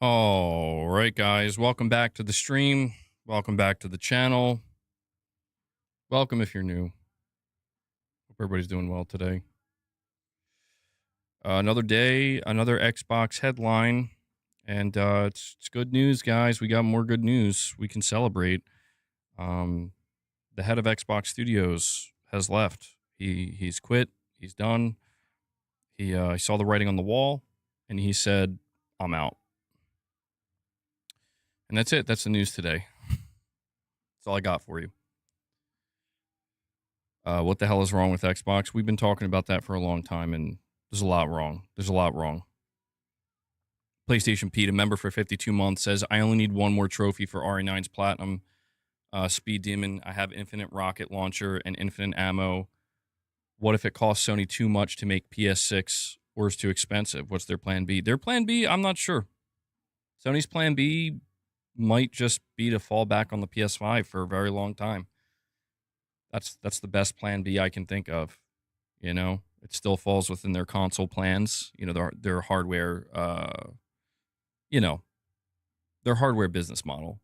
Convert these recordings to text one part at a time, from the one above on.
All right, guys. Welcome back to the stream. Welcome back to the channel. Welcome if you're new. Hope everybody's doing well today. Another day, another Xbox headline. And it's good news, guys. We got more good news. We can celebrate. The head of Xbox Studios has left. He's quit. He's done. He saw the writing on the wall, and he said, "I'm out." And that's it. That's the news today. That's all I got for you. What the hell is wrong with Xbox? We've been talking about that for a long time, and there's a lot wrong. There's a lot wrong. PlayStation Pete, a member for 52 months, says, I only need one more trophy for RE9's Platinum. Speed Demon, I have infinite rocket launcher and infinite ammo. What if it costs Sony too much to make PS6 or is too expensive? What's their plan B? Their plan B, I'm not sure. Sony's plan B might just be to fall back on the PS5 for a very long time. That's the best plan B I can think of. You know, it still falls within their console plans. You know, their hardware. Their hardware business model.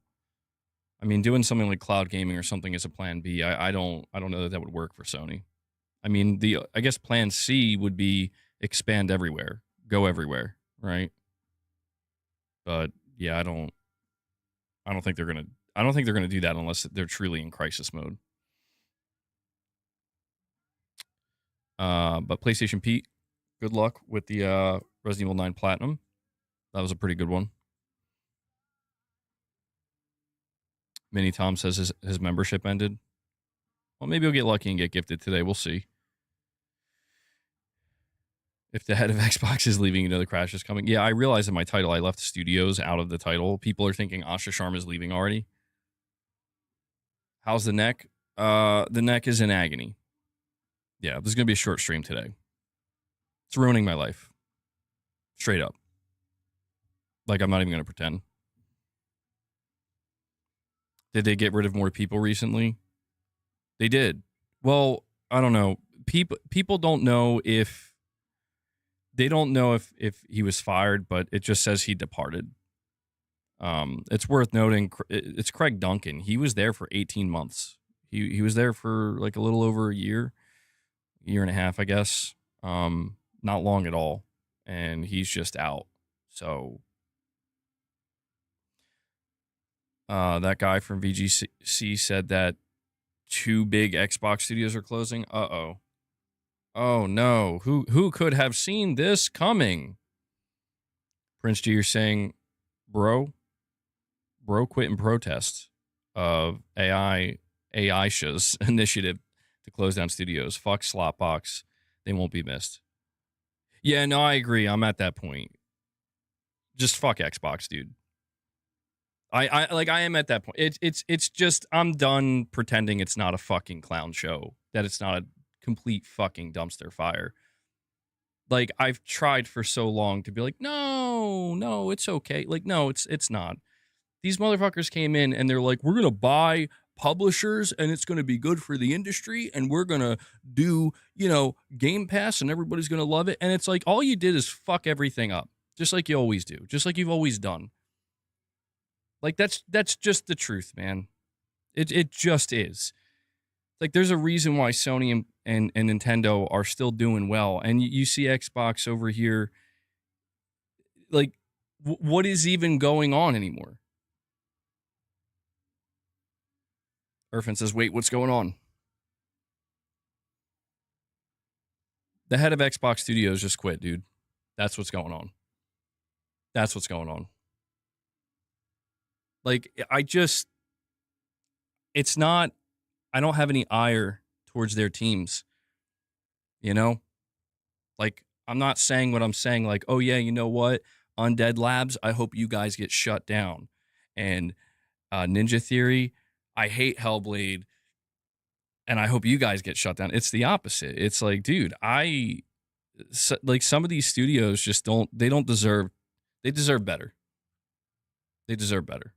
I mean, doing something like cloud gaming or something as a plan B, I don't know that would work for Sony. I mean, I guess plan C would be expand everywhere, go everywhere, right? But yeah, I don't think they're gonna do that unless they're truly in crisis mode. But PlayStation Pete, good luck with the Resident Evil 9 Platinum. That was a pretty good one. Mini Tom says his membership ended. Well, maybe he'll get lucky and get gifted today. We'll see. If the head of Xbox is leaving, you know the crash is coming. Yeah, I realize in my title, I left studios out of the title. People are thinking Asha Sharma is leaving already. How's the neck? The neck is in agony. Yeah, this is going to be a short stream today. It's ruining my life. Straight up. Like, I'm not even going to pretend. Did they get rid of more people recently? They did. Well, I don't know. People don't know if... They don't know if he was fired, but it just says he departed. It's worth noting, it's Craig Duncan. He was there for 18 months. He was there for like a little over a year and a half, I guess. Not long at all. And he's just out. So that guy from VGC said that 2 big Xbox studios are closing. Uh-oh. Oh no, who could have seen this coming? Prince G, you're saying, bro quit in protest of Aisha's initiative to close down studios. Fuck Slopbox. They won't be missed. Yeah, no, I agree. I'm at that point. Just fuck Xbox, dude. I am at that point. It's just, I'm done pretending it's not a fucking clown show, that it's not a complete fucking dumpster fire. Like, I've tried for so long to be like, no, it's okay. Like, no, it's not. These motherfuckers came in and they're like, we're going to buy publishers and it's going to be good for the industry and we're going to do, Game Pass and everybody's going to love it. And it's like, all you did is fuck everything up, just like you always do, just like you've always done. Like, that's just the truth, man. It just is. Like, there's a reason why Sony and Nintendo are still doing well. And you see Xbox over here. Like, what is even going on anymore? Irfan says, wait, what's going on? The head of Xbox Studios just quit, dude. That's what's going on. That's what's going on. Like, it's not, I don't have any ire towards their teams. Like, I'm not saying what I'm saying, like, oh yeah, you know what? Undead Labs, I hope you guys get shut down. And Ninja Theory, I hate Hellblade, and I hope you guys get shut down. It's the opposite. It's like, dude, some of these studios just they deserve better. They deserve better.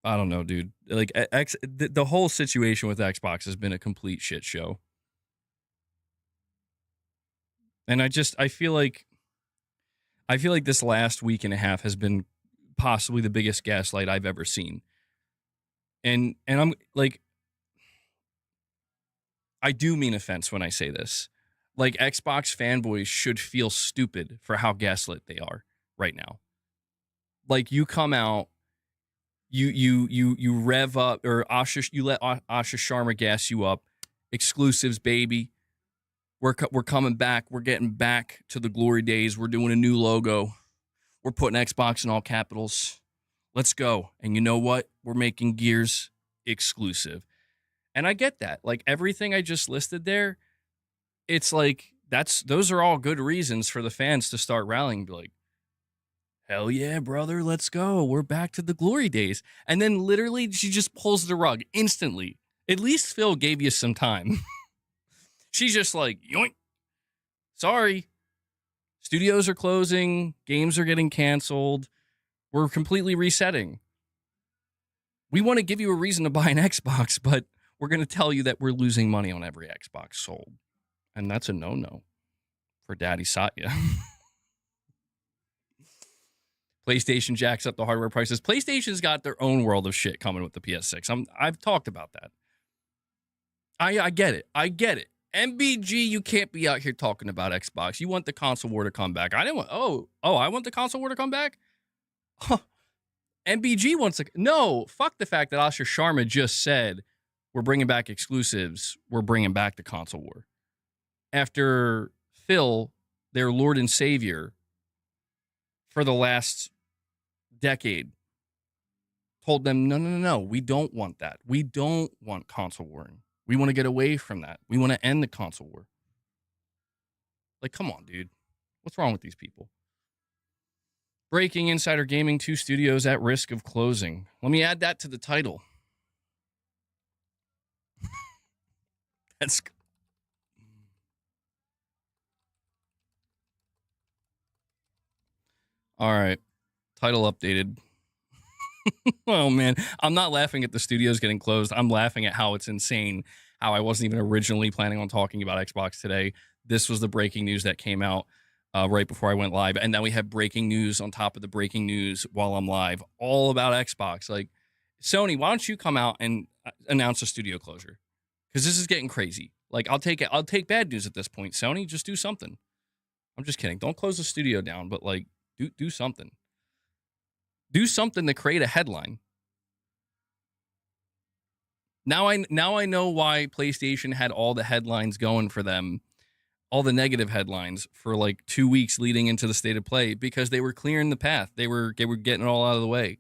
I don't know, dude. Like, the whole situation with Xbox has been a complete shit show. And I feel like, I feel like this last week and a half has been possibly the biggest gaslight I've ever seen. And I'm like, I do mean offense when I say this. Like, Xbox fanboys should feel stupid for how gaslit they are right now. Like, you come out, you rev up, or you let Asha Sharma gas you up. Exclusives, baby. We're coming back. We're getting back to the glory days. We're doing a new logo. We're putting Xbox in all capitals. Let's go. And you know what? We're making Gears exclusive. And I get that. Like, everything I just listed there, it's like those are all good reasons for the fans to start rallying. Be like, hell yeah, brother, let's go. We're back to the glory days. And then literally she just pulls the rug instantly. At least Phil gave you some time. She's just like, yoink. Sorry. Studios are closing. Games are getting canceled. We're completely resetting. We want to give you a reason to buy an Xbox, but we're going to tell you that we're losing money on every Xbox sold. And that's a no-no for Daddy Satya. PlayStation jacks up the hardware prices. PlayStation's got their own world of shit coming with the PS6. I've talked about that. I get it. I get it. MBG, you can't be out here talking about Xbox. You want the console war to come back. I didn't want, I want the console war to come back? Huh. MBG wants to, no, fuck the fact that Asha Sharma just said, we're bringing back exclusives. We're bringing back the console war. After Phil, their Lord and Savior for the last decade, told them, no, we don't want that. We don't want console warring. We want to get away from that. We want to end the console war. Like, come on, dude. What's wrong with these people? Breaking: Insider Gaming, 2 studios at risk of closing. Let me add that to the title. That's... All right. Title updated. Oh, man. I'm not laughing at the studios getting closed. I'm laughing at how it's insane how I wasn't even originally planning on talking about Xbox today. This was the breaking news that came out right before I went live. And now we have breaking news on top of the breaking news while I'm live, all about Xbox. Like, Sony, why don't you come out and announce a studio closure? Because this is getting crazy. Like, I'll take bad news at this point. Sony, just do something. I'm just kidding. Don't close the studio down, but like, do something. Do something to create a headline. Now I know why PlayStation had all the headlines going for them, all the negative headlines for like 2 weeks leading into the state of play, because they were clearing the path. They were getting it all out of the way.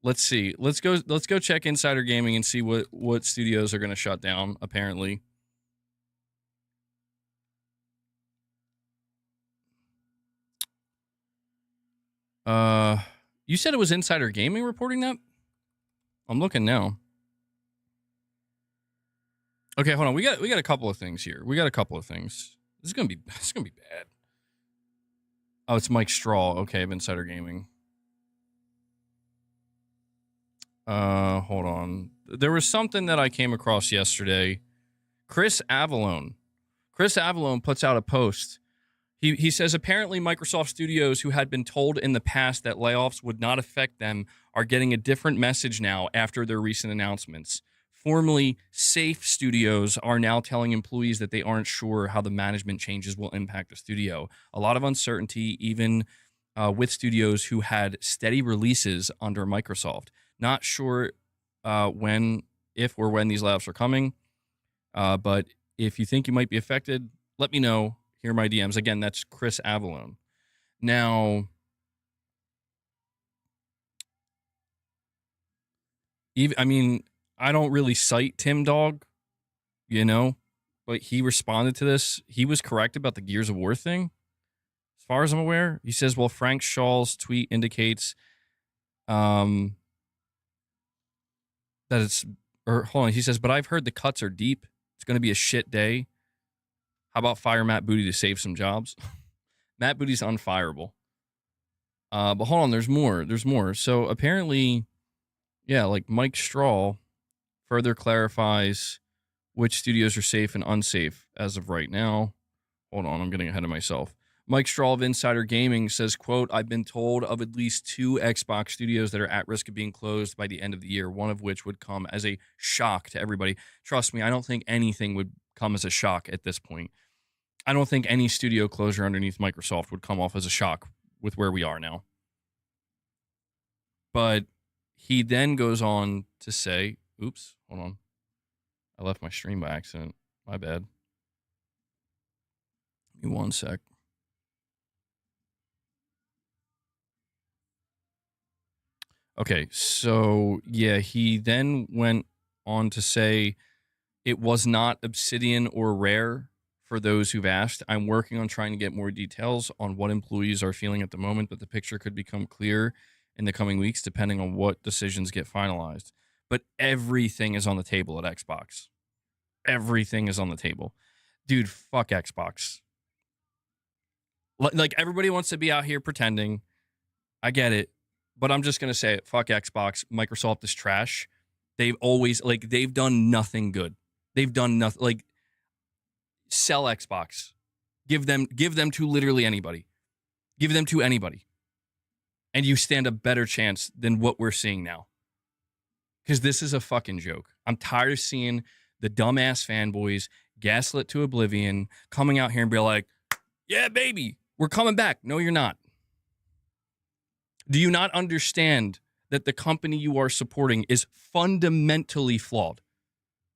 Let's see. Let's go check Insider Gaming and see what studios are going to shut down, apparently. You said it was Insider Gaming reporting that? I'm looking now. Okay, hold on. We got a couple of things here. This is gonna be bad. Oh, it's Mike Straw. Okay, of Insider Gaming. Hold on. There was something that I came across yesterday. Chris Avallone puts out a post. He says, apparently Microsoft studios who had been told in the past that layoffs would not affect them are getting a different message now after their recent announcements. Formerly safe studios are now telling employees that they aren't sure how the management changes will impact the studio. A lot of uncertainty, even with studios who had steady releases under Microsoft. Not sure if or when these layoffs are coming. But if you think you might be affected, let me know. Here are my DMs. Again, that's Chris Avallone. Now, I don't really cite Tim Dog, but he responded to this. He was correct about the Gears of War thing. As far as I'm aware, he says, well, Frank Shaw's tweet indicates that it's, or hold on, he says, but I've heard the cuts are deep. It's going to be a shit day. How about fire Matt Booty to save some jobs? Matt Booty's unfireable. But hold on, there's more. So apparently, yeah, like Mike Straw further clarifies which studios are safe and unsafe as of right now. Hold on, I'm getting ahead of myself. Mike Strahl of Insider Gaming says, quote, I've been told of at least 2 Xbox studios that are at risk of being closed by the end of the year, one of which would come as a shock to everybody. Trust me, I don't think anything would come as a shock at this point. I don't think any studio closure underneath Microsoft would come off as a shock with where we are now. But he then goes on to say, oops, hold on. I left my stream by accident. My bad. Give me one sec. Okay, so yeah, he then went on to say it was not Obsidian or Rare for those who've asked. I'm working on trying to get more details on what employees are feeling at the moment, but the picture could become clear in the coming weeks depending on what decisions get finalized. But everything is on the table at Xbox. Everything is on the table. Dude, fuck Xbox. Like, everybody wants to be out here pretending. I get it. But I'm just going to say it. Fuck Xbox. Microsoft is trash. They've always, like, they've done nothing good. They've done nothing. Like, sell Xbox. Give them to literally anybody. Give them to anybody. And you stand a better chance than what we're seeing now. Because this is a fucking joke. I'm tired of seeing the dumbass fanboys gaslit to oblivion coming out here and be like, yeah, baby, we're coming back. No, you're not. Do you not understand that the company you are supporting is fundamentally flawed?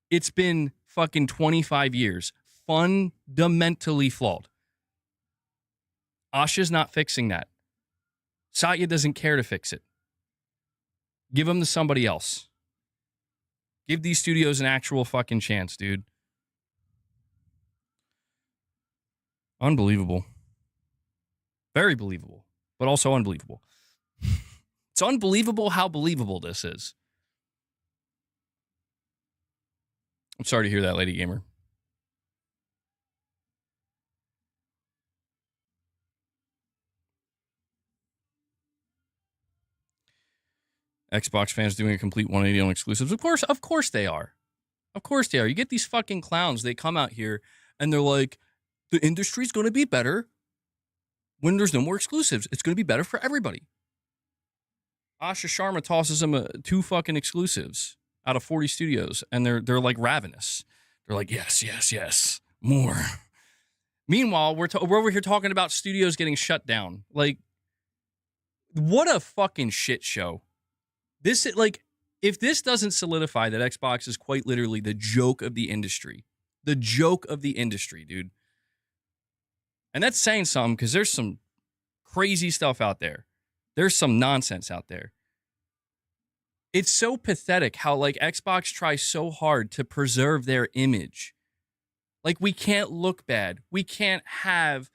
It's been fucking 25 years. Fundamentally flawed. Asha's not fixing that. Satya doesn't care to fix it. Give them to somebody else. Give these studios an actual fucking chance, dude. Unbelievable. Very believable, but also unbelievable. It's unbelievable how believable this is. I'm sorry to hear that, Lady Gamer. Xbox fans doing a complete 180 on exclusives. Of course they are. Of course they are. You get these fucking clowns, they come out here and they're like, the industry's going to be better when there's no more exclusives. It's going to be better for everybody. Asha Sharma tosses them 2 fucking exclusives out of 40 studios, and they're like ravenous. They're like, yes, more. Meanwhile, we're over here talking about studios getting shut down. Like, what a fucking shit show. This, like, if this doesn't solidify that Xbox is quite literally the joke of the industry. The joke of the industry, dude. And that's saying something, because there's some crazy stuff out there. There's some nonsense out there. It's so pathetic how, like, Xbox tries so hard to preserve their image. Like, we can't look bad. We can't have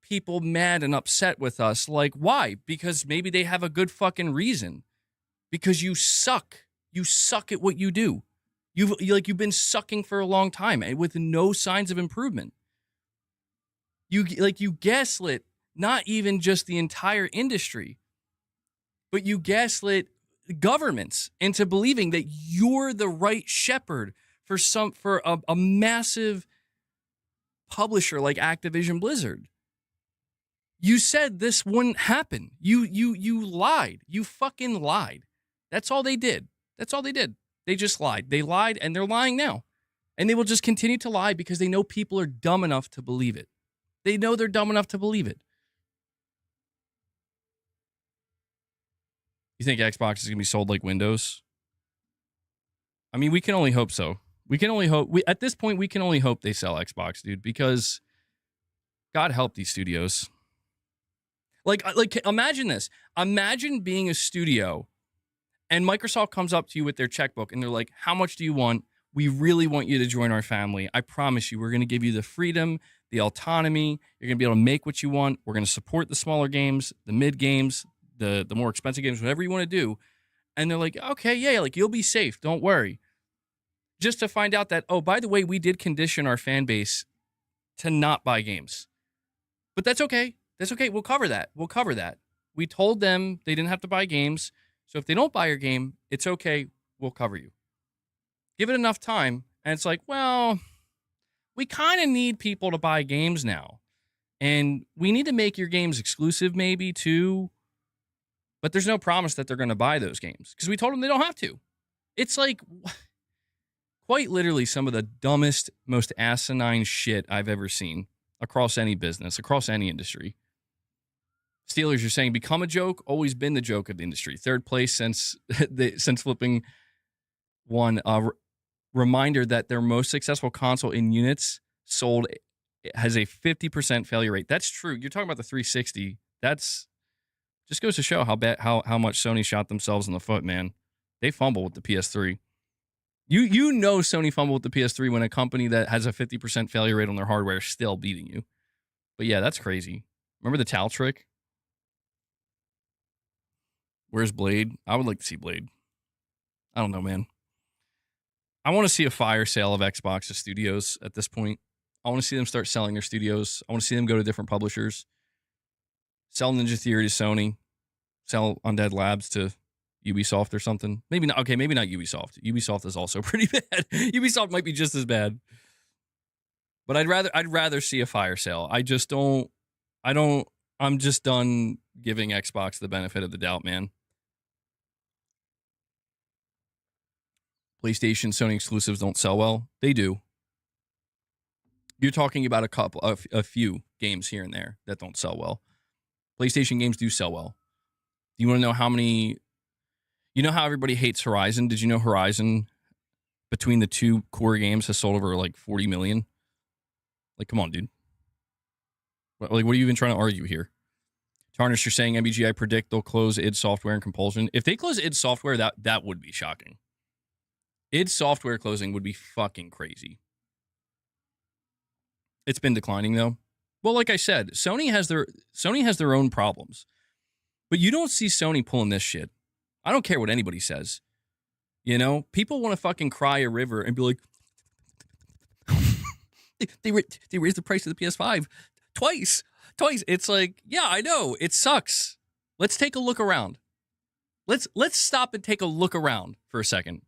people mad and upset with us. Like, why? Because maybe they have a good fucking reason. Because you suck. You suck at what you do. You've been sucking for a long time and with no signs of improvement. You gaslit not even just the entire industry, but you gaslit governments into believing that you're the right shepherd for a massive publisher like Activision Blizzard. You said this wouldn't happen. You lied. You fucking lied. That's all they did. That's all they did. They just lied. They lied, and they're lying now. And they will just continue to lie because they know people are dumb enough to believe it. They know they're dumb enough to believe it. You think Xbox is going to be sold like Windows? I mean, we can only hope so. We can only hope. At this point, we can only hope they sell Xbox, dude, because God help these studios. Like, imagine this. Imagine being a studio and Microsoft comes up to you with their checkbook and they're like, how much do you want? We really want you to join our family. I promise you, we're going to give you the freedom, the autonomy. You're going to be able to make what you want. We're going to support the smaller games, the mid games, the more expensive games, whatever you want to do. And they're like, okay, yeah, like, you'll be safe. Don't worry. Just to find out that, oh, by the way, we did condition our fan base to not buy games. But that's okay. That's okay. We'll cover that. We told them they didn't have to buy games. So if they don't buy your game, it's okay. We'll cover you. Give it enough time, and it's like, well, we kind of need people to buy games now. And we need to make your games exclusive, maybe, too. But there's no promise that they're going to buy those games because we told them they don't have to. It's like quite literally some of the dumbest, most asinine shit I've ever seen across any business, across any industry. Steelers, you're saying, become a joke, always been the joke of the industry. Third place since flipping one. Reminder that their most successful console in units sold has a 50% failure rate. That's true. You're talking about the 360. That's just goes to show how much Sony shot themselves in the foot, man. They fumble with the PS3. You know Sony fumbled with the PS3 when a company that has a 50% failure rate on their hardware is still beating you. But yeah, that's crazy. Remember the towel trick? Where's Blade? I would like to see Blade. I don't know, man. I want to see a fire sale of Xbox to studios at this point. I want to see them start selling their studios. I want to see them go to different publishers. Sell Ninja Theory to Sony. Sell Undead Labs to Ubisoft or something. Maybe not. Okay, maybe not Ubisoft. Ubisoft is also pretty bad. Ubisoft might be just as bad. But I'd rather see a fire sale. I'm just done giving Xbox the benefit of the doubt, man. PlayStation, Sony exclusives don't sell well. They do. You're talking about a few games here and there that don't sell well. PlayStation games do sell well. Do you want to know how many? You know how everybody hates Horizon? Did you know Horizon, between the two core games, has sold over like 40 million? Like, come on, dude. Like, what are you even trying to argue here? Tarnish, you're saying MBG, I predict they'll close id Software and Compulsion. If they close id Software, that would be shocking. id Software closing would be fucking crazy. It's been declining, though. Well, like I said, Sony has their own problems. But you don't see Sony pulling this shit. I don't care what anybody says. You know, people want to fucking cry a river and be like, they raised the price of the PS5 twice. It's like, yeah, I know. It sucks. Let's take a look around. Let's stop and take a look around for a second.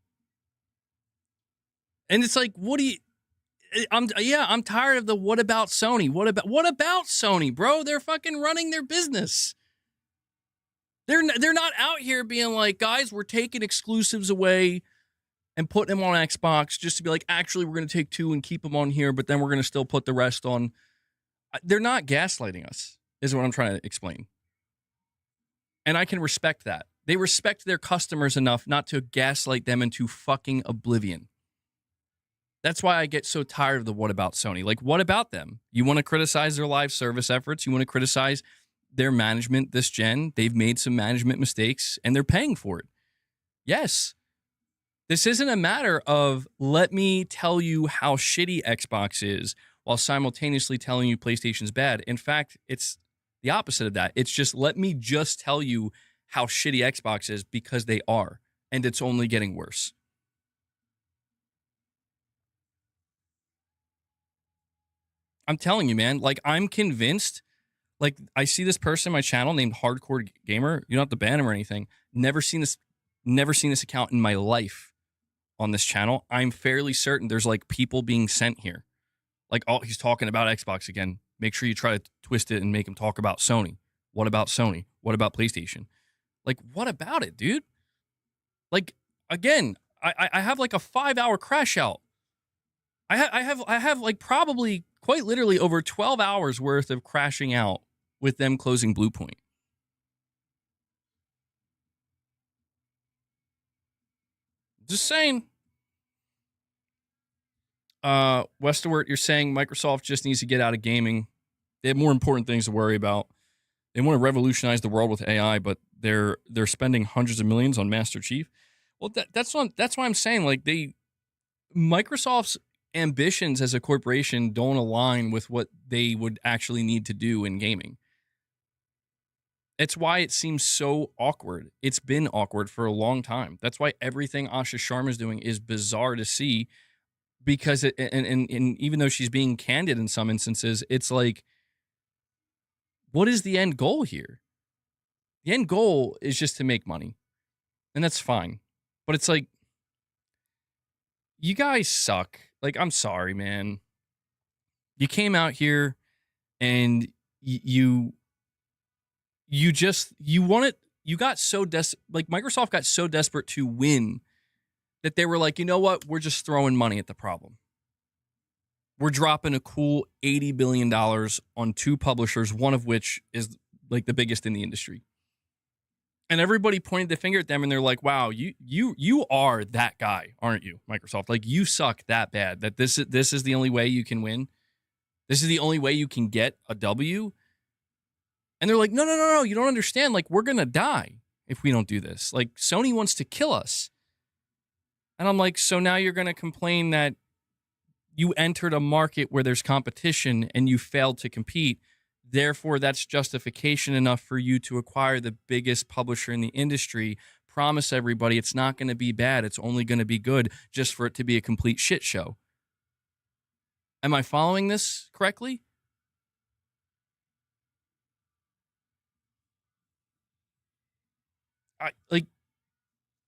And it's like, what do you... I'm tired of the what about Sony? What about Sony, bro? They're fucking running their business. They're not out here being like, guys, we're taking exclusives away and putting them on Xbox just to be like, actually, we're going to take two and keep them on here, but then we're going to still put the rest on. They're not gaslighting us, is what I'm trying to explain. And I can respect that. They respect their customers enough not to gaslight them into fucking oblivion. That's why I get so tired of the what about Sony. Like, what about them? You want to criticize their live service efforts? You want to criticize their management this gen? They've made some management mistakes, and they're paying for it. Yes. This isn't a matter of, let me tell you how shitty Xbox is while simultaneously telling you PlayStation's bad. In fact, it's the opposite of that. It's just, let me just tell you how shitty Xbox is because they are, and it's only getting worse. I'm telling you, man, like, I'm convinced. Like, I see this person on my channel named Hardcore Gamer. You don't have to ban him or anything. Never seen this account in my life on this channel. I'm fairly certain there's like people being sent here. Like, oh, he's talking about Xbox again. Make sure you try to twist it and make him talk about Sony. What about Sony? What about PlayStation? Like, what about it, dude? Like, again, I have like a 5-hour crash out. I have like probably quite literally over 12 hours worth of crashing out with them closing Bluepoint. Just saying. Westerwort, you're saying Microsoft just needs to get out of gaming. They have more important things to worry about. They want to revolutionize the world with AI, but they're spending hundreds of millions on Master Chief. Well, that's why I'm saying, like, Microsoft's ambitions as a corporation don't align with what they would actually need to do in gaming. It's why it seems so awkward. It's been awkward for a long time. That's why everything Asha Sharma is doing is bizarre to see, because and even though she's being candid in some instances, it's like, what is the end goal here? The end goal is just to make money, and that's fine. But it's like, you guys suck. Like, I'm sorry, man. You came out here and you want it. You got so like Microsoft got so desperate to win that they were like, you know what? We're just throwing money at the problem. We're dropping a cool $80 billion on 2 publishers, one of which is like the biggest in the industry. And everybody pointed the finger at them and they're like, wow, you are that guy, aren't you, Microsoft? Like, you suck that bad that this is the only way you can win. This is the only way you can get a W. And they're like, no, you don't understand. Like, we're going to die if we don't do this. Like, Sony wants to kill us. And I'm like, so now you're going to complain that you entered a market where there's competition and you failed to compete. Therefore, that's justification enough for you to acquire the biggest publisher in the industry. Promise everybody it's not going to be bad. It's only going to be good, just for it to be a complete shit show. Am I following this correctly?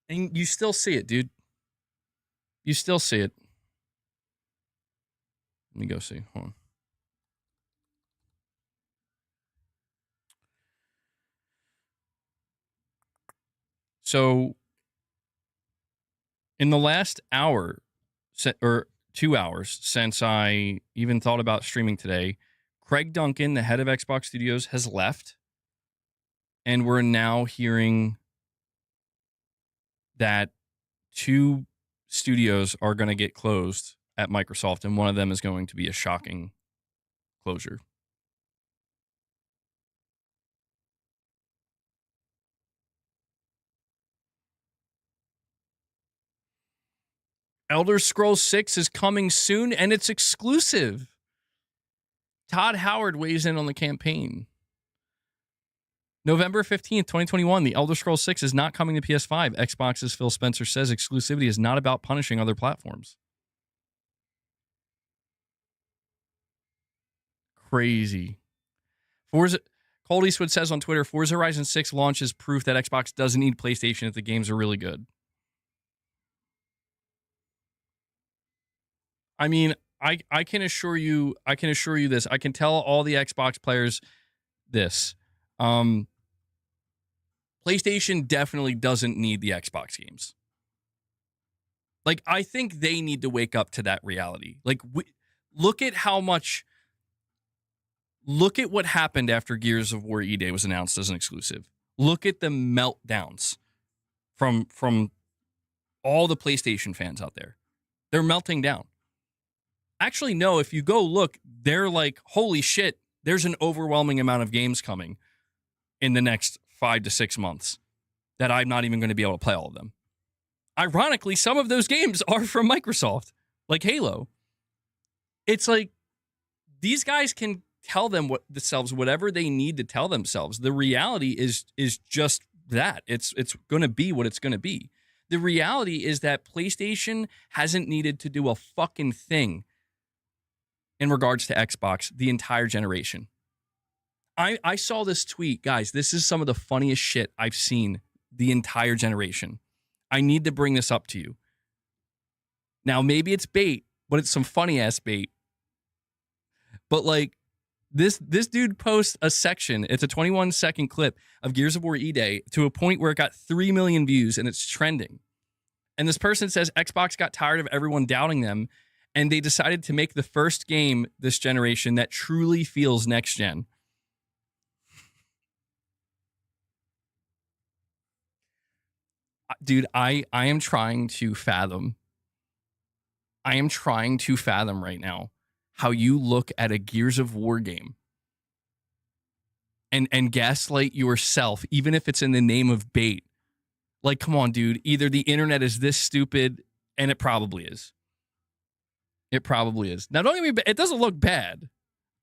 And you still see it, dude. You still see it. Let me go see. Hold on. So, in the last hour or 2 hours since I even thought about streaming today, Craig Duncan, the head of Xbox Studios, has left. And we're now hearing that 2 studios are going to get closed at Microsoft, and one of them is going to be a shocking closure. Elder Scrolls 6 is coming soon, and it's exclusive. Todd Howard weighs in on the campaign. November 15th, 2021, The Elder Scrolls 6 is not coming to PS5. Xbox's Phil Spencer says exclusivity is not about punishing other platforms. Crazy. Forza, Cold Eastwood says on Twitter, Forza Horizon 6 launches proof that Xbox doesn't need PlayStation if the games are really good. I mean, I can assure you this. I can tell all the Xbox players this. PlayStation definitely doesn't need the Xbox games. Like, I think they need to wake up to that reality. Like, look at what happened after Gears of War E-Day was announced as an exclusive. Look at the meltdowns from all the PlayStation fans out there. They're melting down. Actually, no, if you go look, they're like, holy shit, there's an overwhelming amount of games coming in the next 5 to 6 months that I'm not even going to be able to play all of them. Ironically, some of those games are from Microsoft, like Halo. It's like, these guys can tell themselves whatever they need to tell themselves. The reality is just that. It's going to be what it's going to be. The reality is that PlayStation hasn't needed to do a fucking thing in regards to Xbox the entire generation. I saw this tweet. Guys, this is some of the funniest shit I've seen the entire generation. I need to bring this up to you. Now, maybe it's bait, but it's some funny-ass bait. But, like, this dude posts a section. It's a 21-second clip of Gears of War E-Day to a point where it got 3 million views, and it's trending. And this person says Xbox got tired of everyone doubting them, and they decided to make the first game this generation that truly feels next-gen. Dude, I am trying to fathom. I am trying to fathom right now how you look at a Gears of War game and gaslight yourself, even if it's in the name of bait. Like, come on, dude. Either the internet is this stupid, and it probably is. It probably is. Now, don't get me. It doesn't look bad.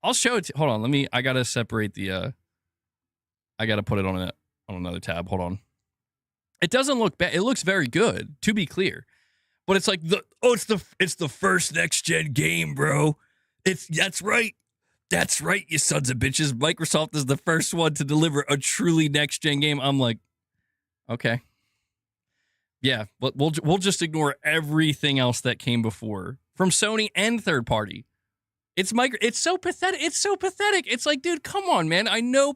I'll show it to. Hold on. I gotta separate the. I gotta put it on another tab. Hold on. It doesn't look bad. It looks very good, to be clear. But it's like it's the first next gen game, bro. That's right. That's right, you sons of bitches. Microsoft is the first one to deliver a truly next gen game. I'm like, okay. Yeah, but we'll just ignore everything else that came before from Sony and third party. It's so pathetic. It's so pathetic. It's like, dude, come on, man. I know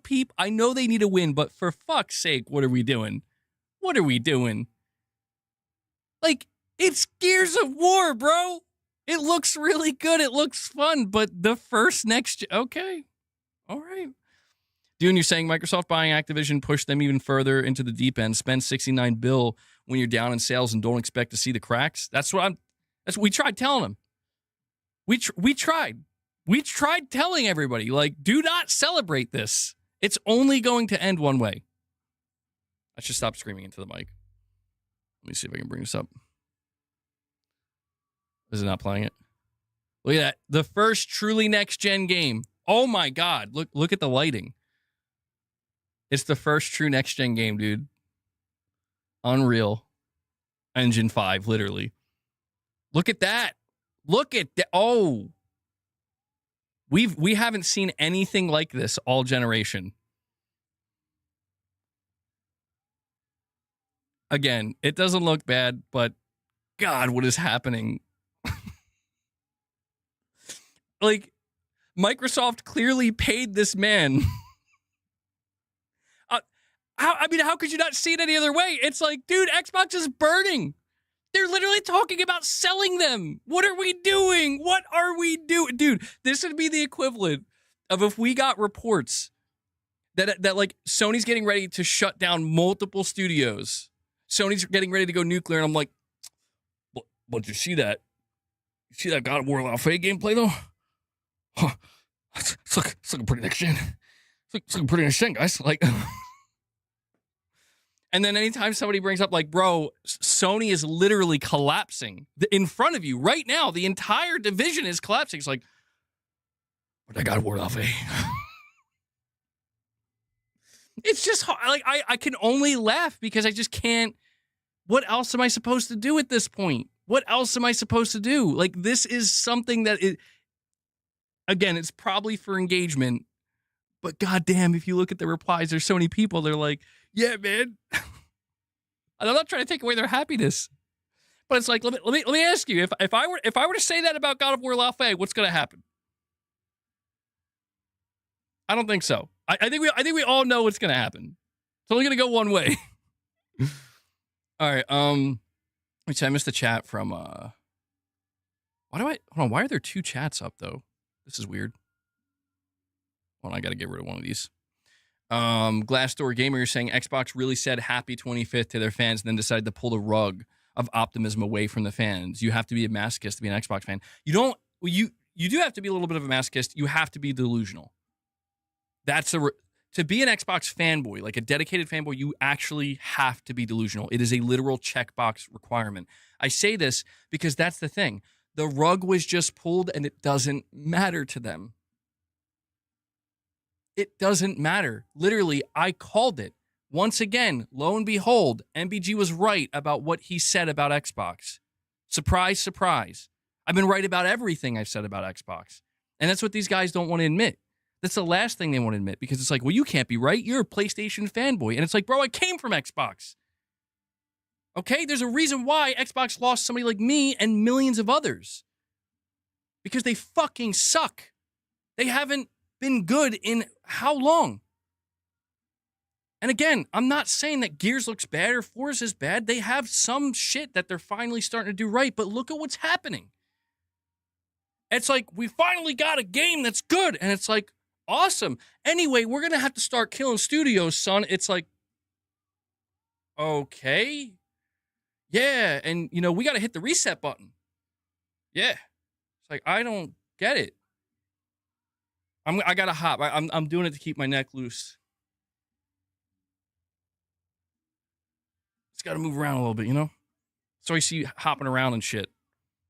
they need a win, but for fuck's sake, what are we doing? What are we doing? Like, it's Gears of War, bro. It looks really good. It looks fun, but the first okay. All right. Dune, you're saying Microsoft buying Activision pushed them even further into the deep end. Spend $69 billion when you're down in sales and don't expect to see the cracks. That's what we tried telling them. We tried. We tried telling everybody, like, do not celebrate this. It's only going to end one way. I should stop screaming into the mic. Let me see if I can bring this up. Is it not playing it? Look at that. The first truly next-gen game. Oh, my God. Look at the lighting. It's the first true next-gen game, dude. Unreal. Engine 5, literally. Look at that. Look at that. Oh. We haven't seen anything like this all generation. Again, it doesn't look bad, but God, what is happening? Like, Microsoft clearly paid this man. How could you not see it any other way? It's like, dude, Xbox is burning. They're literally talking about selling them. What are we doing? What are we doing? Dude, this would be the equivalent of if we got reports that like Sony's getting ready to shut down multiple studios. Sony's getting ready to go nuclear, and I'm like, but you see that? You see that God of War Alpha gameplay though? Huh. It's looking pretty next gen. It's looking pretty next gen, guys. Like, and then anytime somebody brings up, like, bro, Sony is literally collapsing in front of you right now. The entire division is collapsing. It's like, but I got God of War. It's just like I can only laugh because I just can't. What else am I supposed to do at this point? What else am I supposed to do? Like, this is something that again, it's probably for engagement, but goddamn, if you look at the replies, there's so many people. They're like, yeah, man. I'm not trying to take away their happiness, but it's like, let me ask you, if I were to say that about God of War Alpha, what's going to happen? I don't think so. I think we all know what's going to happen. It's only going to go one way. All right. Which I missed the chat from. Hold on. Why are there two chats up though? This is weird. Hold on, I got to get rid of one of these. Glassdoor Gamer, you're saying Xbox really said happy 25th to their fans and then decided to pull the rug of optimism away from the fans. You have to be a masochist to be an Xbox fan. You don't. You do have to be a little bit of a masochist. You have to be delusional. To be an Xbox fanboy, like a dedicated fanboy, you actually have to be delusional. It is a literal checkbox requirement. I say this because that's the thing. The rug was just pulled and it doesn't matter to them. It doesn't matter. Literally, I called it. Once again, lo and behold, MBG was right about what he said about Xbox. Surprise, surprise. I've been right about everything I've said about Xbox. And that's what these guys don't want to admit. That's the last thing they want to admit because it's like, well, you can't be right. You're a PlayStation fanboy. And it's like, bro, I came from Xbox. Okay? There's a reason why Xbox lost somebody like me and millions of others. Because they fucking suck. They haven't been good in how long? And again, I'm not saying that Gears looks bad or Forza is bad. They have some shit that they're finally starting to do right. But look at what's happening. It's like, we finally got a game that's good. And it's like, awesome. Anyway, we're going to have to start killing studios, son. It's like, okay. Yeah. And, we got to hit the reset button. Yeah. It's like, I don't get it. I got to hop. I'm doing it to keep my neck loose. Just got to move around a little bit, So I see you hopping around and shit.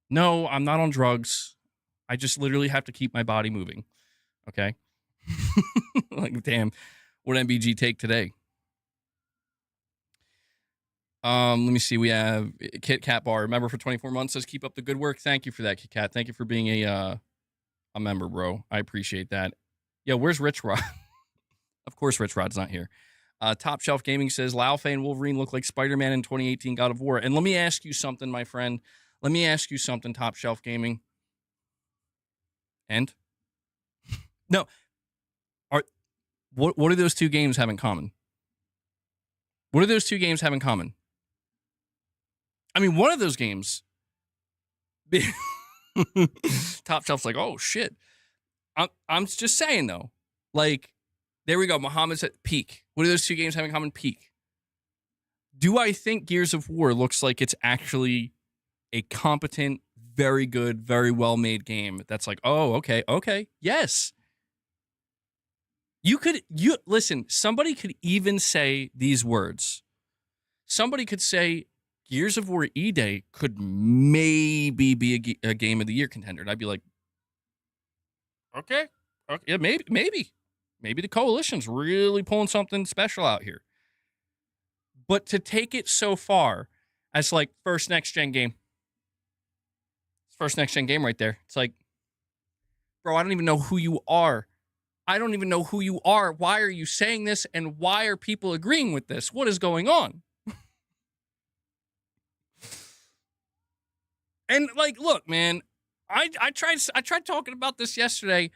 No, I'm not on drugs. I just literally have to keep my body moving. Okay? Like, damn, what MBG take today? Let me see. We have Kit Kat Bar. Member for 24 months says, keep up the good work. Thank you for that, Kit Kat. Thank you for being a member, bro. I appreciate that. Yeah, where's Rich Rod? Of course, Rich Rod's not here. Top Shelf Gaming says, Lao Fei and Wolverine look like Spider-Man in 2018 God of War. And let me ask you something, my friend. Let me ask you something, Top Shelf Gaming. And No. What do those two games have in common? What do those two games have in common? I mean, one of those games, Top Shelf's like, oh shit. I'm just saying though, like, there we go. Muhammad's at peak. What do those two games have in common? Peak. Do I think Gears of War looks like it's actually a competent, very good, very well-made game that's like, oh, okay, yes. Listen, somebody could even say these words. Somebody could say Gears of War E-Day could maybe be a Game of the Year contender. And I'd be like, okay, yeah, maybe the Coalition's really pulling something special out here. But to take it so far as like first next-gen game right there. It's like, bro, I don't even know who you are. I don't even know who you are. Why are you saying this? And why are people agreeing with this? What is going on? And like, look, man, I tried talking about this yesterday.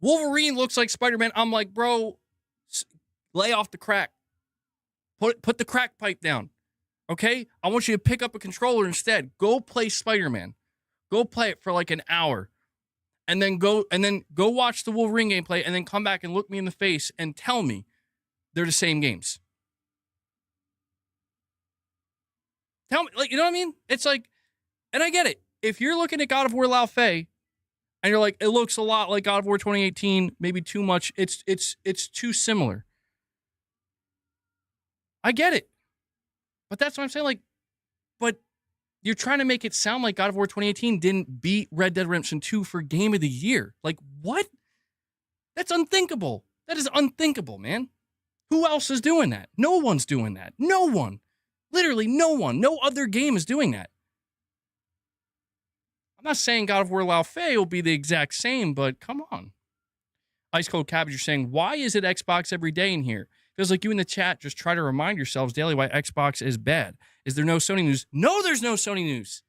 Wolverine looks like Spider-Man. I'm like, bro, lay off the crack. Put the crack pipe down. Okay? I want you to pick up a controller instead. Go play Spider-Man. Go play it for like an hour. And then go watch the Wolverine gameplay and then come back and look me in the face and tell me they're the same games. Tell me, like, you know what I mean? It's like, and I get it. If you're looking at God of War Lao Fei and you're like, it looks a lot like God of War 2018, maybe too much, it's too similar. I get it. But that's what I'm saying. Like, but you're trying to make it sound like God of War 2018 didn't beat Red Dead Redemption 2 for Game of the Year. Like, what? That's unthinkable. That is unthinkable, man. Who else is doing that? No one's doing that. No one. Literally no one. No other game is doing that. I'm not saying God of War Lao Fei will be the exact same, but come on. Ice Cold Cabbage, you're saying, why is it Xbox every day in here? Feels like you in the chat just try to remind yourselves daily why Xbox is bad. Is there no Sony news? No, there's no Sony news.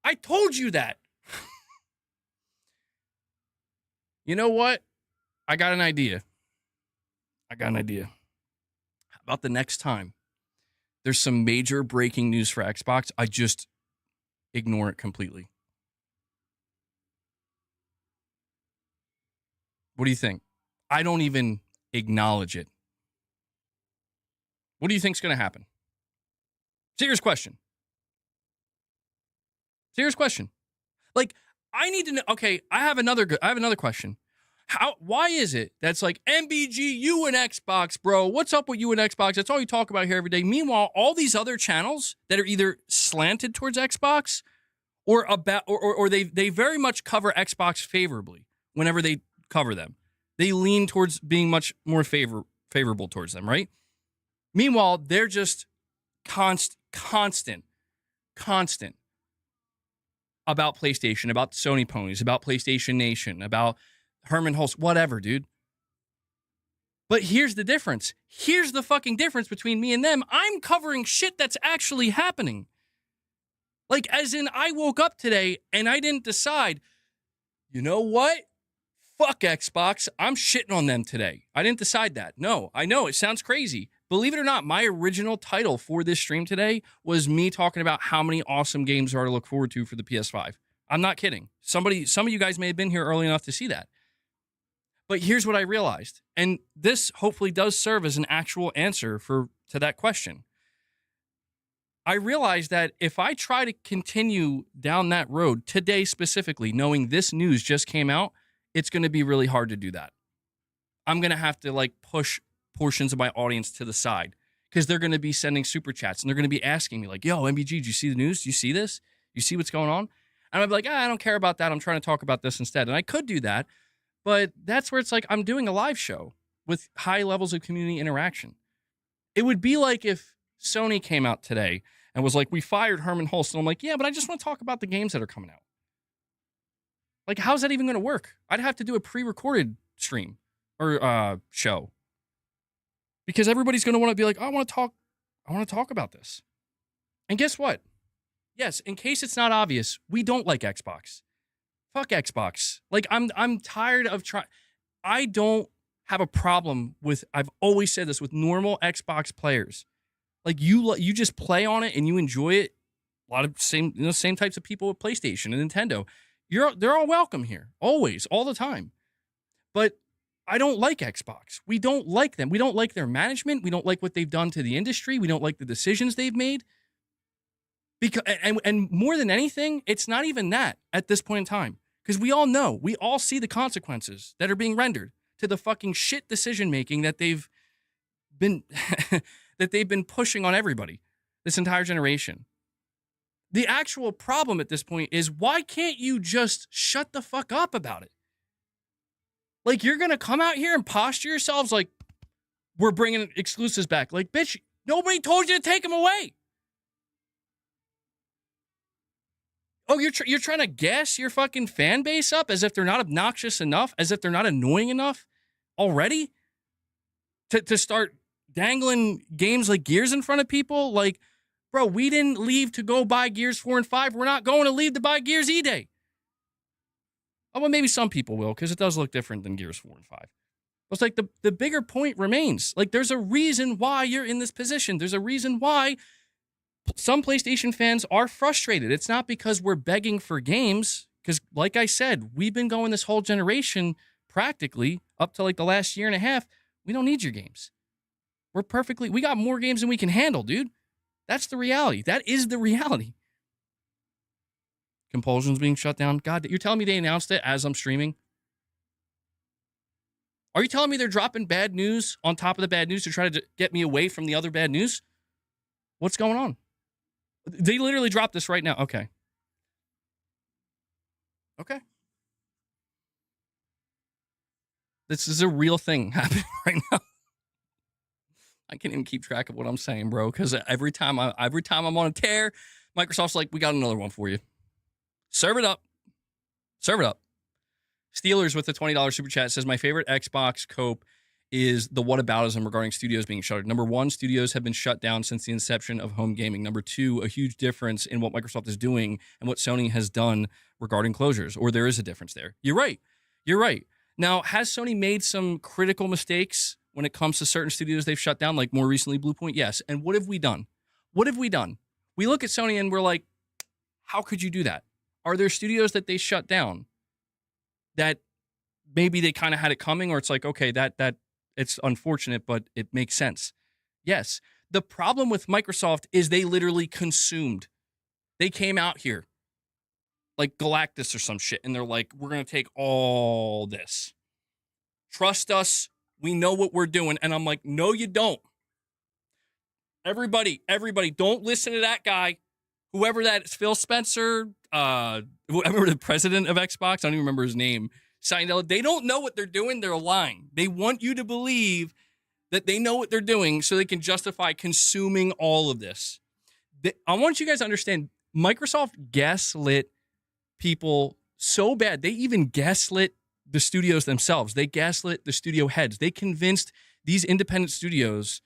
I told you that. You know what? I got an idea. How about the next time there's some major breaking news for Xbox, I just ignore it completely. What do you think? I don't even acknowledge it. What do you think's going to happen? Serious question. Like, I need to know. Okay, I have another question. Why is it that's like, MBG, you and Xbox, bro? What's up with you and Xbox? That's all you talk about here every day. Meanwhile, all these other channels that are either slanted towards Xbox or they very much cover Xbox favorably whenever they cover them. They lean towards being much more favorable towards them, right? Meanwhile, they're just constant about PlayStation, about Sony ponies, about PlayStation Nation, about Herman Hulst, whatever, dude. But here's the difference. Here's the fucking difference between me and them. I'm covering shit that's actually happening. Like, as in, I woke up today and I didn't decide, you know what? Fuck Xbox. I'm shitting on them today. I didn't decide that. No, I know it sounds crazy. Believe it or not, my original title for this stream today was me talking about how many awesome games are to look forward to for the PS5. I'm not kidding. Some of you guys may have been here early enough to see that. But here's what I realized, and this hopefully does serve as an actual answer to that question. I realized that if I try to continue down that road today specifically, knowing this news just came out, it's going to be really hard to do that. I'm going to have to like push portions of my audience to the side because they're going to be sending super chats and they're going to be asking me like, yo, MBG, did you see the news? Do you see this? You see what's going on? And I'd be like, I don't care about that. I'm trying to talk about this instead. And I could do that, but that's where it's like I'm doing a live show with high levels of community interaction. It would be like if Sony came out today and was like, we fired Herman Hulst. And I'm like, yeah, but I just want to talk about the games that are coming out. Like, how's that even going to work? I'd have to do a pre-recorded stream or show because everybody's going to want to be like, I want to talk about this. And guess what? Yes, in case it's not obvious, we don't like Xbox. fuck Xbox. Like I'm tired of trying. I don't have a problem with. I've always said this with normal Xbox players. Like you just play on it and you enjoy it. A lot of same types of people with PlayStation and Nintendo. They're all welcome here, always, all the time. But I don't like Xbox. We don't like them. We don't like their management. We don't like what they've done to the industry. We don't like the decisions they've made. Because and more than anything, it's not even that at this point in time. Because we all know, we all see the consequences that are being rendered to the fucking shit decision making that they've been that they've been pushing on everybody this entire generation. The actual problem at this point is, why can't you just shut the fuck up about it? Like, you're going to come out here and posture yourselves like we're bringing exclusives back. Like, bitch, nobody told you to take them away. Oh, you're trying to gas your fucking fan base up as if they're not obnoxious enough, as if they're not annoying enough already to start dangling games like Gears in front of people? Like, bro, we didn't leave to go buy Gears 4 and 5. We're not going to leave to buy Gears E-Day. Oh, well, maybe some people will, because it does look different than Gears 4 and 5. It's like the bigger point remains. Like, there's a reason why you're in this position. There's a reason why some PlayStation fans are frustrated. It's not because we're begging for games, because like I said, we've been going this whole generation practically up to like the last year and a half. We don't need your games. We got more games than we can handle, dude. That's the reality. That is the reality. Compulsion's being shut down. God, you're telling me they announced it as I'm streaming? Are you telling me they're dropping bad news on top of the bad news to try to get me away from the other bad news? What's going on? They literally dropped this right now. Okay. This is a real thing happening right now. I can't even keep track of what I'm saying, bro, because every time I'm on a tear, Microsoft's like, we got another one for you. Serve it up. Steelers with the $20 super chat says, my favorite Xbox cope is the whataboutism regarding studios being shuttered. Number one, studios have been shut down since the inception of home gaming. Number two, a huge difference in what Microsoft is doing and what Sony has done regarding closures, or there is a difference there. You're right. Now, has Sony made some critical mistakes when it comes to certain studios they've shut down, like more recently Bluepoint? Yes. And what have we done? We look at Sony and we're like, how could you do that? Are there studios that they shut down that maybe they kind of had it coming, or it's like, okay, that it's unfortunate, but it makes sense? Yes. The problem with Microsoft is they literally consumed. They came out here like Galactus or some shit, and they're like, we're going to take all this. Trust us. We know what we're doing. And I'm like, no, you don't. Everybody, don't listen to that guy. Whoever that is, Phil Spencer, whoever the president of Xbox, I don't even remember his name, they don't know what they're doing. They're lying. They want you to believe that they know what they're doing so they can justify consuming all of this. I want you guys to understand, Microsoft gaslit people so bad. They even gaslit the studios themselves. They gaslit the studio heads. They convinced these independent studios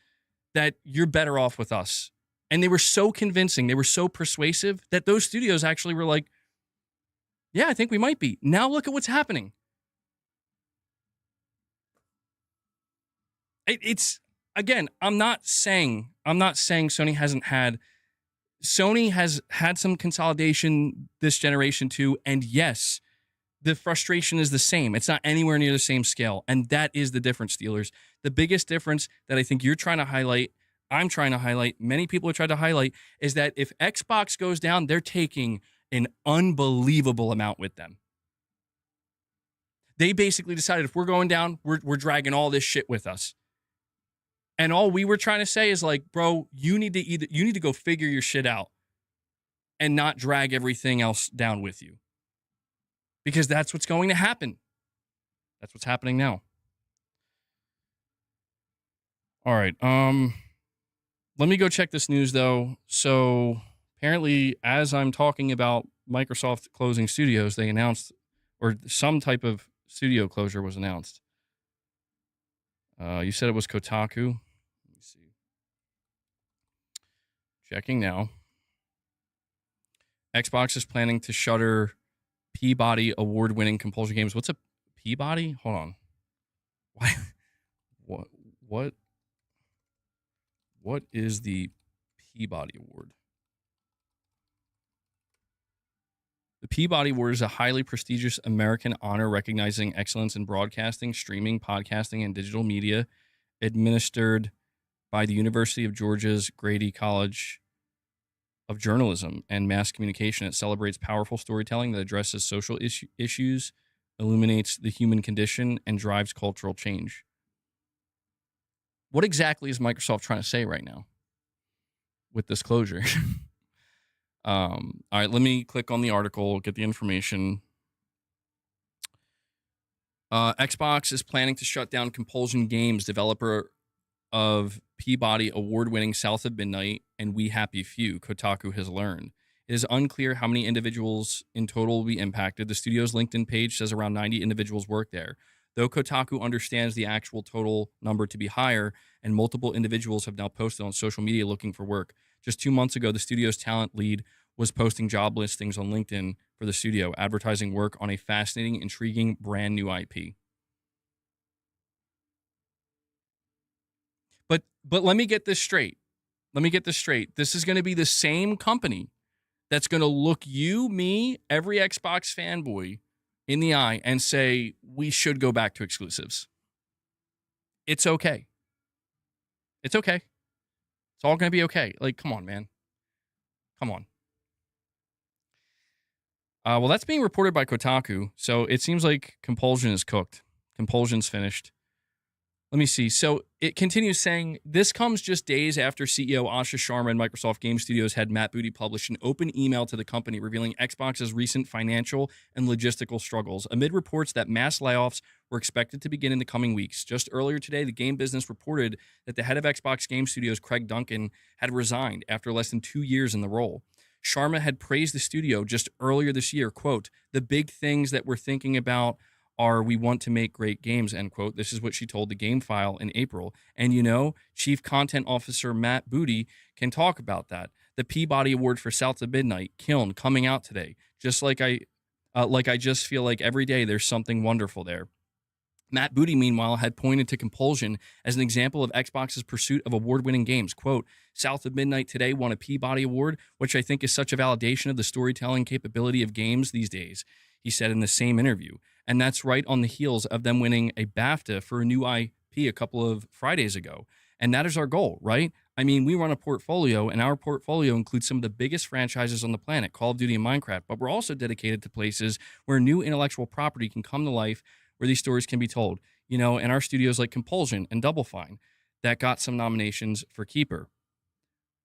that you're better off with us. And they were so convincing, they were so persuasive that those studios actually were like, yeah, I think we might be. Now look at what's happening. It's, again, I'm not saying Sony has had some consolidation this generation too. And yes, the frustration is the same. It's not anywhere near the same scale. And that is the difference, Steelers. The biggest difference that I think you're trying to highlight, I'm trying to highlight, many people have tried to highlight, is that if Xbox goes down, they're taking an unbelievable amount with them. They basically decided, if we're going down, we're dragging all this shit with us. And all we were trying to say is like, bro, you need to go figure your shit out and not drag everything else down with you. Because that's what's going to happen. That's what's happening now. All right. Let me go check this news, though. So apparently, as I'm talking about Microsoft closing studios, they announced, or some type of studio closure was announced. You said it was Kotaku. Let me see. Checking now. Xbox is planning to shutter Peabody award-winning compulsion games. What's a Peabody? Hold on. Why? What is the Peabody Award? The Peabody Award is a highly prestigious American honor recognizing excellence in broadcasting, streaming, podcasting, and digital media, administered by the University of Georgia's Grady College of Journalism and Mass Communication. It celebrates powerful storytelling that addresses social issues, illuminates the human condition, and drives cultural change. What exactly is Microsoft trying to say right now with this closure? All right, let me click on the article, get the information. Xbox is planning to shut down Compulsion Games, developer of Peabody award-winning South of Midnight and We Happy Few, Kotaku has learned. It is unclear how many individuals in total will be impacted. The studio's LinkedIn page says around 90 individuals work there. Though Kotaku understands the actual total number to be higher, and multiple individuals have now posted on social media looking for work. Just 2 months ago, the studio's talent lead was posting job listings on LinkedIn for the studio, advertising work on a fascinating, intriguing, brand new IP. But let me get this straight. This is going to be the same company that's going to look you, me, every Xbox fanboy in the eye and say, we should go back to exclusives. It's okay. It's okay. It's all going to be okay. Like, come on, man. Come on. Well, that's being reported by Kotaku. So it seems like Compulsion is cooked. Compulsion's finished. Let me see. So it continues saying, this comes just days after CEO Asha Sharma and Microsoft Game Studios head Matt Booty published an open email to the company revealing Xbox's recent financial and logistical struggles, amid reports that mass layoffs were expected to begin in the coming weeks. Just earlier today, the game business reported that the head of Xbox Game Studios, Craig Duncan, had resigned after less than 2 years in the role. Sharma had praised the studio just earlier this year, quote, the big things that we're thinking about are we want to make great games, end quote. This is what she told the Game File in April. And you know, Chief Content Officer Matt Booty can talk about that. The Peabody Award for South of Midnight, Kiln, coming out today. Just like I just feel like every day there's something wonderful there. Matt Booty, meanwhile, had pointed to Compulsion as an example of Xbox's pursuit of award-winning games. Quote, South of Midnight today won a Peabody Award, which I think is such a validation of the storytelling capability of games these days, he said in the same interview. And that's right on the heels of them winning a BAFTA for a new IP a couple of Fridays ago. And that is our goal, right? I mean, we run a portfolio, and our portfolio includes some of the biggest franchises on the planet, Call of Duty and Minecraft, but we're also dedicated to places where new intellectual property can come to life, where these stories can be told. You know, and our studios like Compulsion and Double Fine that got some nominations for Keeper.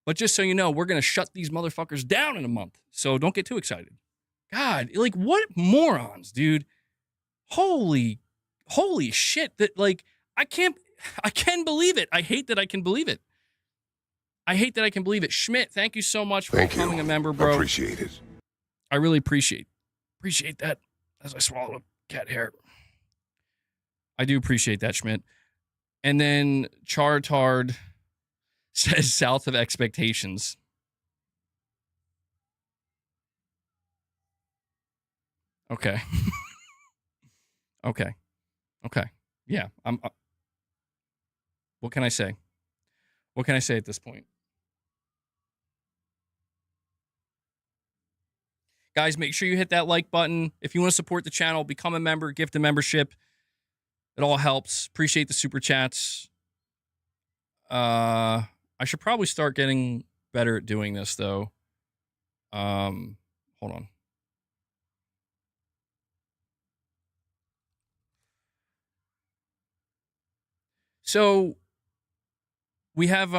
But just so you know, we're going to shut these motherfuckers down in a month, so don't get too excited. God, like, what morons, dude. Holy shit. That, like, I can believe it. I hate that I can believe it. Schmidt, thank you so much for becoming a member, bro. Appreciate it. I really appreciate that as I swallow a cat hair. I do appreciate that, Schmidt. And then Chartard says south of expectations. Okay. Okay. Yeah. What can I say? What can I say at this point? Guys, make sure you hit that like button. If you want to support the channel, become a member, gift a membership. It all helps. Appreciate the super chats. I should probably start getting better at doing this, though. Hold on. So we have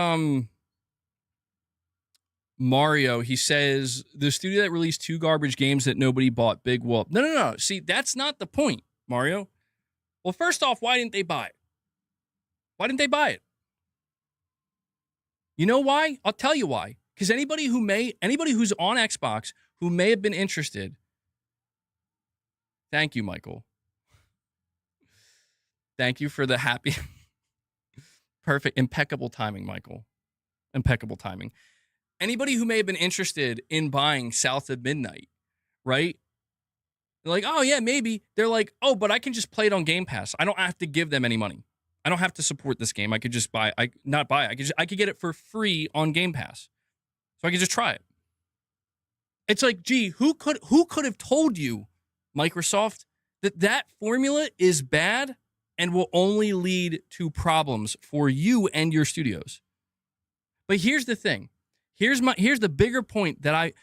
Mario. He says the studio that released 2 garbage games that nobody bought. Big whoop. No. See, that's not the point, Mario. Well, first off, why didn't they buy it? You know why? I'll tell you why. Because anybody who's on Xbox who may have been interested. Thank you, Michael. Thank you for the happy. Perfect. Impeccable timing, Michael. Impeccable timing. Anybody who may have been interested in buying South of Midnight, right? They're like, oh yeah, maybe. They're like, oh, but I can just play it on Game Pass. I don't have to give them any money. I don't have to support this game. I could just buy. I could get it for free on Game Pass, so I could just try it. It's like, gee, who could have told you, Microsoft, that formula is bad and will only lead to problems for you and your studios? But here's the thing. Here's the bigger point that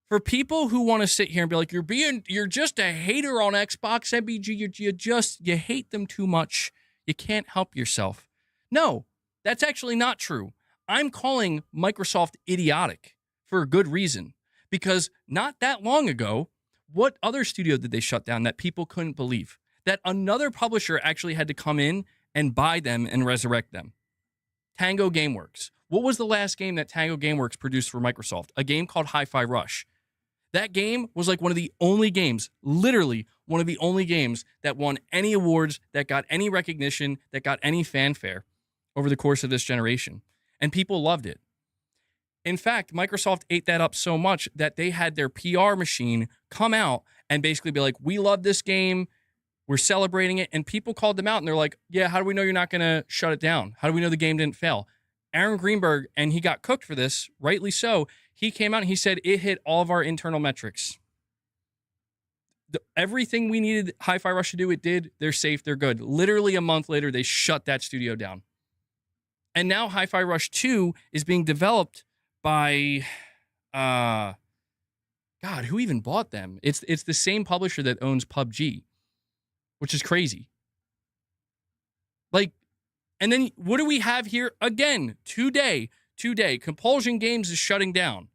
for people who want to sit here and be like, you're just a hater on Xbox, MBG, you hate them too much. You can't help yourself. No, that's actually not true. I'm calling Microsoft idiotic for a good reason, because not that long ago, what other studio did they shut down that people couldn't believe? That another publisher actually had to come in and buy them and resurrect them. Tango Gameworks. What was the last game that Tango Gameworks produced for Microsoft? A game called Hi-Fi Rush. That game was like one of the only games, literally one of the only games that won any awards, that got any recognition, that got any fanfare over the course of this generation. And people loved it. In fact, Microsoft ate that up so much that they had their PR machine come out and basically be like, we love this game, we're celebrating it. And people called them out and they're like, yeah, how do we know you're not going to shut it down? How do we know the game didn't fail? Aaron Greenberg, and he got cooked for this, rightly so. He came out and he said it hit all of our internal metrics. Everything we needed Hi-Fi Rush to do, it did. They're safe, they're good. Literally a month later, they shut that studio down. And now Hi-Fi Rush 2 is being developed by, God, who even bought them? It's the same publisher that owns PUBG, which is crazy. Like, and then what do we have here? Again, today, Compulsion Games is shutting down.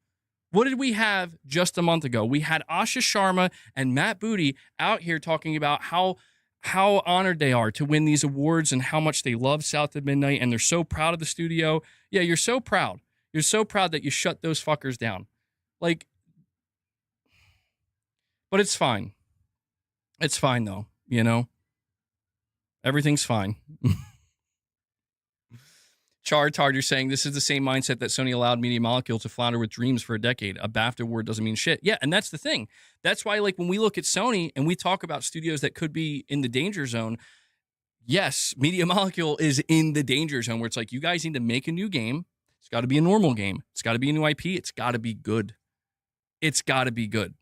What did we have just a month ago? We had Asha Sharma and Matt Booty out here talking about how honored they are to win these awards and how much they love South of Midnight, and they're so proud of the studio. Yeah, you're so proud. You're so proud that you shut those fuckers down. Like, but it's fine. It's fine, though, you know? Everything's fine. Tard, you're saying this is the same mindset that Sony allowed Media Molecule to flounder with Dreams for a decade. A BAFTA award doesn't mean shit. Yeah, and that's the thing. That's why, like, when we look at Sony and we talk about studios that could be in the danger zone, yes, Media Molecule is in the danger zone where it's like, you guys need to make a new game. It's got to be a normal game. It's got to be a new IP. It's got to be good. It's got to be good,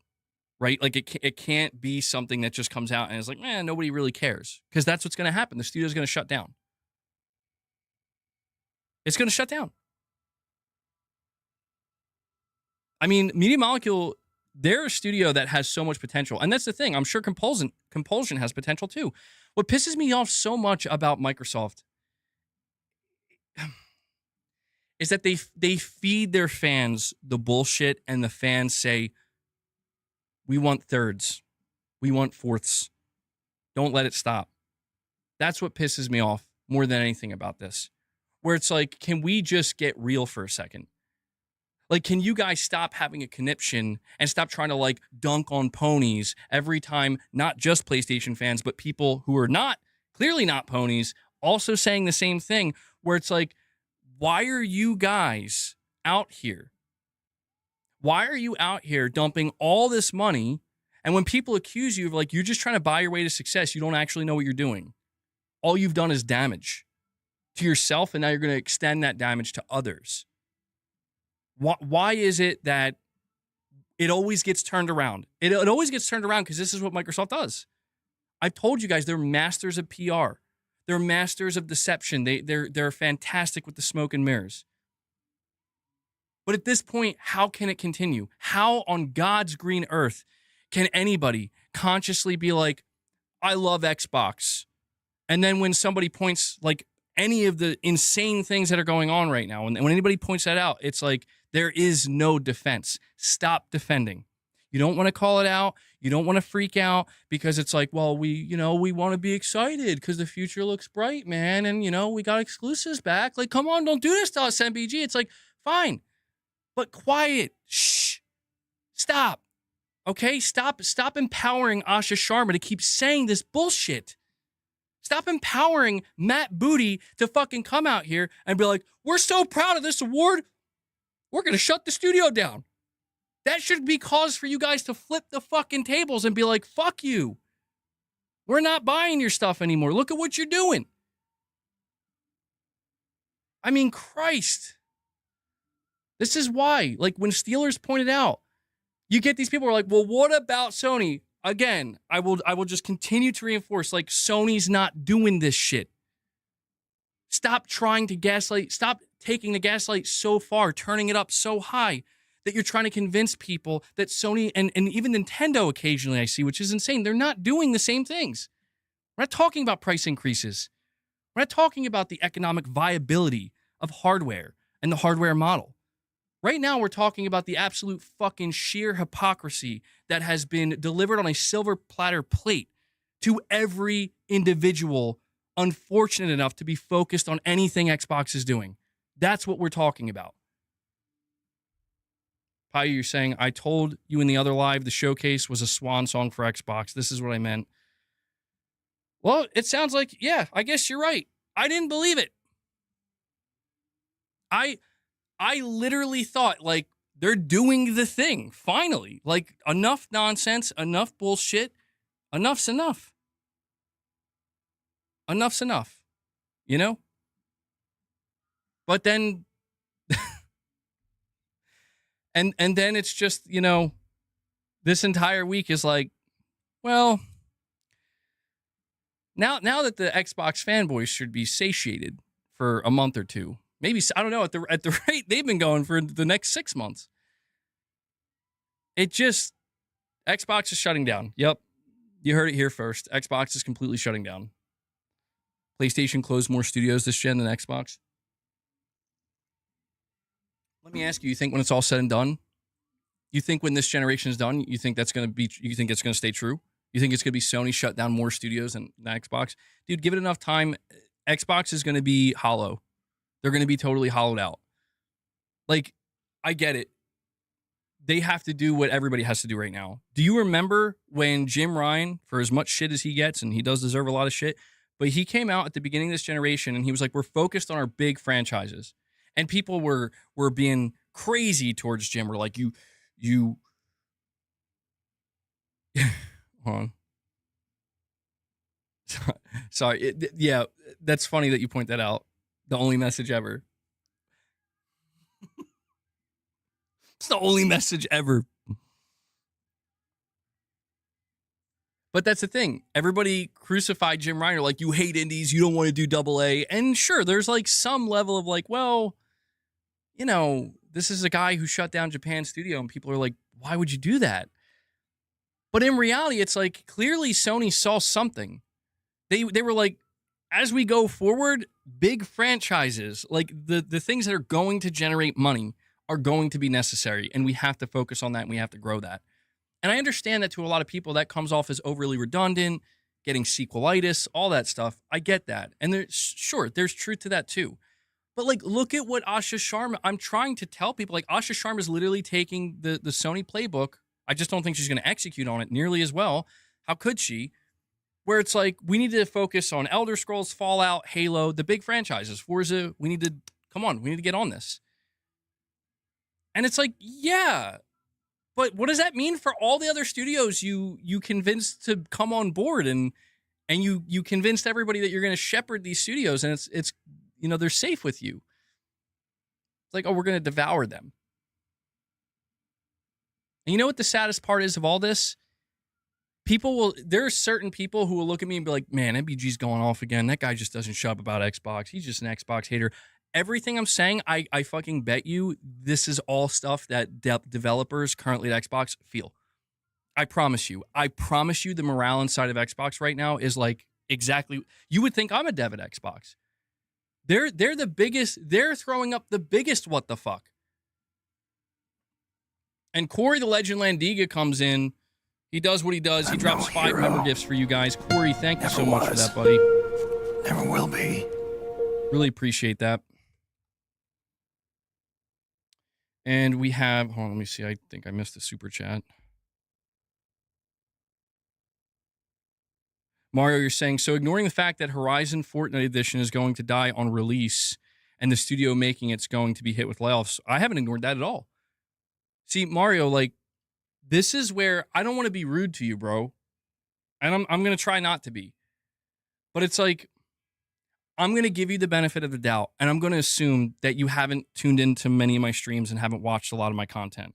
right? Like, it can't be something that just comes out and is like, nobody really cares, because that's what's going to happen. The studio's going to shut down. It's going to shut down. I mean, Media Molecule, they're a studio that has so much potential. And that's the thing. I'm sure Compulsion has potential too. What pisses me off so much about Microsoft is that they feed their fans the bullshit, and the fans say, we want thirds. We want fourths. Don't let it stop. That's what pisses me off more than anything about this. Where it's like, can we just get real for a second? Like, can you guys stop having a conniption and stop trying to, like, dunk on ponies every time, not just PlayStation fans, but people who are clearly not ponies, also saying the same thing, where it's like, why are you guys out here? Why are you out here dumping all this money? And when people accuse you of, like, you're just trying to buy your way to success, you don't actually know what you're doing. All you've done is damage to yourself, and now you're going to extend that damage to others. Why is it that it always gets turned around? It always gets turned around because this is what Microsoft does. I've told you guys, they're masters of PR. They're masters of deception. They're fantastic with the smoke and mirrors. But at this point, how can it continue? How on God's green earth can anybody consciously be like, I love Xbox, and then when somebody points, like, any of the insane things that are going on right now, and when anybody points that out, it's like, there is no defense. Stop defending. You don't want to call it out. You don't want to freak out, because it's like, well, we want to be excited because the future looks bright, man. And, we got exclusives back. Like, come on, don't do this to us, MBG. It's like, fine, but quiet. Shh. Stop. Okay? Stop empowering Asha Sharma to keep saying this bullshit. Stop empowering Matt Booty to fucking come out here and be like, we're so proud of this award, we're going to shut the studio down. That should be cause for you guys to flip the fucking tables and be like, fuck you. We're not buying your stuff anymore. Look at what you're doing. I mean, Christ. This is why, like, when Steelers pointed out, you get these people who are like, well, what about Sony? Again, I will just continue to reinforce, like, Sony's not doing this shit. Stop trying to gaslight. Stop taking the gaslight so far, turning it up so high that you're trying to convince people that Sony and even Nintendo occasionally I see, which is insane. They're not doing the same things. We're not talking about price increases. We're not talking about the economic viability of hardware and the hardware model. Right now, we're talking about the absolute fucking sheer hypocrisy that has been delivered on a silver platter plate to every individual unfortunate enough to be focused on anything Xbox is doing. That's what we're talking about. Pi, you're saying, I told you in the other live the showcase was a swan song for Xbox. This is what I meant. Well, it sounds like, yeah, I guess you're right. I didn't believe it. I literally thought, like, they're doing the thing, finally. Like, enough nonsense, enough bullshit, enough's enough. Enough's enough, you know? But then, and then it's just, you know, this entire week is like, well, now that the Xbox fanboys should be satiated for a month or two. Maybe, I don't know, at the rate they've been going for the next 6 months. It just, Xbox is shutting down. Yep. You heard it here first. Xbox is completely shutting down. PlayStation closed more studios this gen than Xbox. Let me ask you, you think when it's all said and done, you think when this generation is done, you think that's going to be, you think it's going to stay true? You think it's going to be Sony shut down more studios than Xbox? Dude, give it enough time. Xbox is going to be hollow. They're going to be totally hollowed out. Like, I get it. They have to do what everybody has to do right now. Do you remember when Jim Ryan, for as much shit as he gets, and he does deserve a lot of shit, but he came out at the beginning of this generation and he was like, we're focused on our big franchises. And people were being crazy towards Jim. We're like, you hold on. Sorry. Yeah, that's funny that you point that out. The only message ever. It's the only message ever. But that's the thing. Everybody crucified Jim Ryan. Like, you hate indies. You don't want to do AA. And sure, there's like some level of like, well, you know, this is a guy who shut down Japan Studio. And people are like, why would you do that? But in reality, it's like, clearly Sony saw something. They were like, as we go forward, big franchises, like the things that are going to generate money are going to be necessary. And we have to focus on that and we have to grow that. And I understand that to a lot of people that comes off as overly redundant, getting sequelitis, all that stuff. I get that. And there's truth to that too. But like, look at what Asha Sharma, I'm trying to tell people, like Asha Sharma is literally taking the Sony playbook. I just don't think she's going to execute on it nearly as well. How could she? Where it's like, we need to focus on Elder Scrolls, Fallout, Halo, the big franchises. Forza, we need to get on this. And it's like, yeah, but what does that mean for all the other studios you convinced to come on board and you convinced everybody that you're going to shepherd these studios and it's you know, they're safe with you. It's like, oh, we're going to devour them. And you know what the saddest part is of all this? There are certain people who will look at me and be like, man, MBG's going off again. That guy just doesn't shut up about Xbox. He's just an Xbox hater. Everything I'm saying, I fucking bet you this is all stuff that developers currently at Xbox feel. I promise you. I promise you the morale inside of Xbox right now is like exactly, you would think I'm a dev at Xbox. They're the biggest, they're throwing up the biggest what the fuck. And Corey the Legend Landiga comes in. He does what he does. He drops 5 member gifts for you guys. Corey, thank you so much for that, buddy. Never will be. Really appreciate that. And we have, hold on, let me see. I think I missed a super chat. Mario, you're saying, so ignoring the fact that Horizon Fortnite Edition is going to die on release and the studio making it's going to be hit with layoffs, I haven't ignored that at all. See, Mario, like, this is where I don't want to be rude to you, bro. And I'm going to try not to be. But it's like, I'm going to give you the benefit of the doubt. And I'm going to assume that you haven't tuned into many of my streams and haven't watched a lot of my content.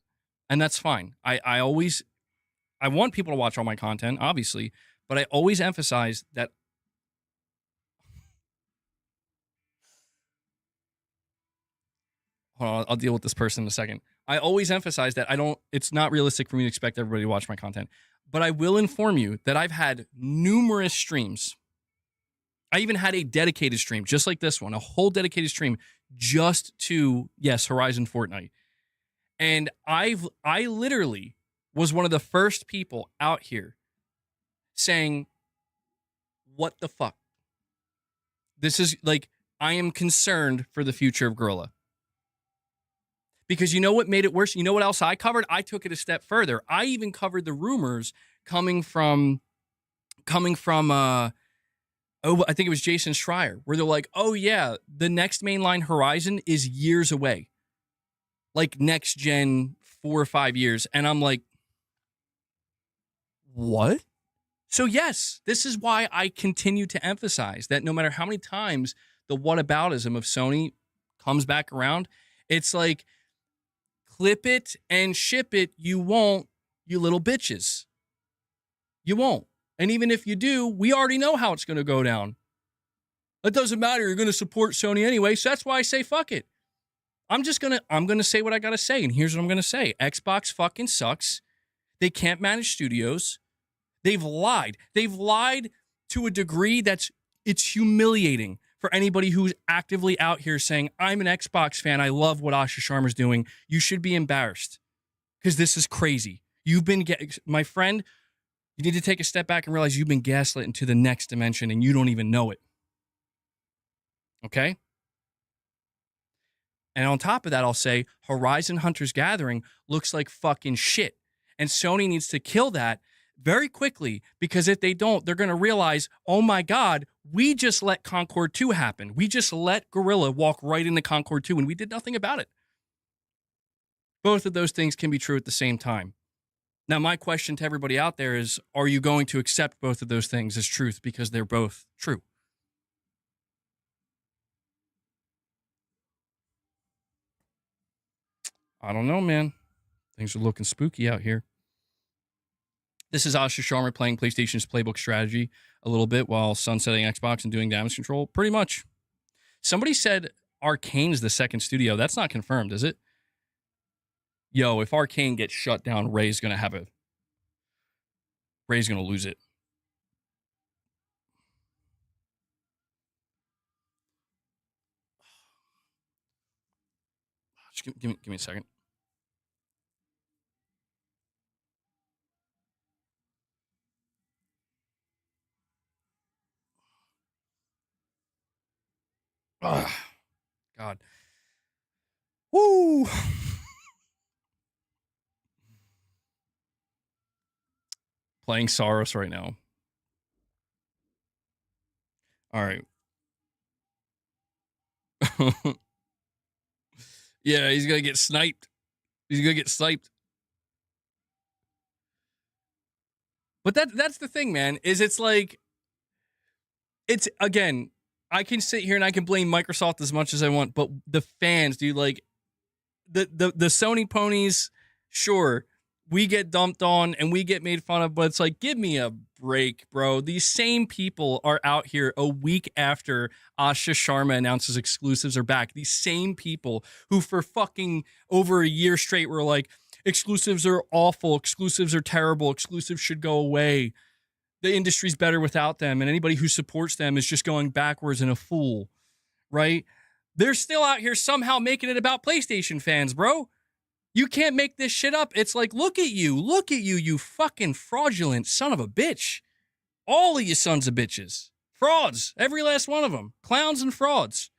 And that's fine. I want people to watch all my content, obviously. But I always emphasize that. Hold on, I'll deal with this person in a second. I always emphasize that it's not realistic for me to expect everybody to watch my content. But I will inform you that I've had numerous streams. I even had a dedicated stream, just like this one, a whole dedicated stream just to, yes, Horizon Fortnite. And I literally was one of the first people out here saying, what the fuck? This is like, I am concerned for the future of Gorilla. Because you know what made it worse? You know what else I covered? I took it a step further. I even covered the rumors coming from I think it was Jason Schreier, where they're like, oh yeah, the next mainline Horizon is years away. Like next gen 4 or 5 years. And I'm like, what? So yes, this is why I continue to emphasize that no matter how many times the whataboutism of Sony comes back around, it's like, clip it and ship it. You won't, you little bitches. You won't. And even if you do, we already know how it's going to go down. It doesn't matter. You're going to support Sony anyway. So that's why I say fuck it. I'm going to say what I got to say. And here's what I'm going to say. Xbox fucking sucks. They can't manage studios. They've lied. They've lied to a degree it's humiliating for anybody who's actively out here saying, I'm an Xbox fan. I love what Asha Sharma's doing. You should be embarrassed because this is crazy. My friend, you need to take a step back and realize you've been gaslit into the next dimension and you don't even know it. Okay? And on top of that, I'll say Horizon Hunter's Gathering looks like fucking shit. And Sony needs to kill that very quickly, because if they don't, they're going to realize, oh my God, we just let Concord 2 happen. We just let Guerrilla walk right into Concord 2 and we did nothing about it. Both of those things can be true at the same time. Now, my question to everybody out there is, are you going to accept both of those things as truth because they're both true? I don't know, man. Things are looking spooky out here. This is Asha Sharma playing PlayStation's playbook strategy a little bit while sunsetting Xbox and doing damage control. Pretty much. Somebody said Arcane's the second studio. That's not confirmed, is it? Yo, if Arcane gets shut down, Ray's going to lose it. Just give me a second. Ugh. God. Woo. Playing Saros right now. All right. Yeah, he's going to get sniped. But that's the thing, man, is it's like, it's, again, I can sit here and I can blame Microsoft as much as I want, but the fans, dude, like, the Sony ponies, sure, we get dumped on and we get made fun of, but it's like, give me a break, bro. These same people are out here a week after Asha Sharma announces exclusives are back. These same people who for fucking over a year straight were like, exclusives are awful, exclusives are terrible, exclusives should go away. The industry's better without them, and anybody who supports them is just going backwards and a fool, right? They're still out here somehow making it about PlayStation fans, bro. You can't make this shit up. It's like, look at you, you fucking fraudulent son of a bitch. All of you sons of bitches. Frauds, every last one of them. Clowns and frauds.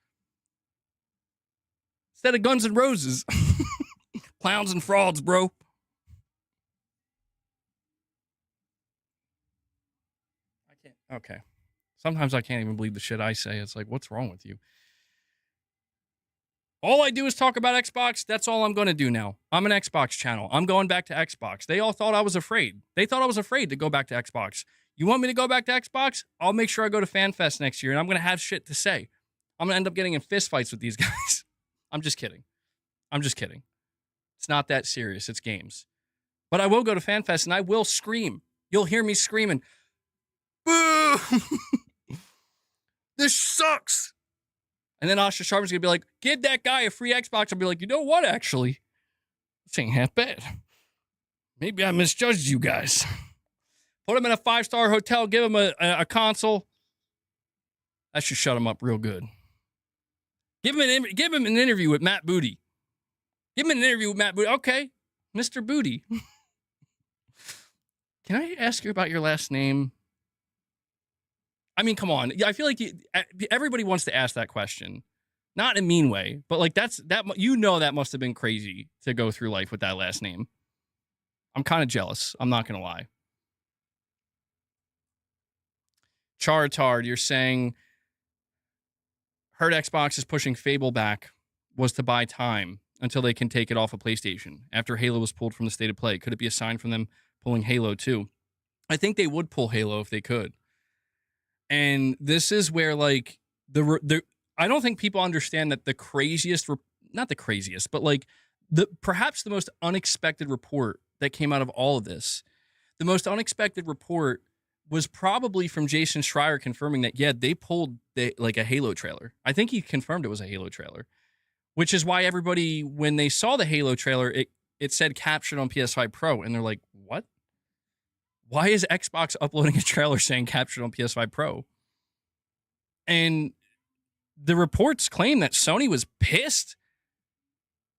Instead of Guns N' Roses. Clowns and frauds, bro. Okay. Sometimes I can't even believe the shit I say. It's like, what's wrong with you? All I do is talk about Xbox. That's all I'm going to do now. I'm an Xbox channel. I'm going back to Xbox. They all thought I was afraid. They thought I was afraid to go back to Xbox. You want me to go back to Xbox? I'll make sure I go to FanFest next year, and I'm going to have shit to say. I'm going to end up getting in fistfights with these guys. I'm just kidding. I'm just kidding. It's not that serious. It's games. But I will go to FanFest, and I will scream. You'll hear me screaming, boo! This sucks! And then Asha Sharma's going to be like, give that guy a free Xbox. I'll be like, you know what, actually? This ain't half bad. Maybe I misjudged you guys. Put him in a 5-star hotel, give him a console. That should shut him up real good. Give him an interview with Matt Booty. Give him an interview with Matt Booty. Okay, Mr. Booty. Can I ask you about your last name? I mean, come on. I feel like everybody wants to ask that question. Not in a mean way, but like that must have been crazy to go through life with that last name. I'm kind of jealous. I'm not going to lie. Charitard, you're saying heard Xbox is pushing Fable back was to buy time until they can take it off of PlayStation after Halo was pulled from the state of play. Could it be a sign from them pulling Halo too? I think they would pull Halo if they could. And this is where like I don't think people understand that the craziest, not the craziest, but like perhaps the most unexpected report that came out of all of this, the most unexpected report was probably from Jason Schreier confirming that, yeah, they pulled like a Halo trailer. I think he confirmed it was a Halo trailer, which is why everybody, when they saw the Halo trailer, it said captured on PS5 Pro. And they're like, what? Why is Xbox uploading a trailer saying captured on PS5 Pro? And the reports claim that Sony was pissed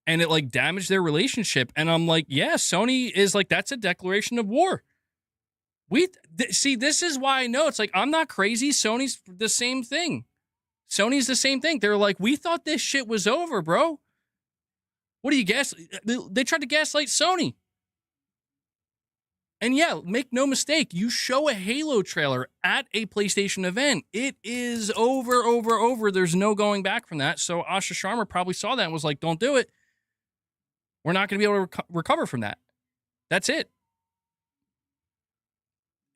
and it like damaged their relationship. And I'm like, yeah, Sony is like, that's a declaration of war. See, this is why I know it's like, I'm not crazy. Sony's the same thing. Sony's the same thing. They're like, we thought this shit was over, bro. What do you guess? They tried to gaslight Sony. And yeah, make no mistake, you show a Halo trailer at a PlayStation event, it is over. There's no going back from that. So Asha Sharma probably saw that and was like, don't do it. We're not going to be able to recover from that. That's it.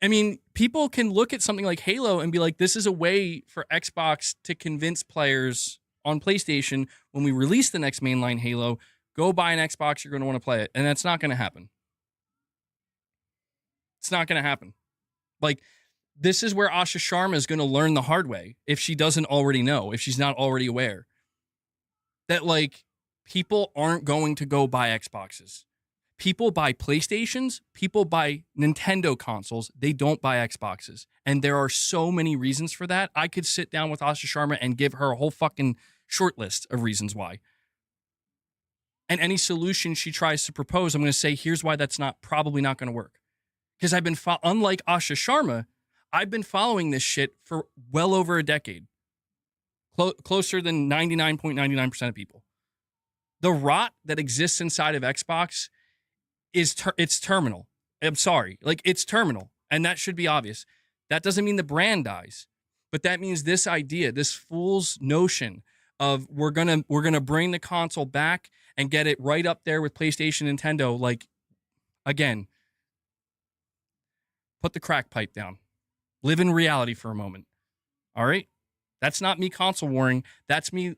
I mean, people can look at something like Halo and be like, this is a way for Xbox to convince players on PlayStation when we release the next mainline Halo, go buy an Xbox, you're going to want to play it. And that's not going to happen. It's not going to happen. Like, this is where Asha Sharma is going to learn the hard way if she doesn't already know, if she's not already aware. That, like, people aren't going to go buy Xboxes. People buy PlayStations, people buy Nintendo consoles, they don't buy Xboxes. And there are so many reasons for that. I could sit down with Asha Sharma and give her a whole fucking short list of reasons why. And any solution she tries to propose, I'm going to say, here's why that's probably not going to work. Because I've been, unlike Asha Sharma, I've been following this shit for well over a decade. Closer than 99.99% of people. The rot that exists inside of Xbox it's terminal. I'm sorry. Like, it's terminal. And that should be obvious. That doesn't mean the brand dies. But that means this idea, this fool's notion of we're gonna bring the console back and get it right up there with PlayStation, Nintendo. Like, again, put the crack pipe down. Live in reality for a moment. All right? That's not me console warring. That's me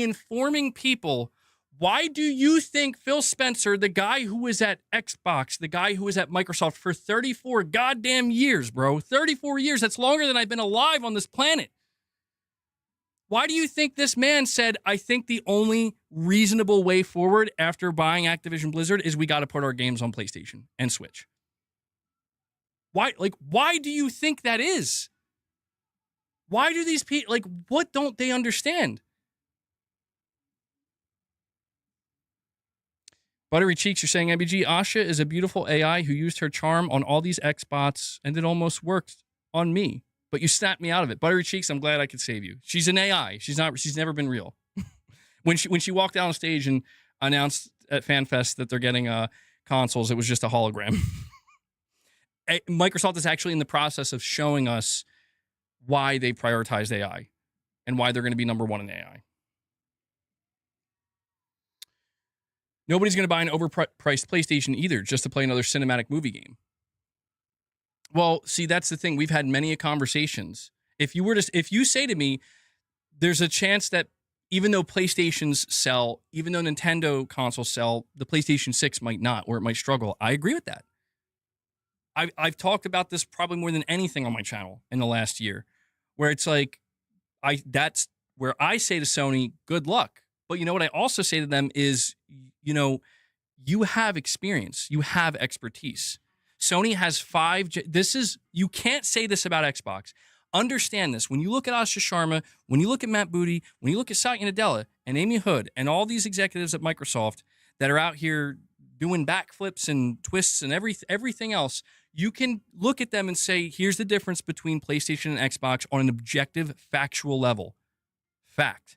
informing people. Why do you think Phil Spencer, the guy who was at Xbox, the guy who was at Microsoft for 34 goddamn years, bro, 34 years, that's longer than I've been alive on this planet. Why do you think this man said, I think the only reasonable way forward after buying Activision Blizzard is we got to put our games on PlayStation and Switch? Why do you think that is? Why do these people, like, what don't they understand? Buttery Cheeks, you're saying, MBG, Asha is a beautiful AI who used her charm on all these Xbots and it almost worked on me. But you snapped me out of it. Buttery Cheeks, I'm glad I could save you. She's an AI. She's never been real. When she walked down stage and announced at FanFest that they're getting consoles, it was just a hologram. Microsoft is actually in the process of showing us why they prioritized AI and why they're going to be number one in AI. Nobody's going to buy an overpriced PlayStation either just to play another cinematic movie game. Well, see, that's the thing. We've had many conversations. If you say to me, there's a chance that even though PlayStations sell, even though Nintendo consoles sell, the PlayStation 6 might not, or it might struggle. I agree with that. I've talked about this probably more than anything on my channel in the last year, where it's like, that's where I say to Sony, good luck. But you know what I also say to them is, you have experience, you have expertise. Sony has you can't say this about Xbox. Understand this. When you look at Asha Sharma, when you look at Matt Booty, when you look at Satya Nadella and Amy Hood and all these executives at Microsoft that are out here doing backflips and twists and everything else, you can look at them and say, here's the difference between PlayStation and Xbox on an objective, factual level. Fact.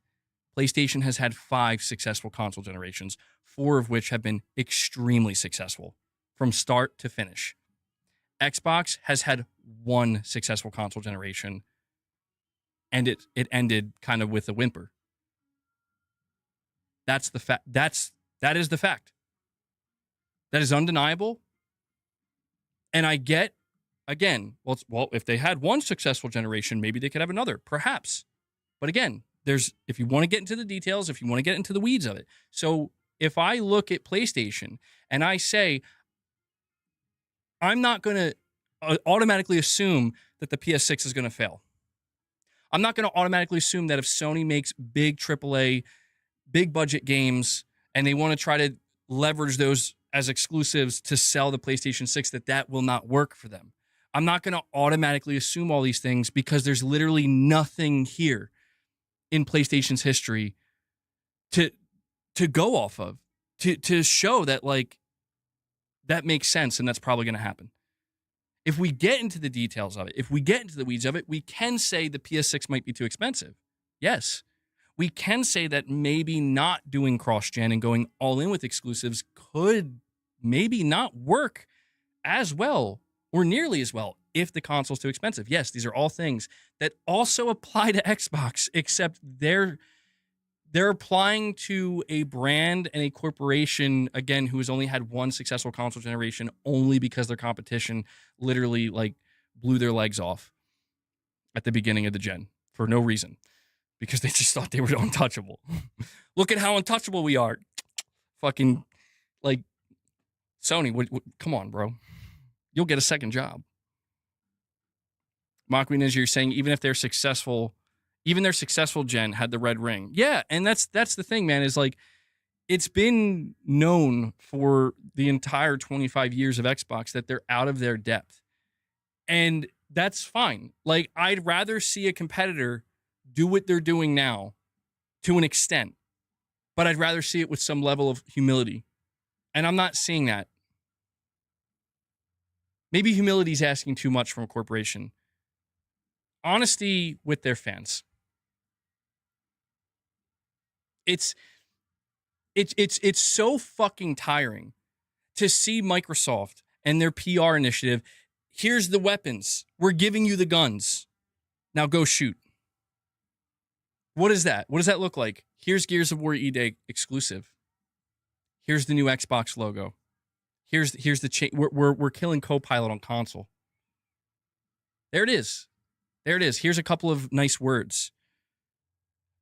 PlayStation has had 5 successful console generations, 4 of which have been extremely successful from start to finish. Xbox has had 1 successful console generation, and it ended kind of with a whimper. That's the fact. That is the fact. That is undeniable. And I get, again, well, if they had 1 successful generation, maybe they could have another, perhaps. But again, if you want to get into the details, if you want to get into the weeds of it. So if I look at PlayStation and I say, I'm not going to automatically assume that the PS6 is going to fail. I'm not going to automatically assume that if Sony makes big AAA, big budget games, and they want to try to leverage those as exclusives to sell the PlayStation 6, that will not work for them. I'm not going to automatically assume all these things because there's literally nothing here in PlayStation's history to go off of, to show that, like, that makes sense and that's probably going to happen. If we get into the details of it, if we get into the weeds of it, we can say the PS6 might be too expensive. Yes. We can say that maybe not doing cross-gen and going all in with exclusives could maybe not work as well or nearly as well if the console's too expensive. Yes, these are all things that also apply to Xbox, except they're applying to a brand and a corporation, again, who has only had 1 successful console generation only because their competition literally, like, blew their legs off at the beginning of the gen for no reason. Because they just thought they were untouchable. Look at how untouchable we are. Fucking, like, Sony, come on, bro. You'll get a second job. Mockery Ninja, you're saying even if they're successful, even their successful gen had the red ring. Yeah, and that's the thing, man, is like, it's been known for the entire 25 years of Xbox that they're out of their depth. And that's fine. Like, I'd rather see a competitor do what they're doing now to an extent, but I'd rather see it with some level of humility. And I'm not seeing that. Maybe humility is asking too much from a corporation. Honesty with their fans. It's so fucking tiring to see Microsoft and their PR initiative. Here's the weapons. We're giving you the guns. Now go shoot. What is that? What does that look like? Here's Gears of War E-Day exclusive. Here's the new Xbox logo. Here's the we're killing Copilot on console. There it is. There it is. Here's a couple of nice words.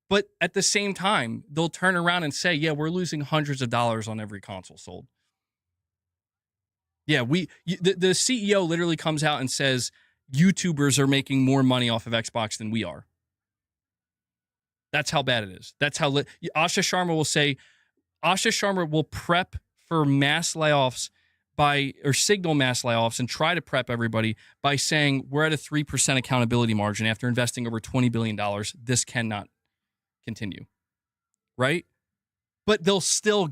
But at the same time, they'll turn around and say, yeah, we're losing hundreds of dollars on every console sold. Yeah, the CEO literally comes out and says, YouTubers are making more money off of Xbox than we are. That's how bad it is. That's how Asha Sharma will say, Asha Sharma will prep for mass layoffs or signal mass layoffs and try to prep everybody by saying we're at a 3% accountability margin after investing over $20 billion. This cannot continue. Right? But they'll still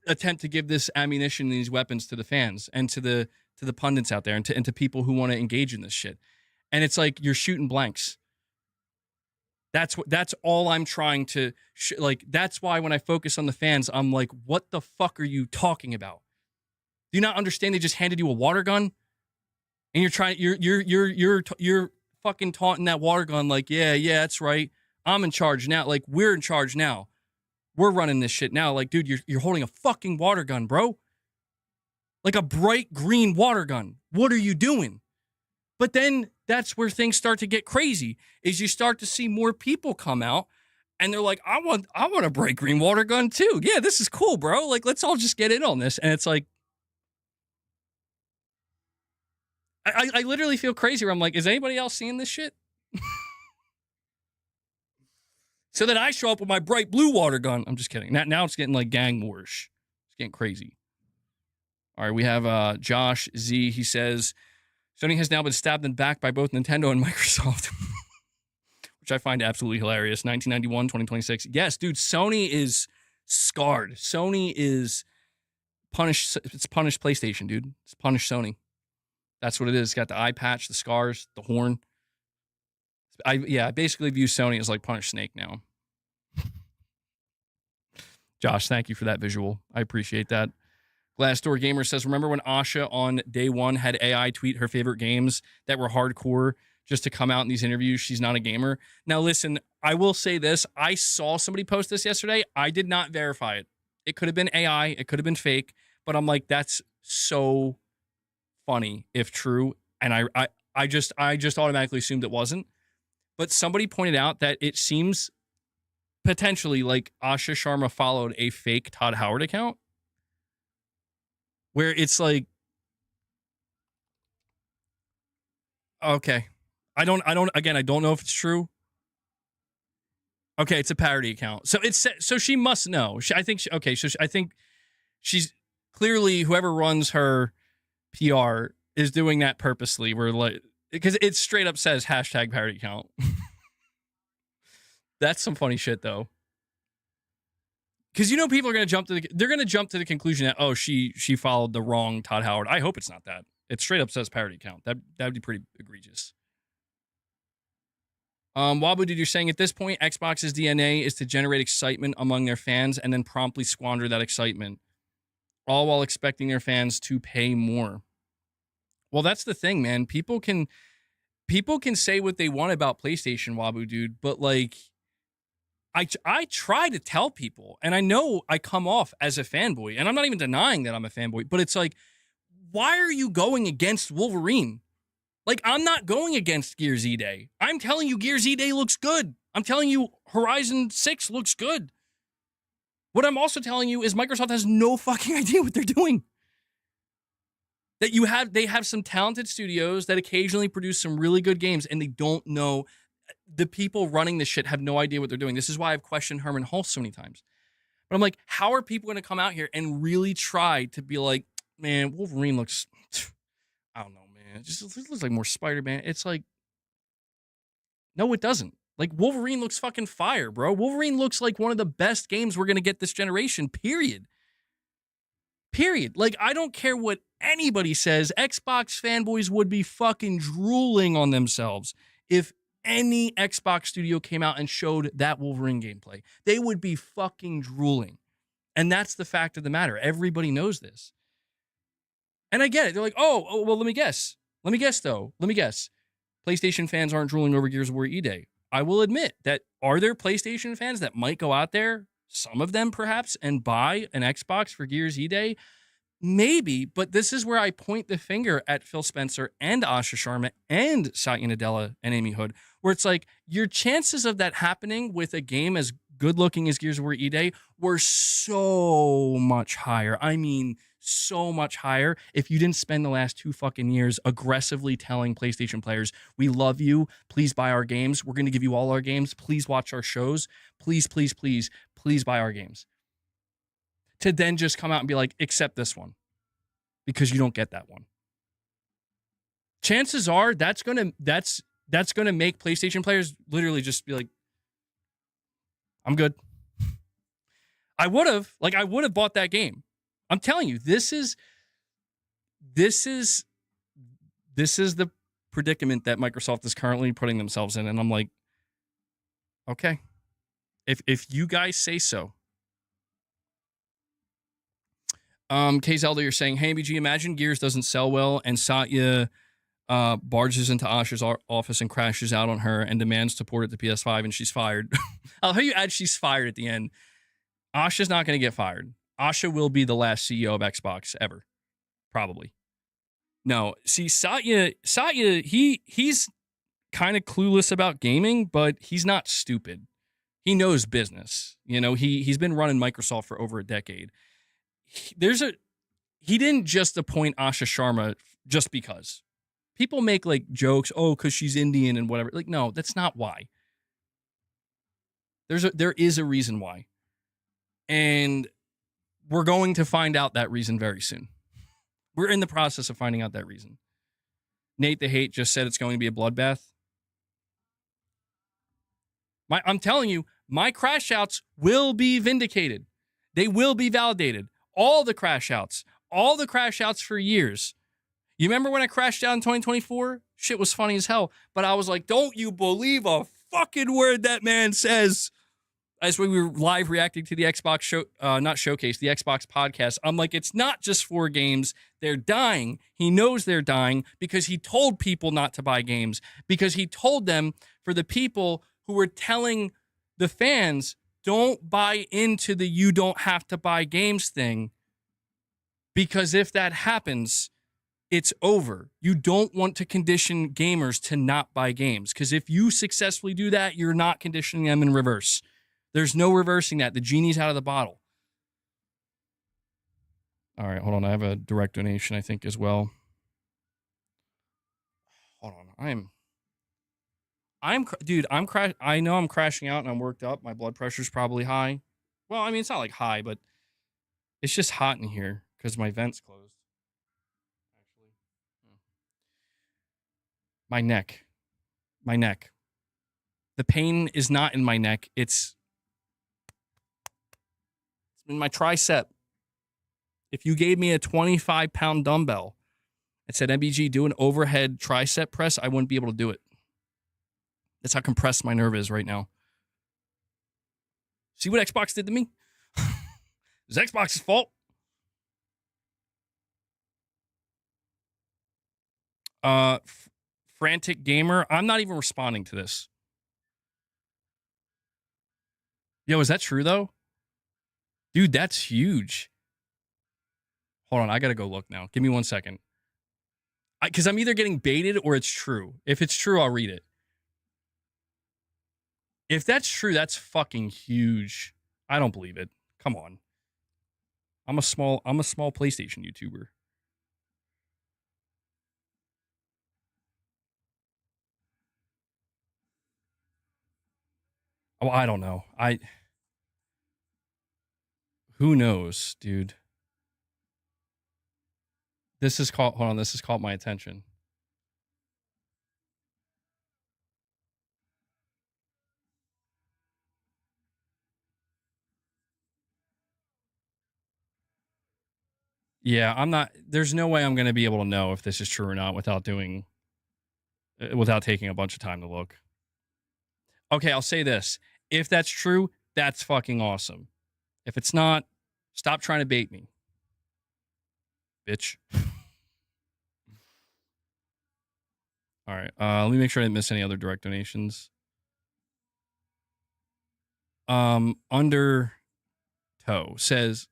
attempt to give this ammunition and these weapons to the fans and to the pundits out there and to people who want to engage in this shit. And it's like you're shooting blanks. That's all I'm trying to like. That's why when I focus on the fans, I'm like, what the fuck are you talking about? Do you not understand? They just handed you a water gun, and you're fucking taunting that water gun like, yeah, that's right. I'm in charge now. Like, we're in charge now. We're running this shit now. Like, dude, you're holding a fucking water gun, bro. Like a bright green water gun. What are you doing? But then that's where things start to get crazy, is you start to see more people come out and they're like, I want a bright green water gun too. Yeah, this is cool, bro. Like, let's all just get in on this. And it's like, I literally feel crazy where I'm like, is anybody else seeing this shit? So then I show up with my bright blue water gun. I'm just kidding. Now it's getting like gang wars. It's getting crazy. All right, we have Josh Z. He says, Sony has now been stabbed in the back by both Nintendo and Microsoft, which I find absolutely hilarious. 1991, 2026. Yes, dude, Sony is scarred. Sony is punished. It's punished PlayStation, dude. It's punished Sony. That's what it is. It's got the eye patch, the scars, the horn. I basically view Sony as like Punished Snake now. Josh, thank you for that visual. I appreciate that. Glassdoor Gamer says, remember when Asha on day one had AI tweet her favorite games that were hardcore just to come out in these interviews? She's not a gamer. Now, listen, I will say this. I saw somebody post this yesterday. I did not verify it. It could have been AI. It could have been fake. But I'm like, that's so funny if true. And I just automatically assumed it wasn't. But somebody pointed out that it seems potentially like Asha Sharma followed a fake Todd Howard account, where it's like, okay, I don't know if it's true. Okay, it's a parody account. So she must know. I think she's clearly, whoever runs her PR is doing that purposely, where like, because it straight up says hashtag parody account. That's some funny shit though. Because people are going to jump to the conclusion that, oh, she followed the wrong Todd Howard. I hope it's not that. It straight up says parody account. That would be pretty egregious. Wabu, dude, you're saying at this point, Xbox's DNA is to generate excitement among their fans and then promptly squander that excitement, all while expecting their fans to pay more. Well, that's the thing, man. People can say what they want about PlayStation, Wabu, dude, but like, I try to tell people, and I know I come off as a fanboy, and I'm not even denying that I'm a fanboy, but it's like, why are you going against Wolverine? Like, I'm not going against Gears E-Day. I'm telling you Gears E-Day looks good. I'm telling you Horizon 6 looks good. What I'm also telling you is Microsoft has no fucking idea what they're doing. That they have some talented studios that occasionally produce some really good games, and they don't know. The people running this shit have no idea what they're doing. This is why I've questioned Herman Hulse so many times. But I'm like, how are people going to come out here and really try to be like, man, Wolverine looks, I don't know, man. It just looks like more Spider-Man. It's like, no, it doesn't. Like, Wolverine looks fucking fire, bro. Wolverine looks like one of the best games we're going to get this generation, period. Period. Like, I don't care what anybody says. Xbox fanboys would be fucking drooling on themselves if any Xbox studio came out and showed that Wolverine gameplay. They would be fucking drooling. And that's the fact of the matter. Everybody knows this. And I get it. They're like, oh, well, let me guess. Let me guess. PlayStation fans aren't drooling over Gears of War E-Day. I will admit that, are there PlayStation fans that might go out there, some of them perhaps, and buy an Xbox for Gears E-Day? Maybe, but this is where I point the finger at Phil Spencer and Asha Sharma and Satya Nadella and Amy Hood, where it's like, your chances of that happening with a game as good looking as Gears of War E-Day were so much higher. I mean, so much higher if you didn't spend the last 2 fucking years aggressively telling PlayStation players, we love you, please buy our games, we're going to give you all our games, please watch our shows, please buy our games. To then just come out and be like, accept this one, because you don't get that one. Chances are that's gonna make PlayStation players literally just be like, I'm good. I would have bought that game. I'm telling you, this is the predicament that Microsoft is currently putting themselves in, and I'm like, okay, if you guys say so. K Zelda, you're saying, hey, BG, imagine Gears doesn't sell well and Satya barges into Asha's office and crashes out on her and demands to port it to PS5 and she's fired. I'll hear you add she's fired at the end. Asha's not going to get fired. Asha will be the last CEO of Xbox ever. Probably. No, see, Satya, he's kind of clueless about gaming, but he's not stupid. He knows business. You know, he's been running Microsoft for over a decade. He didn't just appoint Asha Sharma just because. People make like jokes, oh, because she's Indian and whatever. Like, no, that's not why. There is a reason why. And we're going to find out that reason very soon. We're in the process of finding out that reason. Nate the Hate just said it's going to be a bloodbath. I'm telling you, my crash outs will be vindicated. They will be validated. All the crash outs for years. You remember when I crashed out in 2024? Shit was funny as hell. But I was like, don't you believe a fucking word that man says? As we were live reacting to the Xbox show, not showcase, the Xbox podcast. I'm like, it's not just 4 games. They're dying. He knows they're dying because he told people not to buy games. Because he told them, for the people who were telling the fans, don't buy into the you don't have to buy games thing. Because if that happens, it's over. You don't want to condition gamers to not buy games. Because if you successfully do that, you're not conditioning them in reverse. There's no reversing that. The genie's out of the bottle. All right, hold on. I have a direct donation, I think, as well. Hold on. I know I'm crashing out and I'm worked up. My blood pressure's probably high. Well, I mean, it's not like high, but it's just hot in here because my vent's closed. Actually, my neck. The pain is not in my neck. It's in my tricep. If you gave me a 25-pound dumbbell and said, MBG, do an overhead tricep press, I wouldn't be able to do it. That's how compressed my nerve is right now. See what Xbox did to me? It's Xbox's fault. Frantic Gamer, I'm not even responding to this. Yo, is that true, though? Dude, that's huge. Hold on, I gotta go look now. Give me 1 second. Because I'm either getting baited or it's true. If it's true, I'll read it. If that's true, that's fucking huge. I don't believe it. Come on. I'm a small PlayStation YouTuber. Oh, I don't know. Who knows, dude? This has caught my attention. Yeah, I'm not. There's no way I'm going to be able to know if this is true or not without taking a bunch of time to look. Okay, I'll say this. If that's true, that's fucking awesome. If it's not, stop trying to bait me. Bitch. All right. Let me make sure I didn't miss any other direct donations. Undertow says,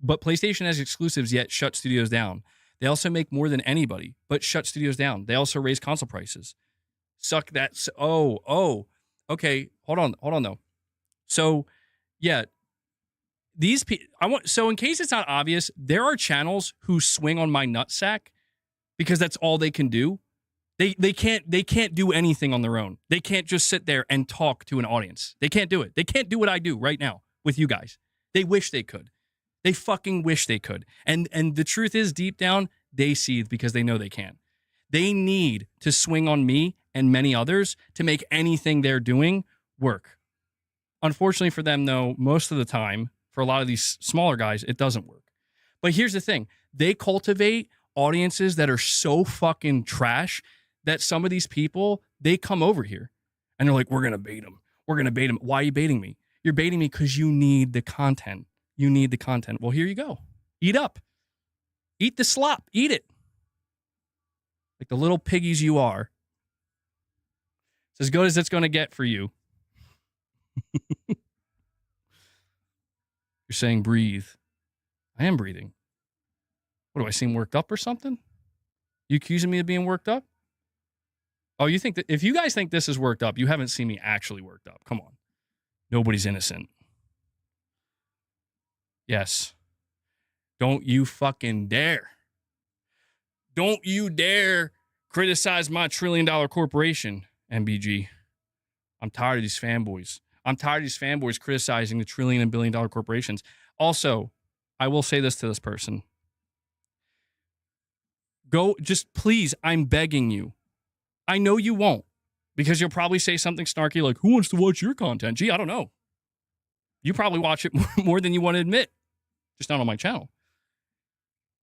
but PlayStation has exclusives yet shut studios down. They also make more than anybody, but shut studios down. They also raise console prices. Suck that. Oh. Okay. Hold on though. So, yeah. So in case it's not obvious, there are channels who swing on my nutsack because that's all they can do. They can't do anything on their own. They can't just sit there and talk to an audience. They can't do it. They can't do what I do right now with you guys. They wish they could. They fucking wish they could. And the truth is, deep down, they seethe because they know they can't. They need to swing on me and many others to make anything they're doing work. Unfortunately for them, though, most of the time, for a lot of these smaller guys, it doesn't work. But here's the thing. They cultivate audiences that are so fucking trash that some of these people, they come over here and they're like, we're going to bait them. We're going to bait them. Why are you baiting me? You're baiting me because you need the content. You need the content. Well, here you go. Eat up. Eat the slop. Eat it. Like the little piggies you are. It's as good as it's going to get for you. You're saying breathe. I am breathing. What do I seem worked up or something? You accusing me of being worked up? Oh, you think that if you guys think this is worked up, you haven't seen me actually worked up. Come on. Nobody's innocent. Yes. Don't you fucking dare. Don't you dare criticize my $1 trillion corporation, MBG. I'm tired of these fanboys. I'm tired of these fanboys criticizing the trillion and billion dollar corporations. Also, I will say this to this person. Go, just please, I'm begging you. I know you won't, because you'll probably say something snarky like, who wants to watch your content? Gee, I don't know. You probably watch it more than you want to admit. Just not on my channel.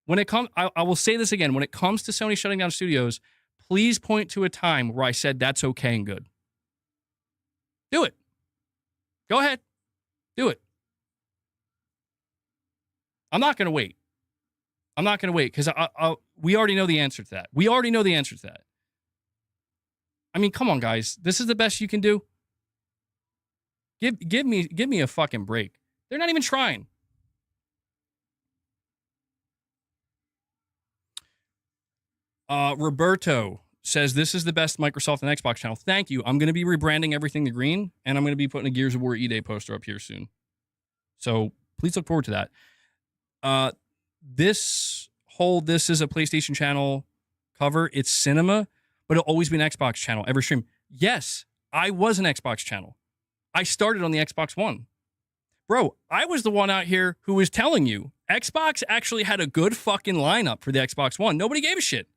When it comes, I will say this again. When it comes to Sony shutting down studios, please point to a time where I said that's okay and good. Do it. Go ahead. Do it. I'm not going to wait. I'm not going to wait because we already know the answer to that. We already know the answer to that. I mean, come on, guys. This is the best you can do. Give me a fucking break. They're not even trying. Roberto says this is the best Microsoft and Xbox channel. Thank you. I'm going to be rebranding everything to green, and I'm going to be putting a Gears of War E-Day poster up here soon. So please look forward to that. This is a PlayStation channel cover. It's cinema, but it'll always be an Xbox channel every stream. Yes, I was an Xbox channel. I started on the Xbox One. Bro, I was the one out here who was telling you Xbox actually had a good fucking lineup for the Xbox One. Nobody gave a shit.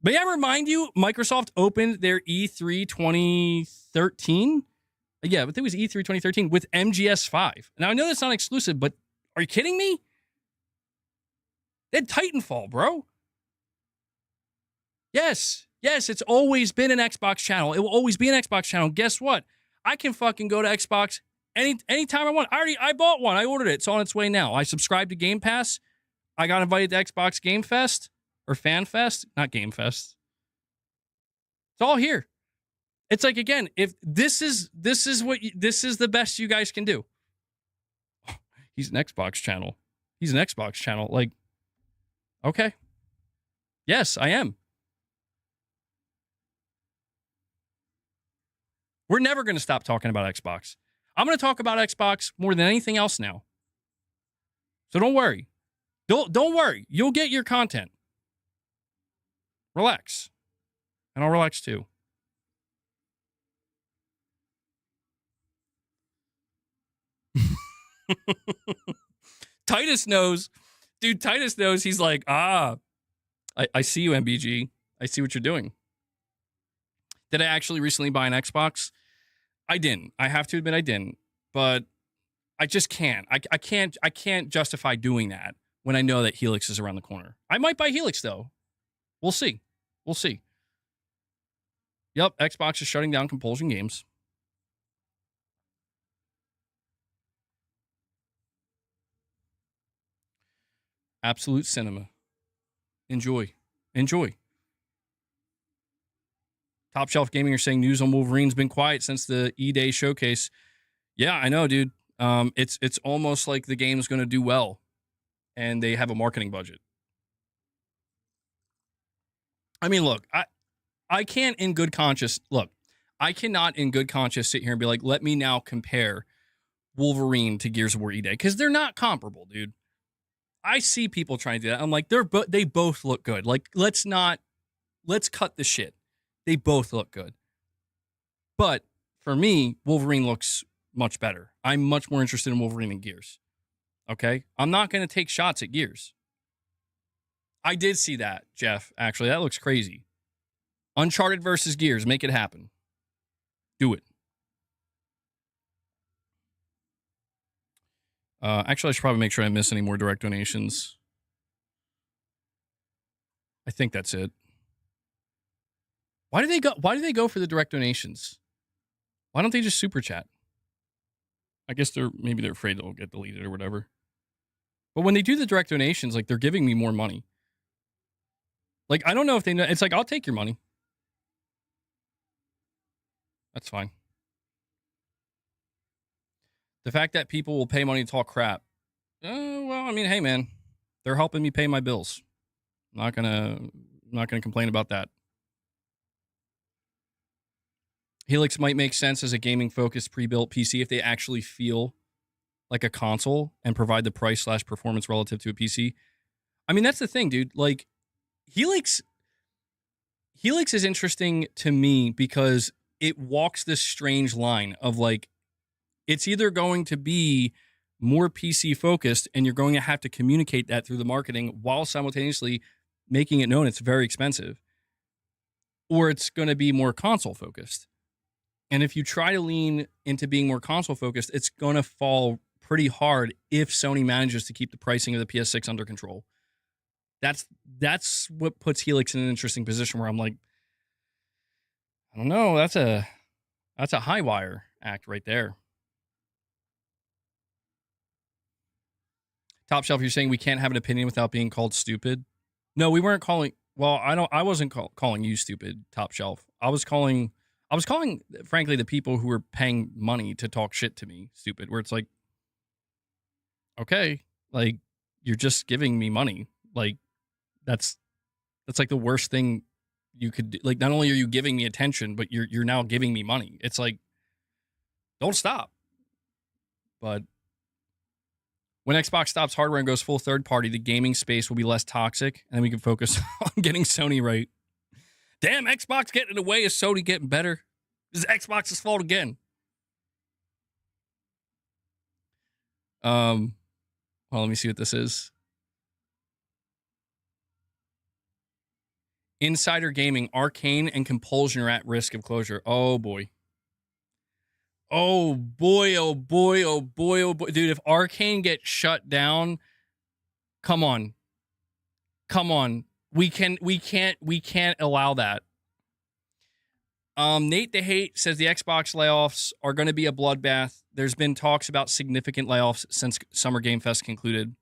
May I remind you, Microsoft opened their E3 2013? Yeah, but it was E3 2013 with MGS5. Now, I know that's not exclusive, but are you kidding me? They had Titanfall, bro. Yes, it's always been an Xbox channel. It will always be an Xbox channel. Guess what? I can fucking go to Xbox anytime I want. I bought one. I ordered it. It's on its way now. I subscribed to Game Pass. I got invited to Xbox Game Fest or Fan Fest, not Game Fest. It's all here. It's like, again, if this is the best you guys can do. He's an Xbox channel. He's an Xbox channel. Like, okay. Yes, I am. We're never going to stop talking about Xbox. I'm going to talk about Xbox more than anything else now. So don't worry. Don't worry. You'll get your content. Relax. And I'll relax too. Titus knows. Dude, Titus knows. He's like, I see you, MBG. I see what you're doing. Did I actually recently buy an Xbox? I didn't. I have to admit I didn't. But I just can't. I can't justify doing that when I know that Helix is around the corner. I might buy Helix, though. We'll see. We'll see. Yep, Xbox is shutting down Compulsion Games. Absolute cinema. Enjoy. Top Shelf Gaming are saying news on Wolverine's been quiet since the E-Day showcase. Yeah, I know, dude. It's almost like the game's going to do well, and they have a marketing budget. I mean, look, I can't in good conscience, I cannot in good conscience sit here and be like, let me now compare Wolverine to Gears of War E-Day, because they're not comparable, dude. I see people trying to do that. I'm like, they both look good. Like, let's cut the shit. They both look good. But for me, Wolverine looks much better. I'm much more interested in Wolverine than Gears. Okay? I'm not going to take shots at Gears. I did see that, Jeff, actually. That looks crazy. Uncharted versus Gears. Make it happen. Do it. Actually, I should probably make sure I don't miss any more direct donations. I think that's it. Why do they go for the direct donations? Why don't they just super chat? I guess maybe they're afraid it'll get deleted or whatever. But when they do the direct donations, like, they're giving me more money. Like, I don't know if they know. It's like, I'll take your money. That's fine. The fact that people will pay money to talk crap. Well, I mean, hey man, they're helping me pay my bills. Not gonna complain about that. Helix might make sense as a gaming focused pre-built PC if they actually feel like a console and provide the price / performance relative to a PC. I mean, that's the thing, dude. Like Helix is interesting to me because it walks this strange line of like, it's either going to be more PC focused and you're going to have to communicate that through the marketing while simultaneously making it known it's very expensive, or it's going to be more console focused. And if you try to lean into being more console focused, it's going to fall pretty hard if Sony manages to keep the pricing of the PS6 under control. That's what puts Helix in an interesting position where I'm like, I don't know, that's a high wire act right there. Top Shelf, you're saying we can't have an opinion without being called stupid? No, we weren't calling. Well, I wasn't calling you stupid, Top Shelf. I was calling, frankly, the people who were paying money to talk shit to me stupid. Where it's like, okay, like you're just giving me money. Like that's like the worst thing you could do. Like, not only are you giving me attention, but you're now giving me money. It's like, don't stop. But when Xbox stops hardware and goes full third party, the gaming space will be less toxic, and then we can focus on getting Sony right. Damn, Xbox getting in the way of Sony getting better. This is Xbox's fault again. Well, let me see what this is. Insider Gaming, Arcane, and Compulsion are at risk of closure. Oh, boy. Oh, boy, oh, boy, oh, boy, oh, boy. Dude, if Arcane gets shut down, come on. Come on. We can't allow that. Nate the Hate says the Xbox layoffs are going to be a bloodbath. There's been talks about significant layoffs since Summer Game Fest concluded.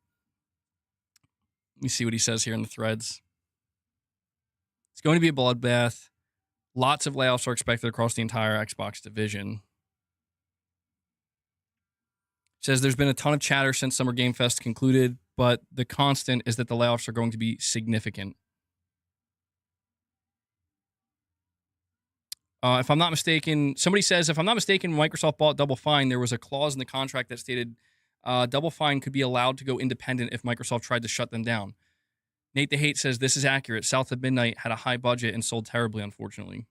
Let me see what he says here in the threads. It's going to be a bloodbath. Lots of layoffs are expected across the entire Xbox division. Says there's been a ton of chatter since Summer Game Fest concluded, but the constant is that the layoffs are going to be significant. If I'm not mistaken, somebody says, if I'm not mistaken, Microsoft bought Double Fine, there was a clause in the contract that stated Double Fine could be allowed to go independent if Microsoft tried to shut them down. Nate the Hate says this is accurate. South of Midnight had a high budget and sold terribly, unfortunately.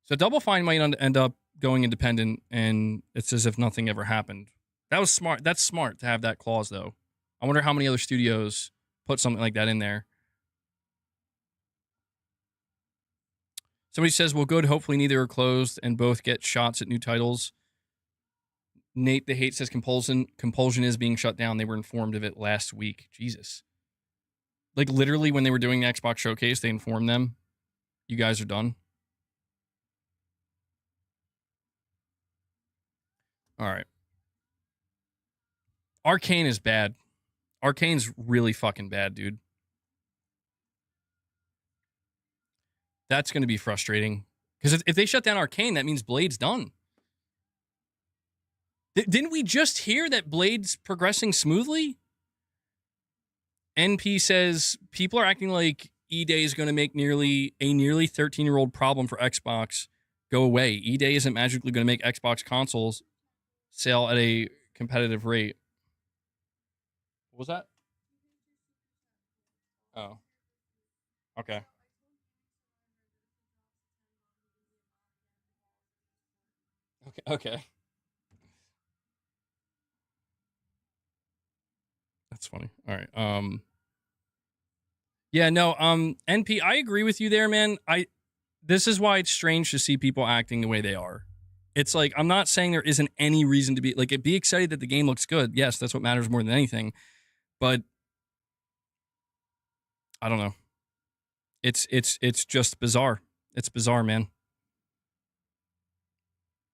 So Double Fine might end up going independent, and it's as if nothing ever happened. That was smart. That's smart to have that clause, though. I wonder how many other studios put something like that in there. Somebody says, well, good. Hopefully neither are closed and both get shots at new titles. Nate the Hate says Compulsion is being shut down. They were informed of it last week. Jesus. Like, literally, when they were doing the Xbox Showcase, they informed them, you guys are done. All right. Arcane is bad. Arcane's really fucking bad, dude. That's going to be frustrating. Because if they shut down Arcane, that means Blade's done. Didn't we just hear that Blade's progressing smoothly? NP says, people are acting like E-Day is going to make nearly 13-year-old problem for Xbox go away. E-Day isn't magically going to make Xbox consoles sell at a competitive rate. What was that? Oh. Okay. Okay. That's funny. All right. Yeah, no, NP, I agree with you there, man. This is why it's strange to see people acting the way they are. It's like, I'm not saying there isn't any reason to be excited that the game looks good. Yes, that's what matters more than anything. But I don't know. It's just bizarre. It's bizarre, man.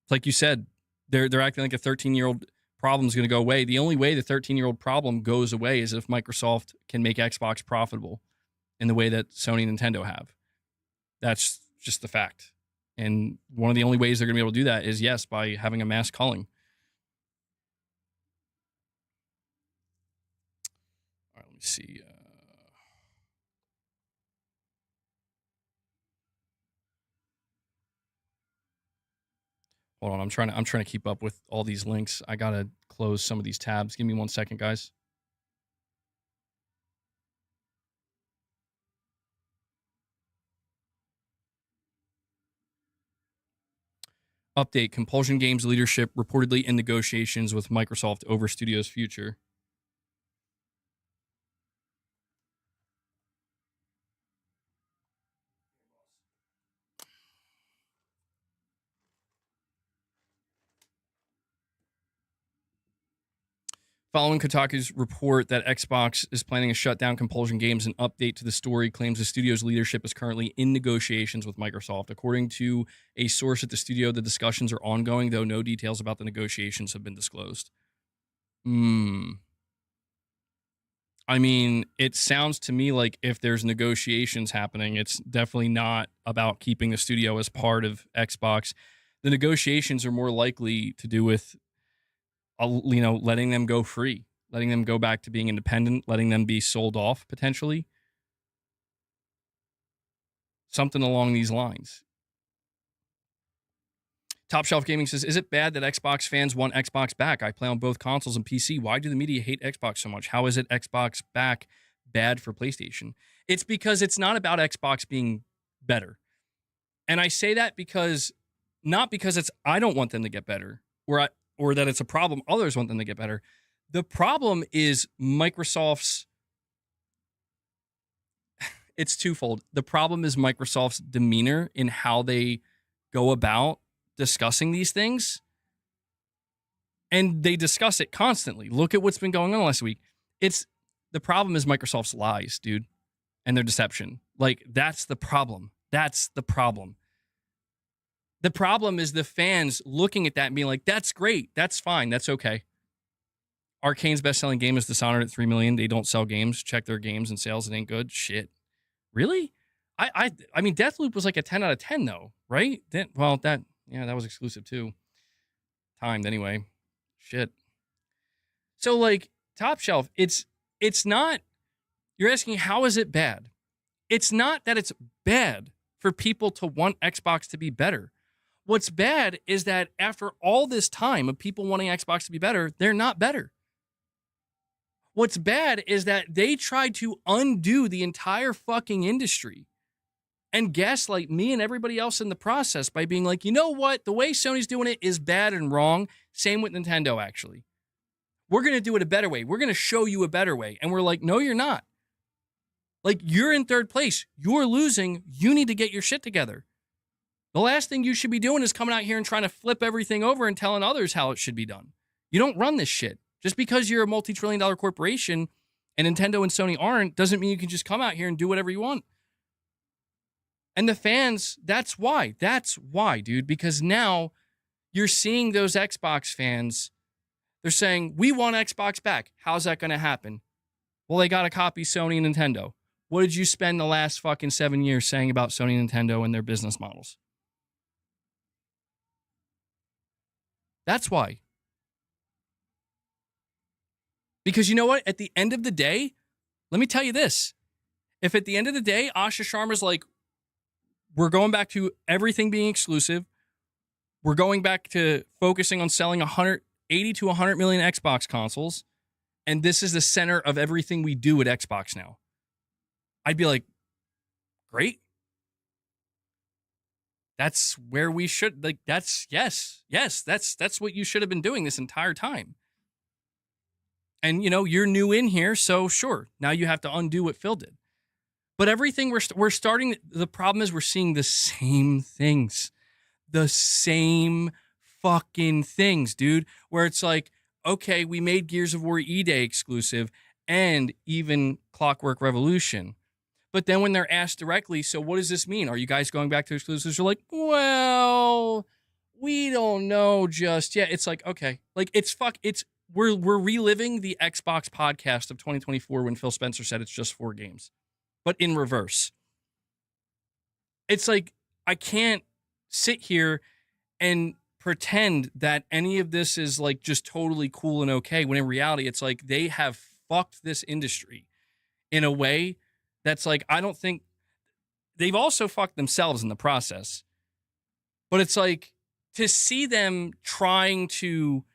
Like you said, they're acting like a 13-year-old problem is going to go away. The only way the 13-year-old problem goes away is if Microsoft can make Xbox profitable in the way that Sony and Nintendo have. That's just the fact. And one of the only ways they're going to be able to do that is, yes, by having a mass culling. me see. Hold on, I'm trying to keep up with all these links. I gotta close some of these tabs. Give me 1 second, guys. Update: Compulsion Games leadership reportedly in negotiations with Microsoft over studio's future. Following Kotaku's report that Xbox is planning to shut down Compulsion Games, an update to the story claims the studio's leadership is currently in negotiations with Microsoft. According to a source at the studio, the discussions are ongoing, though no details about the negotiations have been disclosed. I mean, it sounds to me like if there's negotiations happening, it's definitely not about keeping the studio as part of Xbox. The negotiations are more likely to do with letting them go free, letting them go back to being independent, letting them be sold off potentially. Something along these lines. Top Shelf Gaming says, is it bad that Xbox fans want Xbox back? I play on both consoles and PC. Why do the media hate Xbox so much? How is it Xbox back bad for PlayStation? It's because it's not about Xbox being better. And I say that because, not because I don't want them to get better, or that it's a problem others want them to get better. The problem is Microsoft's, it's twofold. The problem is Microsoft's demeanor in how they go about discussing these things. And they discuss it constantly. Look at what's been going on last week. The problem is Microsoft's lies, dude, and their deception. Like, that's the problem. That's the problem. The problem is the fans looking at that and being like, that's great. That's fine. That's okay. Arcane's best-selling game is Dishonored at 3 million. They don't sell games. Check their games and sales. It ain't good. Shit. Really? I mean, Deathloop was like a 10 out of 10, though, right? That was exclusive, too. Timed, anyway. Shit. So, like, Top Shelf, it's not, you're asking, how is it bad? It's not that it's bad for people to want Xbox to be better. What's bad is that after all this time of people wanting Xbox to be better, they're not better. What's bad is that they tried to undo the entire fucking industry and gaslight me and everybody else in the process by being like, you know what? The way Sony's doing it is bad and wrong. Same with Nintendo, actually. We're going to do it a better way. We're going to show you a better way. And we're like, no, you're not. Like, you're in third place. You're losing. You need to get your shit together. The last thing you should be doing is coming out here and trying to flip everything over and telling others how it should be done. You don't run this shit. Just because you're a multi-trillion-dollar corporation and Nintendo and Sony aren't, doesn't mean you can just come out here and do whatever you want. And the fans, that's why. That's why, dude. Because now you're seeing those Xbox fans, they're saying, we want Xbox back. How's that going to happen? Well, they got to copy Sony and Nintendo. What did you spend the last fucking 7 years saying about Sony and Nintendo and their business models? That's why. Because you know what? At the end of the day, let me tell you this. If at the end of the day, Asha Sharma's like, we're going back to everything being exclusive. We're going back to focusing on selling 180 to 100 million Xbox consoles. And this is the center of everything we do at Xbox now. I'd be like, great. That's where we should, like, that's, yes, that's what you should have been doing this entire time. And, you know, you're new in here, so sure, now you have to undo what Phil did. But everything we're starting, the problem is we're seeing the same things. The same fucking things, dude. Where it's like, okay, we made Gears of War E-Day exclusive and even Clockwork Revolution. But then when they're asked directly, so what does this mean? Are you guys going back to exclusives? You're like, well, we don't know just yet. It's like, okay, like we're reliving the Xbox podcast of 2024 when Phil Spencer said it's just 4 games, but in reverse. It's like, I can't sit here and pretend that any of this is like just totally cool and okay, when in reality, it's like they have fucked this industry. in a way that's like, I don't think they've also fucked themselves in the process. But it's like to see them trying to,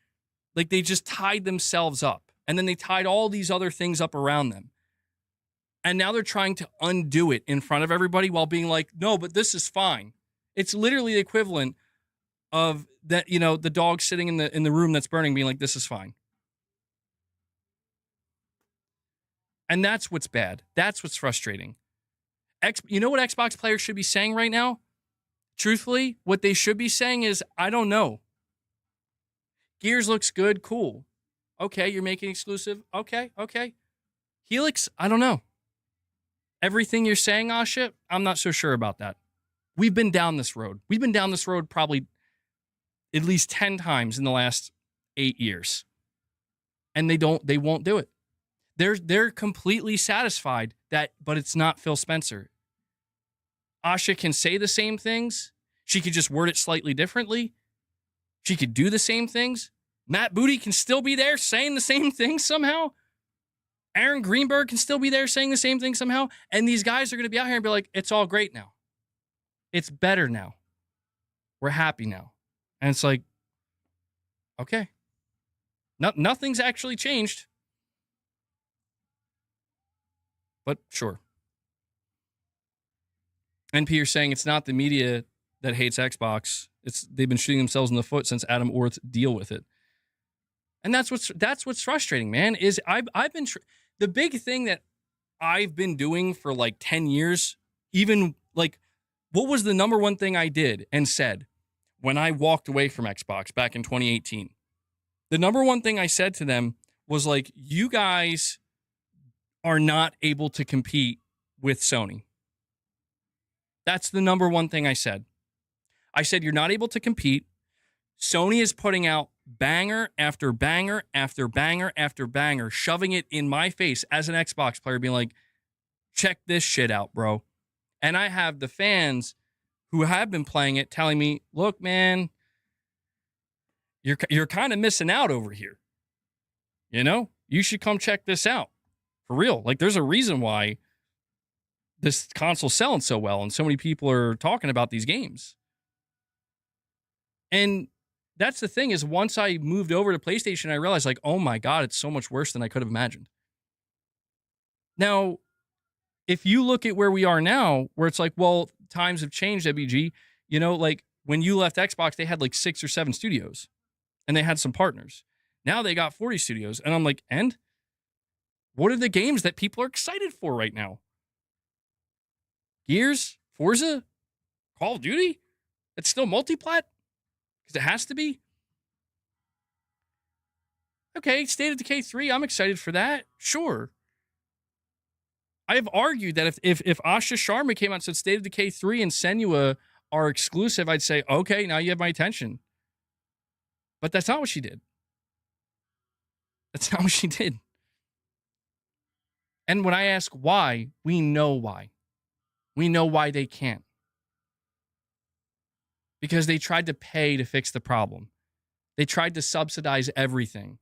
like, they just tied themselves up and then they tied all these other things up around them. And now they're trying to undo it in front of everybody while being like, no, but this is fine. It's literally the equivalent of that, you know, the dog sitting in the room that's burning being like, this is fine. And that's what's bad. That's what's frustrating. You know what Xbox players should be saying right now? Truthfully, what they should be saying is, I don't know. Gears looks good. Cool. Okay, you're making exclusive. Okay. Helix, I don't know. Everything you're saying, Asha, I'm not so sure about that. We've been down this road. We've been down this road probably at least 10 times in the last 8 years. And they won't do it. They're completely satisfied that, but it's not Phil Spencer. Asha can say the same things. She could just word it slightly differently. She could do the same things. Matt Booty can still be there saying the same things somehow. Aaron Greenberg can still be there saying the same thing somehow. And these guys are going to be out here and be like, it's all great now. It's better now. We're happy now. And it's like, okay. Nothing's actually changed. But sure. NP, you're saying it's not the media that hates Xbox. They've been shooting themselves in the foot since Adam Orth deal with it. And that's what's frustrating, man, is I've been the big thing that I've been doing for like 10 years, even like what was the number one thing I did and said when I walked away from Xbox back in 2018? The number one thing I said to them was like, you guys are not able to compete with Sony. That's the number one thing I said. I said, you're not able to compete. Sony is putting out banger after banger after banger after banger, shoving it in my face as an Xbox player, being like, check this shit out, bro. And I have the fans who have been playing it telling me, look, man, you're kind of missing out over here. You know, you should come check this out. For real. Like, there's a reason why this console's selling so well and so many people are talking about these games. And that's the thing, is once I moved over to PlayStation, I realized, like, oh my God, it's so much worse than I could have imagined. Now, if you look at where we are now, where it's like, well, times have changed, WG, you know, like when you left Xbox, they had like 6 or 7 studios and they had some partners. Now they got 40 studios. And I'm like, and what are the games that people are excited for right now? Gears, Forza, Call of Duty? It's still multi-plat? Because it has to be. Okay, State of Decay 3, I'm excited for that. Sure. I have argued that if Asha Sharma came out and said State of Decay 3 and Senua are exclusive, I'd say, okay, now you have my attention. But that's not what she did. That's not what she did. And when I ask why, we know why. We know why they can't. Because they tried to pay to fix the problem. They tried to subsidize everything,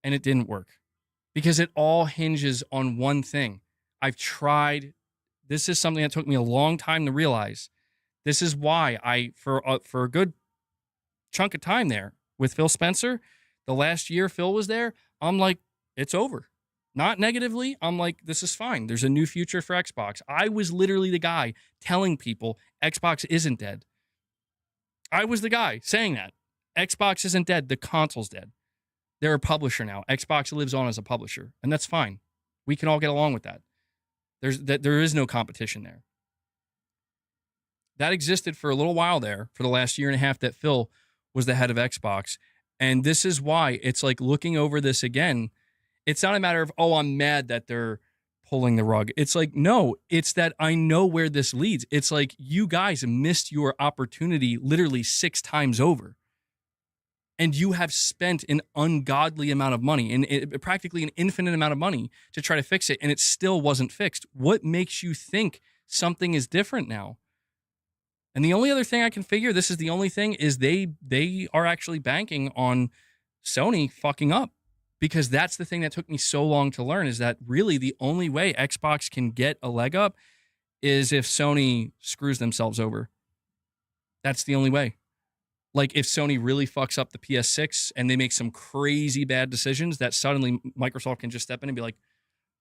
and it didn't work. Because it all hinges on one thing. I've tried. This is something that took me a long time to realize. This is why for a good chunk of time there with Phil Spencer, the last year Phil was there, I'm like, it's over. Not negatively. I'm like, this is fine. There's a new future for Xbox. I was literally the guy telling people Xbox isn't dead. I was the guy saying that. Xbox isn't dead. The console's dead. They're a publisher now. Xbox lives on as a publisher, and that's fine. We can all get along with that. There is no competition there. That existed for a little while there, for the last year and a half that Phil was the head of Xbox. And this is why it's like looking over this again. It's not a matter of, oh, I'm mad that they're pulling the rug. It's like, no, it's that I know where this leads. It's like you guys missed your opportunity literally 6 times over. And you have spent an ungodly amount of money, and practically an infinite amount of money to try to fix it, and it still wasn't fixed. What makes you think something is different now? And the only other thing I can figure, this is the only thing, is they are actually banking on Sony fucking up. because that's the thing that took me so long to learn, is that really the only way Xbox can get a leg up is if Sony screws themselves over. That's the only way. Like if Sony really fucks up the PS6 and they make some crazy bad decisions, that suddenly Microsoft can just step in and be like,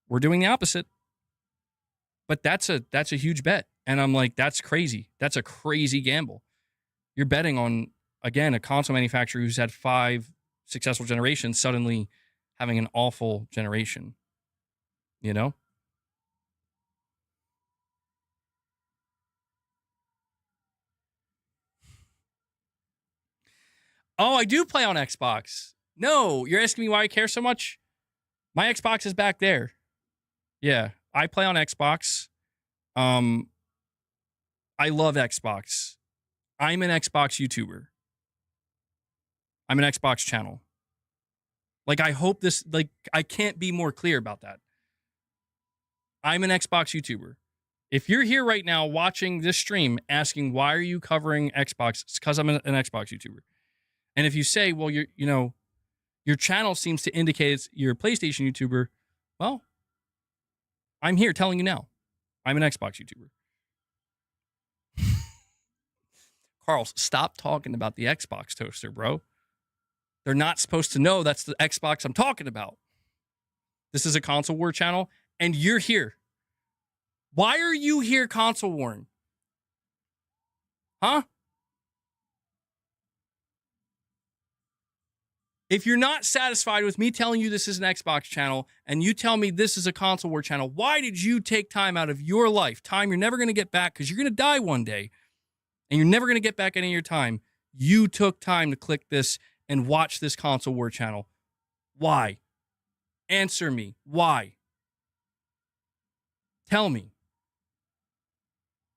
we're doing the opposite. But that's a huge bet. And I'm like, that's crazy. That's a crazy gamble. You're betting on, again, a console manufacturer who's had 5 successful generations suddenly having an awful generation. You know? Oh, I do play on Xbox. No, you're asking me why I care so much? My Xbox is back there. Yeah, I play on Xbox. I love Xbox. I'm an Xbox YouTuber. I'm an Xbox channel. Like, I hope this, like, I can't be more clear about that. I'm an Xbox YouTuber. If you're here right now watching this stream asking, why are you covering Xbox? It's because I'm an Xbox YouTuber. And if you say, well, your channel seems to indicate you're a PlayStation YouTuber, well, I'm here telling you now. I'm an Xbox YouTuber. Carl, stop talking about the Xbox toaster, bro. They're not supposed to know that's the Xbox I'm talking about. This is a console war channel, and you're here. Why are you here console warring? Huh? If you're not satisfied with me telling you this is an Xbox channel and you tell me this is a console war channel, why did you take time out of your life, time you're never going to get back because you're going to die one day and you're never going to get back any of your time? You took time to click this and watch this console war channel. Why? Answer me. Why? Tell me.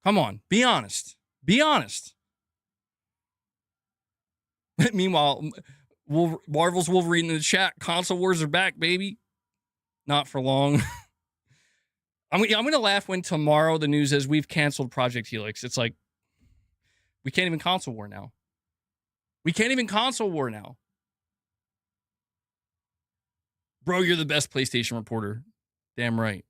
Come on. Be honest. Be honest. Meanwhile, Marvel's Wolverine in the chat. Console wars are back, baby. Not for long. I'm going to laugh when tomorrow the news is we've canceled Project Helix. It's like, we can't even console war now. We can't even console war now. Bro, you're the best PlayStation reporter. Damn right.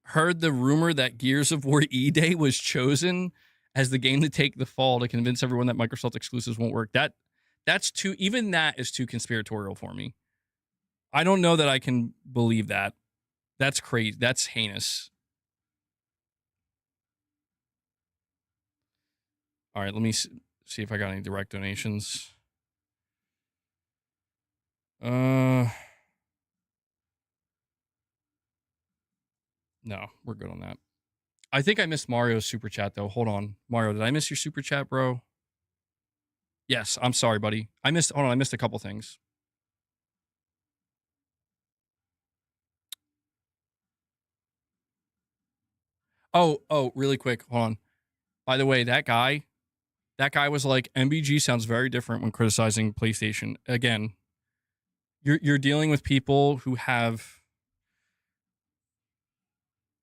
Heard the rumor that Gears of War E-Day was chosen as the game to take the fall to convince everyone that Microsoft exclusives won't work. That's too, even that is too conspiratorial for me. I don't know that I can believe that. That's crazy. That's heinous. All right, let me see if I got any direct donations. No, we're good on that. I think I missed Mario's super chat though. Hold on. Mario, did I miss your super chat, bro? Yes, I'm sorry, buddy. I missed a couple things. Oh, really quick. Hold on. By the way, that guy was like, MBG sounds very different when criticizing PlayStation. Again, you're dealing with people who have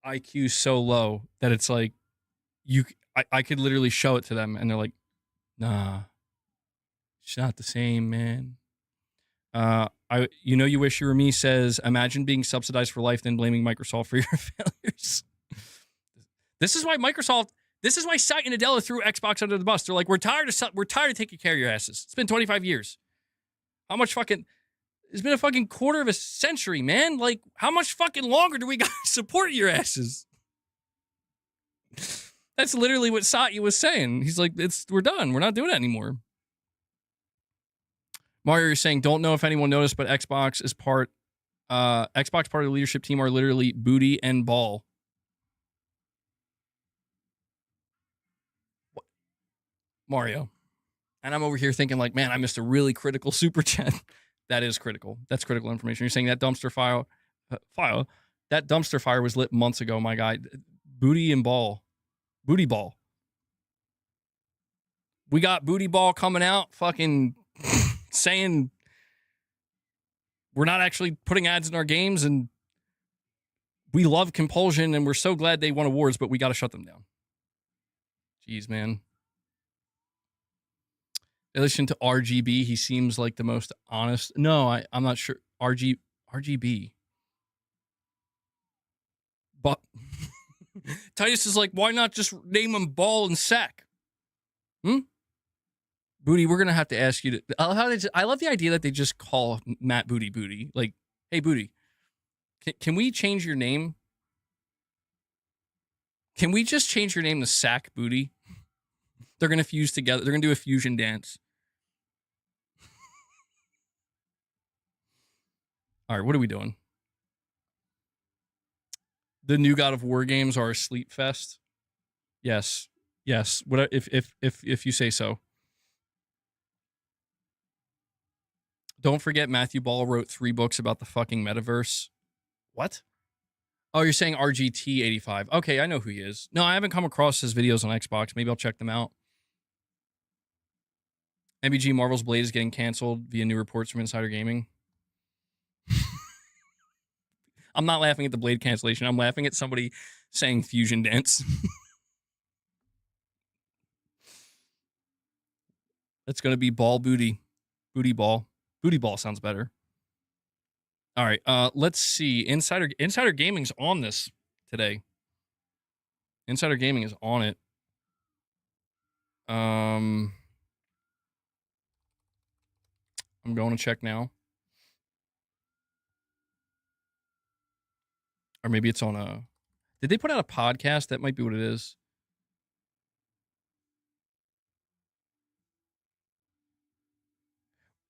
IQ so low that it's like I could literally show it to them and they're like, nah, it's not the same, man. You wish you were me says, imagine being subsidized for life, then blaming Microsoft for your failures. This is why Satya Nadella threw Xbox under the bus. They're like, we're tired of taking care of your asses. It's been 25 years. How much fucking, it's been a fucking quarter of a century, man. Like, how much fucking longer do we got to support your asses? That's literally what Satya was saying. He's like, we're done. We're not doing it anymore. Mario, you're saying, don't know if anyone noticed, but Xbox part of the leadership team are literally Booty and Ball. What? Mario. And I'm over here thinking like, man, I missed a really critical super chat. That is critical. That's critical information. You're saying that dumpster fire, that dumpster fire was lit months ago, my guy. Booty and Ball. Booty Ball. We got Booty Ball coming out fucking saying we're not actually putting ads in our games and we love Compulsion and we're so glad they won awards, but we got to shut them down. Jeez, man. In addition to RGB, he seems like the most honest. No, I'm not sure. RGB. But Titus is like, why not just name him Ball and Sack? Booty, we're gonna have to ask you to. I love the idea that they just call Matt Booty. Like, hey Booty, can we change your name? Can we just change your name to Sack Booty? They're gonna fuse together. They're gonna do a fusion dance. All right, what are we doing? The new God of War games are a sleep fest. Yes. What if you say so? Don't forget Matthew Ball wrote 3 books about the fucking metaverse. What? Oh, you're saying RGT85. Okay, I know who he is. No, I haven't come across his videos on Xbox. Maybe I'll check them out. MBG Marvel's Blade is getting canceled via new reports from Insider Gaming. I'm not laughing at the Blade cancellation. I'm laughing at somebody saying fusion dance. It's going to be Ball Booty. Booty Ball. Booty Ball sounds better. All right, let's see. Insider Gaming's on this today. Insider Gaming is on it. I'm going to check now. Or maybe it's on a... Did they put out a podcast? That might be what it is.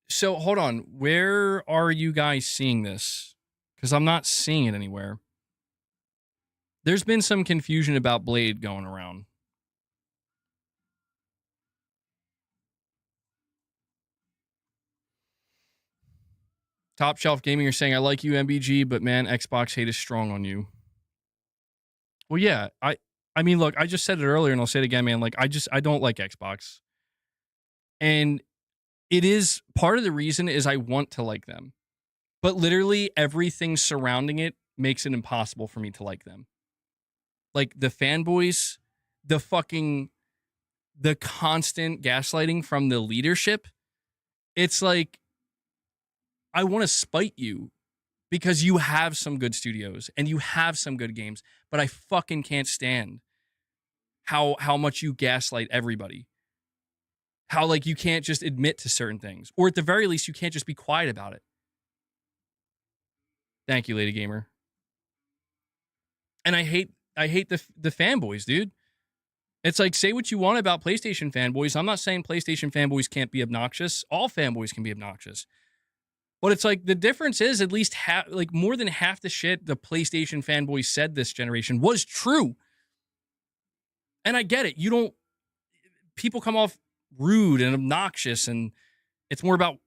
So, hold on. Where are you guys seeing this? Because I'm not seeing it anywhere. There's been some confusion about Blade going around. Top Shelf Gaming, you're saying, I like you, MBG, but man, Xbox hate is strong on you. Well, yeah. I mean, look, I just said it earlier, and I'll say it again, man. Like, I don't like Xbox. And it is, part of the reason is I want to like them. But literally everything surrounding it makes it impossible for me to like them. Like, the fanboys, the constant gaslighting from the leadership. It's like, I want to spite you because you have some good studios and you have some good games, but I fucking can't stand how much you gaslight everybody. How, like, you can't just admit to certain things, or at the very least, you can't just be quiet about it. Thank you, Lady Gamer. And I hate the fanboys, dude. It's like, say what you want about PlayStation fanboys. I'm not saying PlayStation fanboys can't be obnoxious. All fanboys can be obnoxious. But it's like, the difference is at least more than half the shit the PlayStation fanboys said this generation was true. And I get it. People come off rude and obnoxious, and it's more about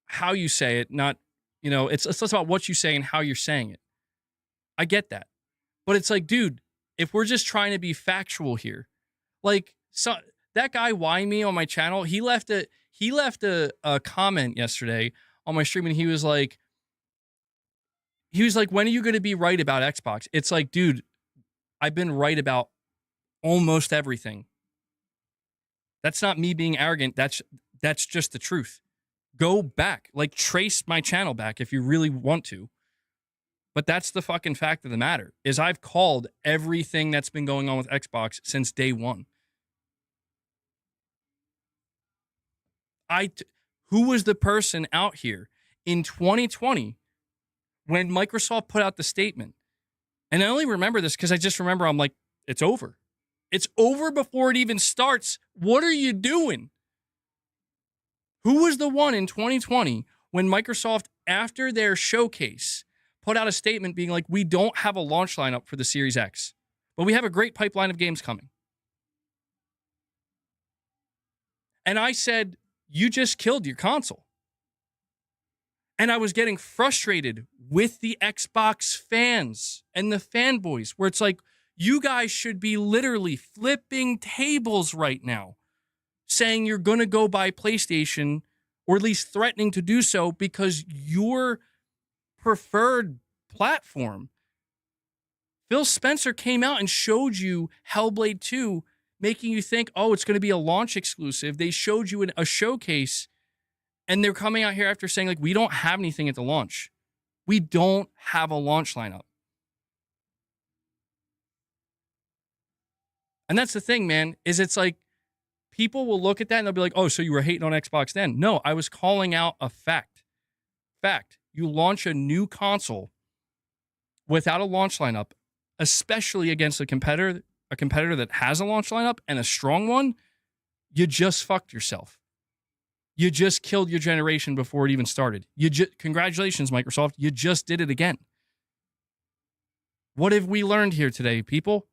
how you say it, not, it's less about what you say and how you're saying it. I get that. But it's like, dude, if we're just trying to be factual here, like, so that guy Why Me on my channel, he left a comment yesterday on my stream, and he was like, when are you going to be right about Xbox? It's like, dude, I've been right about almost everything. That's not me being arrogant. That's just the truth. Go back, like, trace my channel back if you really want to. But that's the fucking fact of the matter, is I've called everything that's been going on with Xbox since day one. Who was the person out here in 2020 when Microsoft put out the statement? And I only remember this because I just remember, I'm like, it's over. It's over before it even starts. What are you doing? Who was the one in 2020 when Microsoft, after their showcase, put out a statement being like, we don't have a launch lineup for the Series X, but we have a great pipeline of games coming? And I said, you just killed your console. And I was getting frustrated with the Xbox fans and the fanboys, where it's like, you guys should be literally flipping tables right now, saying you're going to go buy PlayStation, or at least threatening to do so, because your preferred platform. Phil Spencer came out and showed you Hellblade 2 making you think, oh, it's going to be a launch exclusive. They showed you a showcase, and they're coming out here after saying, like, we don't have anything at the launch. We don't have a launch lineup. And that's the thing, man, is it's like people will look at that and they'll be like, oh, so you were hating on Xbox then? No, I was calling out a fact. You launch a new console without a launch lineup, especially against a competitor that has a launch lineup and a strong one, you just fucked yourself. You just killed your generation before it even started. Congratulations, Microsoft. You just did it again. What have we learned here today, people?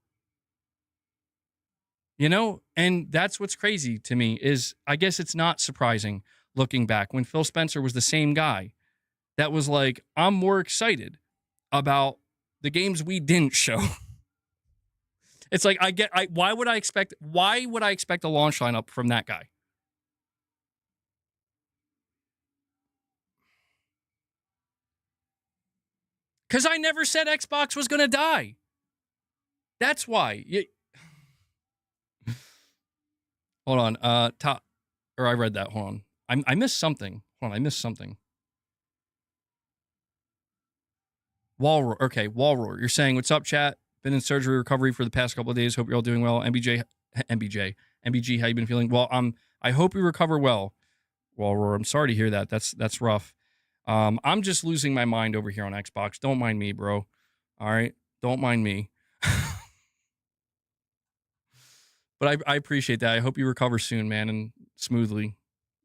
You know, and that's what's crazy to me is I guess it's not surprising looking back when Phil Spencer was the same guy that was like, I'm more excited about the games we didn't show. It's like, why would I expect a launch lineup from that guy? Because I never said Xbox was going to die. That's why. Hold on. I read that. Hold on. I missed something. Hold on. I missed something. Wallroar. Okay, Wallroar. You're saying, what's up, chat? Been in surgery recovery for the past couple of days. Hope you're all doing well. MBG, how you been feeling? Well, I hope you recover well, Wallroar. I'm sorry to hear that. That's rough. I'm just losing my mind over here on Xbox. Don't mind me, bro. All right? Don't mind me. But I appreciate that. I hope you recover soon, man, and smoothly.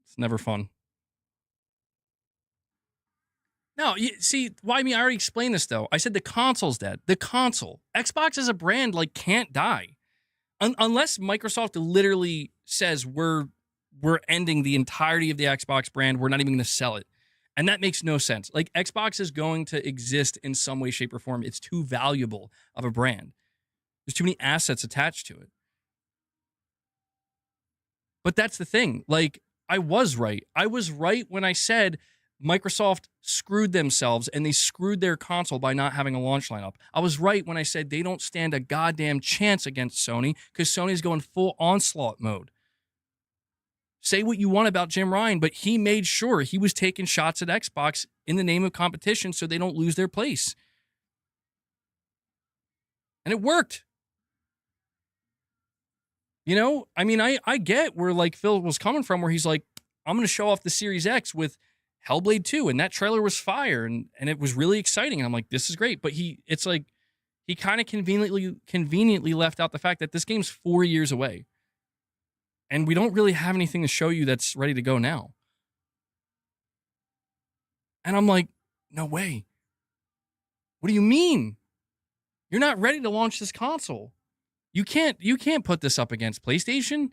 It's never fun. No, see, why me? I already explained this, though. I said the console's dead. The console. Xbox as a brand, like, can't die. Unless Microsoft literally says we're ending the entirety of the Xbox brand. We're not even going to sell it. And that makes no sense. Like, Xbox is going to exist in some way, shape, or form. It's too valuable of a brand. There's too many assets attached to it. But that's the thing. Like, I was right. I was right when I said Microsoft screwed themselves and they screwed their console by not having a launch lineup. I was right when I said they don't stand a goddamn chance against Sony because Sony's going full onslaught mode. Say what you want about Jim Ryan, but he made sure he was taking shots at Xbox in the name of competition so they don't lose their place. And it worked. You know, I mean, I get where, like, Phil was coming from, where he's like, I'm going to show off the Series X with Hellblade 2, and that trailer was fire, and it was really exciting. And I'm like, this is great. But it's like, he kind of conveniently left out the fact that this game's 4 years away. And we don't really have anything to show you that's ready to go now. And I'm like, no way. What do you mean? You're not ready to launch this console. You can't put this up against PlayStation.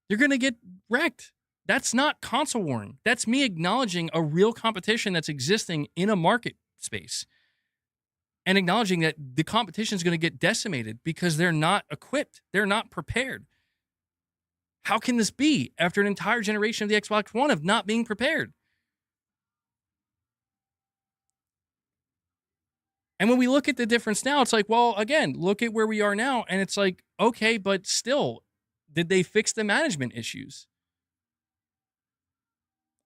You're going to get wrecked. That's not console warring. That's me acknowledging a real competition that's existing in a market space and acknowledging that the competition is going to get decimated because they're not equipped. They're not prepared. How can this be after an entire generation of the Xbox One of not being prepared? And when we look at the difference now, it's like, well, again, look at where we are now. And it's like, okay, but still, did they fix the management issues?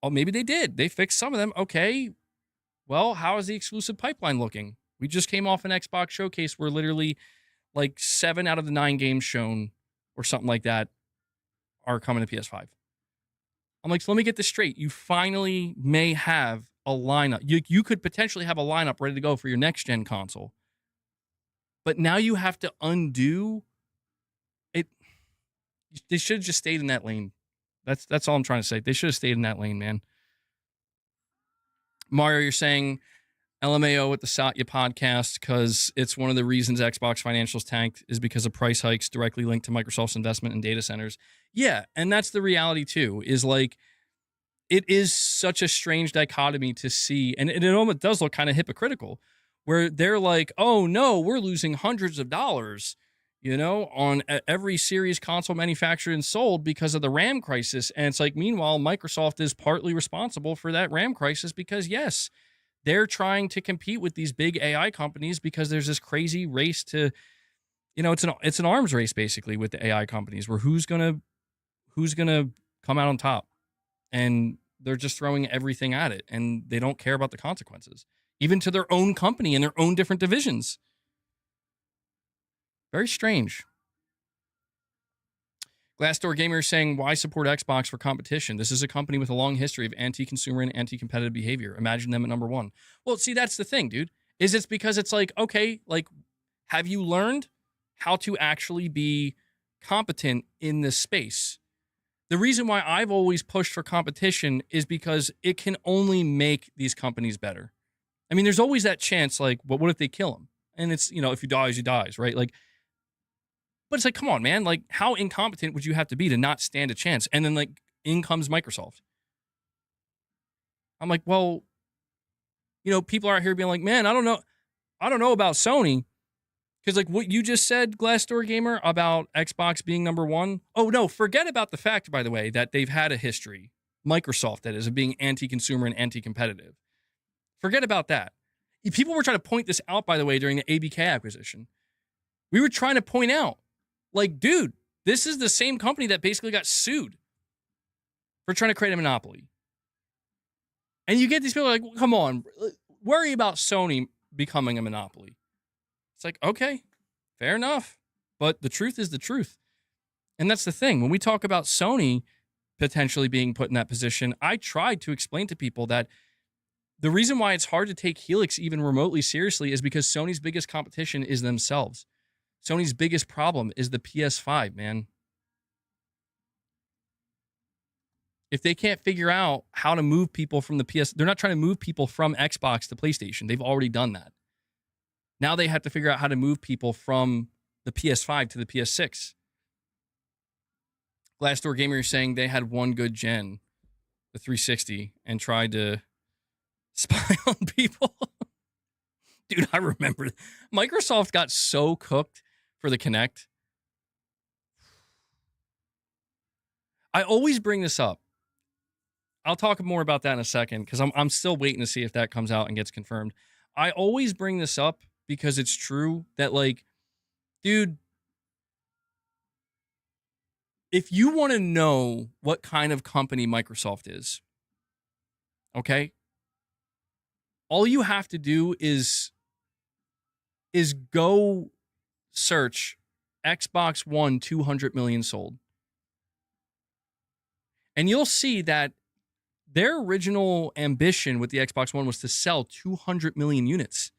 Oh, maybe they did. They fixed some of them. Okay. Well, how is the exclusive pipeline looking? We just came off an Xbox showcase where literally like 7 out of the 9 games shown or something like that are coming to PS5. I'm like, so let me get this straight. You finally may have a lineup. You could potentially have a lineup ready to go for your next gen console. But now you have to undo it. They should have just stayed in that lane. That's all I'm trying to say. They should have stayed in that lane, man. Mario, you're saying LMAO with the Satya podcast because it's one of the reasons Xbox financials tanked is because of price hikes directly linked to Microsoft's investment in data centers. Yeah, and that's the reality too, is like, it is such a strange dichotomy to see, and it almost does look kind of hypocritical, where they're like, oh no, we're losing hundreds of dollars, you know, on every series console manufactured and sold because of the RAM crisis. And it's like, meanwhile, Microsoft is partly responsible for that RAM crisis because, yes, they're trying to compete with these big AI companies because there's this crazy race to it's an arms race basically with the AI companies, where who's gonna come out on top, and they're just throwing everything at it, and they don't care about the consequences, even to their own company and their own different divisions. Very strange. Glassdoor Gamer is saying, why support Xbox for competition? This is a company with a long history of anti-consumer and anti-competitive behavior. Imagine them at number one. Well, see, that's the thing, dude. Is it's because it's like, okay, like, have you learned how to actually be competent in this space? The reason why I've always pushed for competition is because it can only make these companies better. I mean, there's always that chance, like, what if they kill him? And it's, if he dies, he dies, right? Like, but it's like, come on, man. Like, how incompetent would you have to be to not stand a chance? And then, like, in comes Microsoft. I'm like, well, people are out here being like, man, I don't know about Sony. Because, like, what you just said, Glassdoor Gamer, about Xbox being number one. Oh, no, forget about the fact, by the way, that they've had a history, Microsoft, that is, of being anti-consumer and anti-competitive. Forget about that. People were trying to point this out, by the way, during the ABK acquisition. We were trying to point out, like, dude, this is the same company that basically got sued for trying to create a monopoly. And you get these people like, well, come on, worry about Sony becoming a monopoly. It's like, okay, fair enough. But the truth is the truth. And that's the thing. When we talk about Sony potentially being put in that position, I tried to explain to people that the reason why it's hard to take Helix even remotely seriously is because Sony's biggest competition is themselves. Sony's biggest problem is the PS5, man. If they can't figure out how to move people from the PS, they're not trying to move people from Xbox to PlayStation. They've already done that. Now they have to figure out how to move people from the PS5 to the PS6. Glassdoor Gamer is saying they had one good gen, the 360, and tried to spy on people. Dude, I remember Microsoft got so cooked for the Kinect. I always bring this up. I'll talk more about that in a second because I'm still waiting to see if that comes out and gets confirmed. I always bring this up because it's true that, like, dude, if you want to know what kind of company Microsoft is, okay, all you have to do is go search Xbox One 200 million sold. And you'll see that their original ambition with the Xbox One was to sell 200 million units.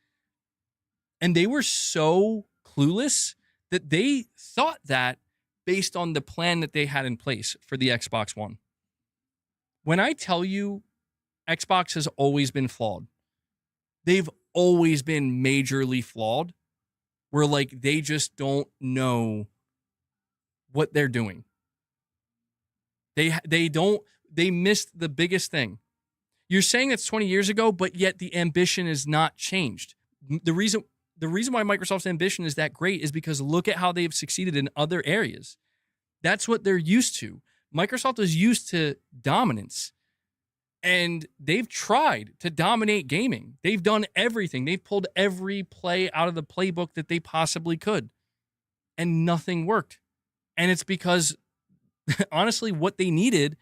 And they were so clueless that they thought that based on the plan that they had in place for the Xbox One. When I tell you Xbox has always been flawed, they've always been majorly flawed, where, like, they just don't know what they're doing. They missed the biggest thing. You're saying that's 20 years ago, but yet the ambition is not changed. The reason why Microsoft's ambition is that great is because look at how they've succeeded in other areas. That's what they're used to. Microsoft is used to dominance. And they've tried to dominate gaming. They've done everything. They've pulled every play out of the playbook that they possibly could. And nothing worked. And it's because, honestly, what they needed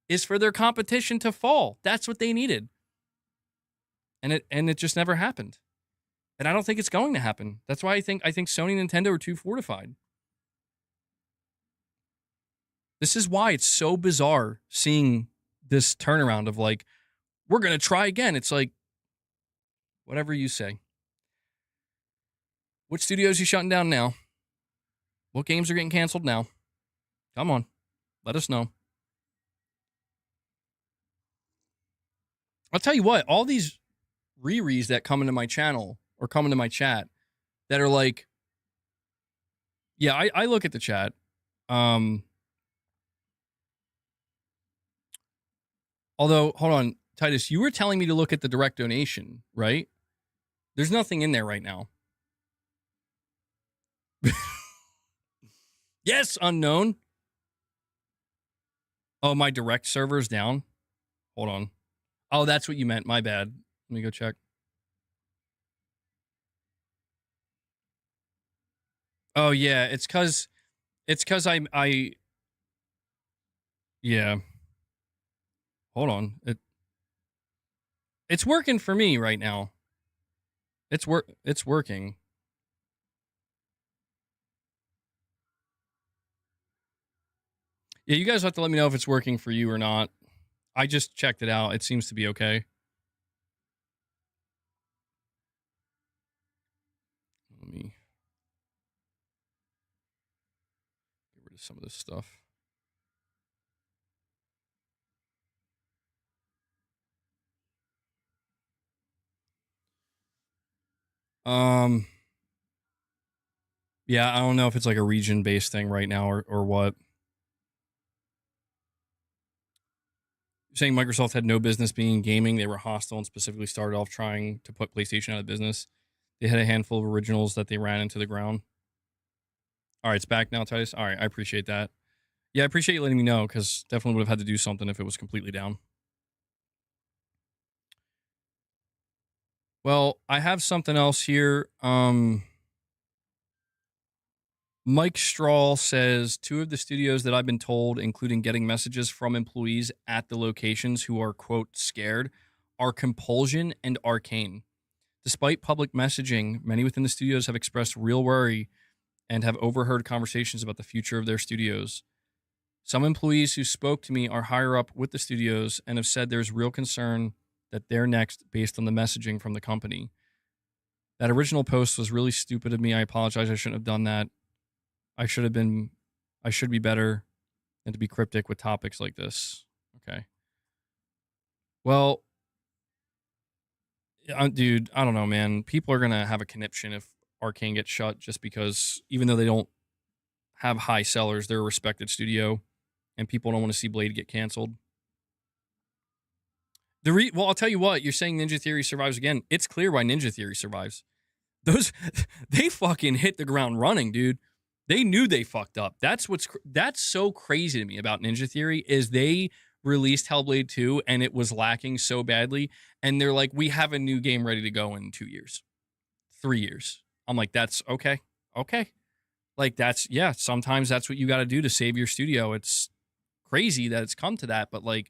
is for their competition to fall. That's what they needed. And it just never happened. And I don't think it's going to happen. That's why I think Sony and Nintendo are too fortified. This is why it's so bizarre seeing this turnaround of, like, we're going to try again. It's like, whatever you say. Which studios are you shutting down now? What games are getting canceled now? Come on. Let us know. I'll tell you what, all these rereads that come into my channel or come into my chat that are like, yeah, I look at the chat. Although, hold on, Titus, you were telling me to look at the direct donation, right? There's nothing in there right now. Yes, unknown. Oh, my direct server's down. Hold on. Oh, that's what you meant. My bad. Let me go check. Oh yeah, it's cuz I yeah. Hold on. It's working for me right now. It's working. Yeah, you guys have to let me know if it's working for you or not. I just checked it out. It seems to be okay. Let me get rid of some of this stuff. Um yeah, I don't know if it's like a region based thing right now or what. Saying Microsoft had no business being in gaming. They were hostile and specifically started off trying to put PlayStation out of business. They had a handful of originals that they ran into the ground. All right, it's back now, Titus. All right, I appreciate that. Yeah, I appreciate you letting me know because definitely would have had to do something if it was completely down. Well, I have something else here. Mike Strahl says two of the studios that I've been told, including getting messages from employees at the locations who are, quote, scared, are Compulsion and Arcane. Despite public messaging, many within the studios have expressed real worry and have overheard conversations about the future of their studios. Some employees who spoke to me are higher up with the studios and have said there's real concern that they're next based on the messaging from the company. That original post was really stupid of me. I apologize. I shouldn't have done that. I should have been, I should be better than to be cryptic with topics like this. Okay. Well, dude, I don't know, man. People are going to have a conniption if Arcane gets shut just because even though they don't have high sellers, they're a respected studio and people don't want to see Blade get canceled. Well, I'll tell you what, you're saying Ninja Theory survives again. It's clear why Ninja Theory survives. Those they fucking hit the ground running, dude. They knew they fucked up. That's so crazy to me about Ninja Theory is they released Hellblade 2 and it was lacking so badly and they're like we have a new game ready to go in 2 years. 3 years. I'm like that's okay. Okay. Like that's yeah, sometimes that's what you got to do to save your studio. It's crazy that it's come to that, but like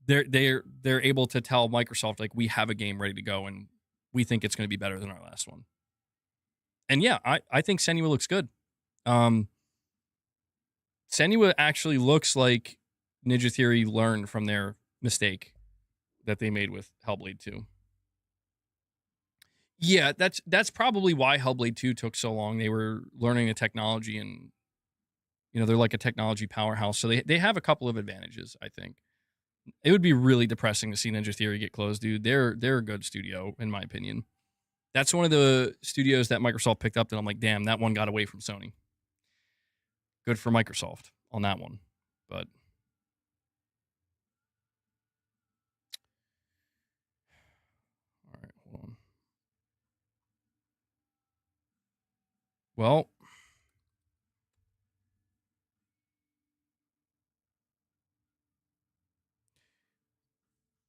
they're able to tell Microsoft like we have a game ready to go and we think it's going to be better than our last one. And yeah, I think Senua looks good. Senua actually looks like Ninja Theory learned from their mistake that they made with Hellblade 2. Yeah, that's probably why Hellblade 2 took so long. They were learning the technology and they're like a technology powerhouse. So they have a couple of advantages, I think. It would be really depressing to see Ninja Theory get closed, dude. They're a good studio, in my opinion. That's one of the studios that Microsoft picked up that I'm like, damn, that one got away from Sony. Good for Microsoft on that one. But all right, hold on. Well,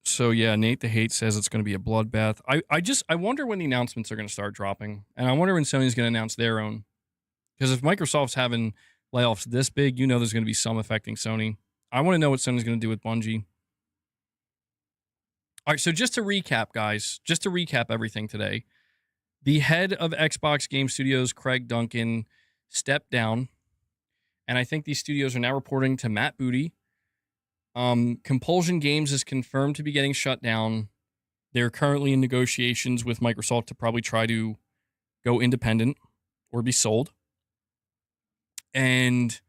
so yeah, Nate the Hate says it's going to be a bloodbath. I wonder when the announcements are going to start dropping, and I wonder when Sony's going to announce their own. Because if Microsoft's having layoffs this big, there's going to be some affecting Sony. I want to know what Sony's going to do with Bungie. All right, so just to recap, guys, just to recap everything today, the head of Xbox Game Studios, Craig Duncan, stepped down, and I think these studios are now reporting to Matt Booty. Compulsion Games is confirmed to be getting shut down. They're currently in negotiations with Microsoft to probably try to go independent or be sold. And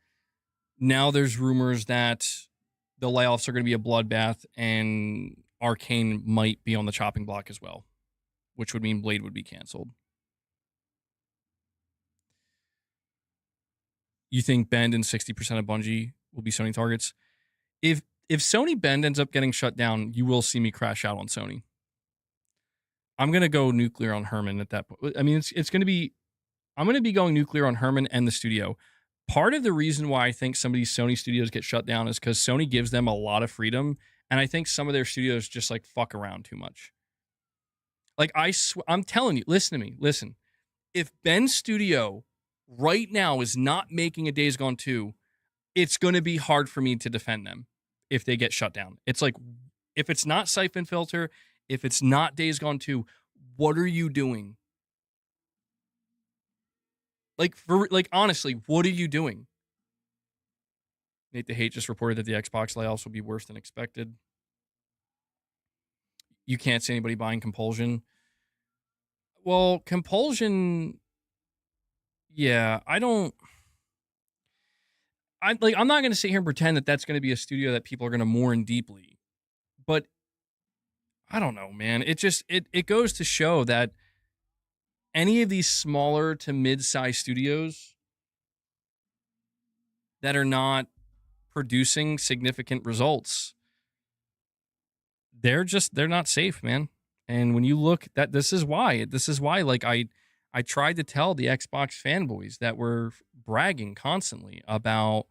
now there's rumors that the layoffs are going to be a bloodbath and Arcane might be on the chopping block as well, which would mean Blade would be canceled. You think Bend and 60% of Bungie will be Sony targets? If Sony Bend ends up getting shut down, you will see me crash out on Sony. I'm going to go nuclear on Herman at that point. I mean, it's going to be, I'm going to be going nuclear on Herman and the studio. Part of the reason why I think some of these Sony studios get shut down is because Sony gives them a lot of freedom. And I think some of their studios just like fuck around too much. Like I'm telling you, listen to me, listen. If Ben's studio right now is not making a Days Gone 2, it's going to be hard for me to defend them if they get shut down. It's like, if it's not Siphon Filter, if it's not Days Gone 2, what are you doing? Like honestly, what are you doing? Nate the Hate just reported that the Xbox layoffs will be worse than expected. You can't see anybody buying Compulsion. Well, Compulsion, yeah, I'm not going to sit here and pretend that that's going to be a studio that people are going to mourn deeply. But I don't know, man. It goes to show that any of these smaller to mid-sized studios that are not producing significant results, they're not safe, man. And when you look, this is why like I tried to tell the Xbox fanboys that were bragging constantly about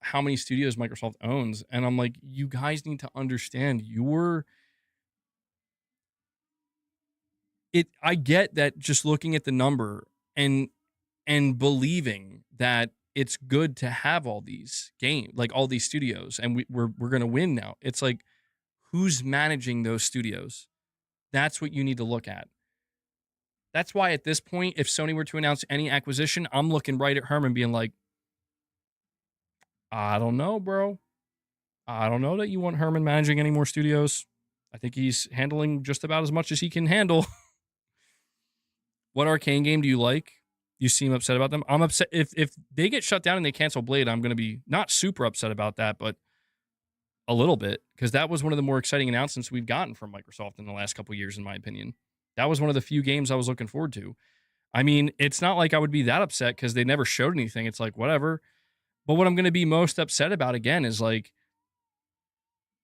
how many studios Microsoft owns, and I'm like, you guys need to understand I get that just looking at the number and believing that it's good to have all these games, like all these studios, and we're going to win now. It's like, who's managing those studios? That's what you need to look at. That's why at this point, if Sony were to announce any acquisition, I'm looking right at Herman being like, I don't know, bro. I don't know that you want Herman managing any more studios. I think he's handling just about as much as he can handle. What Arcane game do you like? You seem upset about them. I'm upset if they get shut down and they cancel Blade. I'm going to be not super upset about that, but a little bit, because that was one of the more exciting announcements we've gotten from Microsoft in the last couple of years, in my opinion. That was one of the few games I was looking forward to. I mean, it's not like I would be that upset because they never showed anything. It's like, whatever. But what I'm going to be most upset about, again, is like,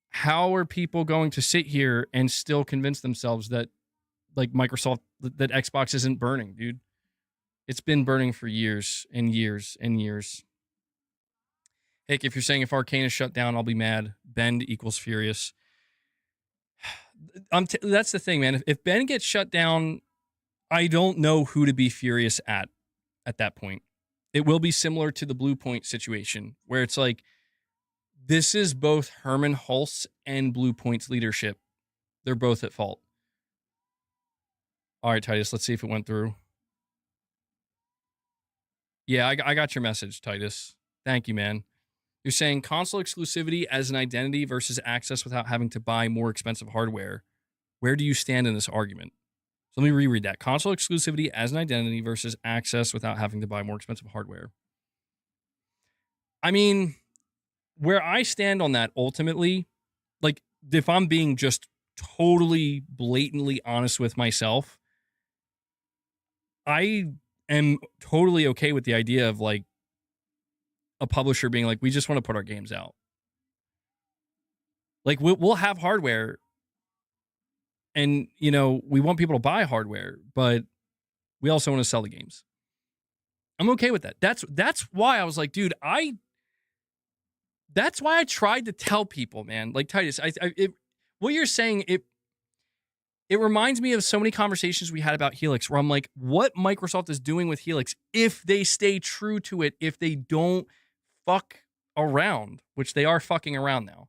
how are people going to sit here and still convince themselves that, like, Microsoft, that Xbox isn't burning, dude? It's been burning for years and years and years. Heck, if you're saying if Arcane is shut down, I'll be mad. Bend equals furious. That's the thing, man. If Ben gets shut down, I don't know who to be furious at that point. It will be similar to the Blue Point situation, where it's like, this is both Hermen Hulst and Blue Point's leadership. They're both at fault. All right, Titus, let's see if it went through. Yeah, I got your message, Titus. Thank you, man. You're saying console exclusivity as an identity versus access without having to buy more expensive hardware. Where do you stand in this argument? So let me reread that. Console exclusivity as an identity versus access without having to buy more expensive hardware. I mean, where I stand on that ultimately, like, if I'm being just totally blatantly honest with myself, I am totally okay with the idea of, like, a publisher being like, we just want to put our games out. Like, we'll have hardware, and, you know, we want people to buy hardware, but we also want to sell the games. I'm okay with that. That's why I was like, dude, that's why I tried to tell people, man. Like, Titus, what you're saying, it reminds me of so many conversations we had about Helix, where I'm like, what Microsoft is doing with Helix, if they stay true to it, if they don't fuck around, which they are fucking around now,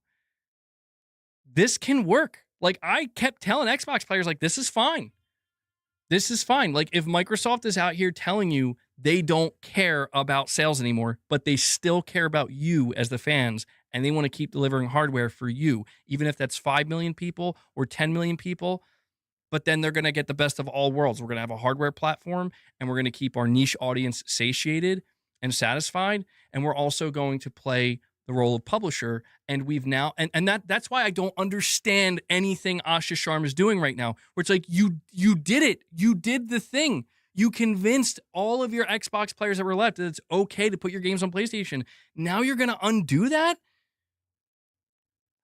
this can work. Like, I kept telling Xbox players, like, this is fine. This is fine. Like, if Microsoft is out here telling you they don't care about sales anymore, but they still care about you as the fans, and they want to keep delivering hardware for you, even if that's 5 million people or 10 million people, but then they're going to get the best of all worlds. We're going to have a hardware platform, and we're going to keep our niche audience satiated and satisfied, and we're also going to play the role of publisher. And we've now, and that's why I don't understand anything Asha Sharma is doing right now, where it's like, you did it. You did the thing. You convinced all of your Xbox players that were left that it's okay to put your games on PlayStation. Now you're going to undo that?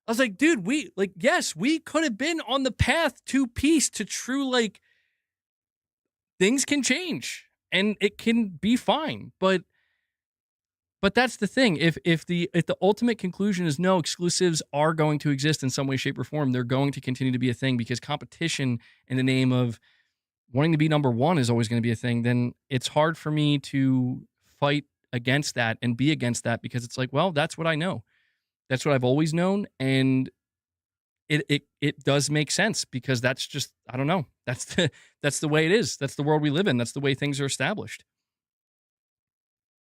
I was like, dude, yes, we could have been on the path to peace, to true, like, things can change and it can be fine. But that's the thing. If the ultimate conclusion is no, exclusives are going to exist in some way, shape, or form, they're going to continue to be a thing, because competition in the name of wanting to be number one is always going to be a thing, then it's hard for me to fight against that and be against that, because it's like, well, that's what I know. That's what I've always known. And it does make sense, because that's just, I don't know. That's the way it is. That's the world we live in. That's the way things are established.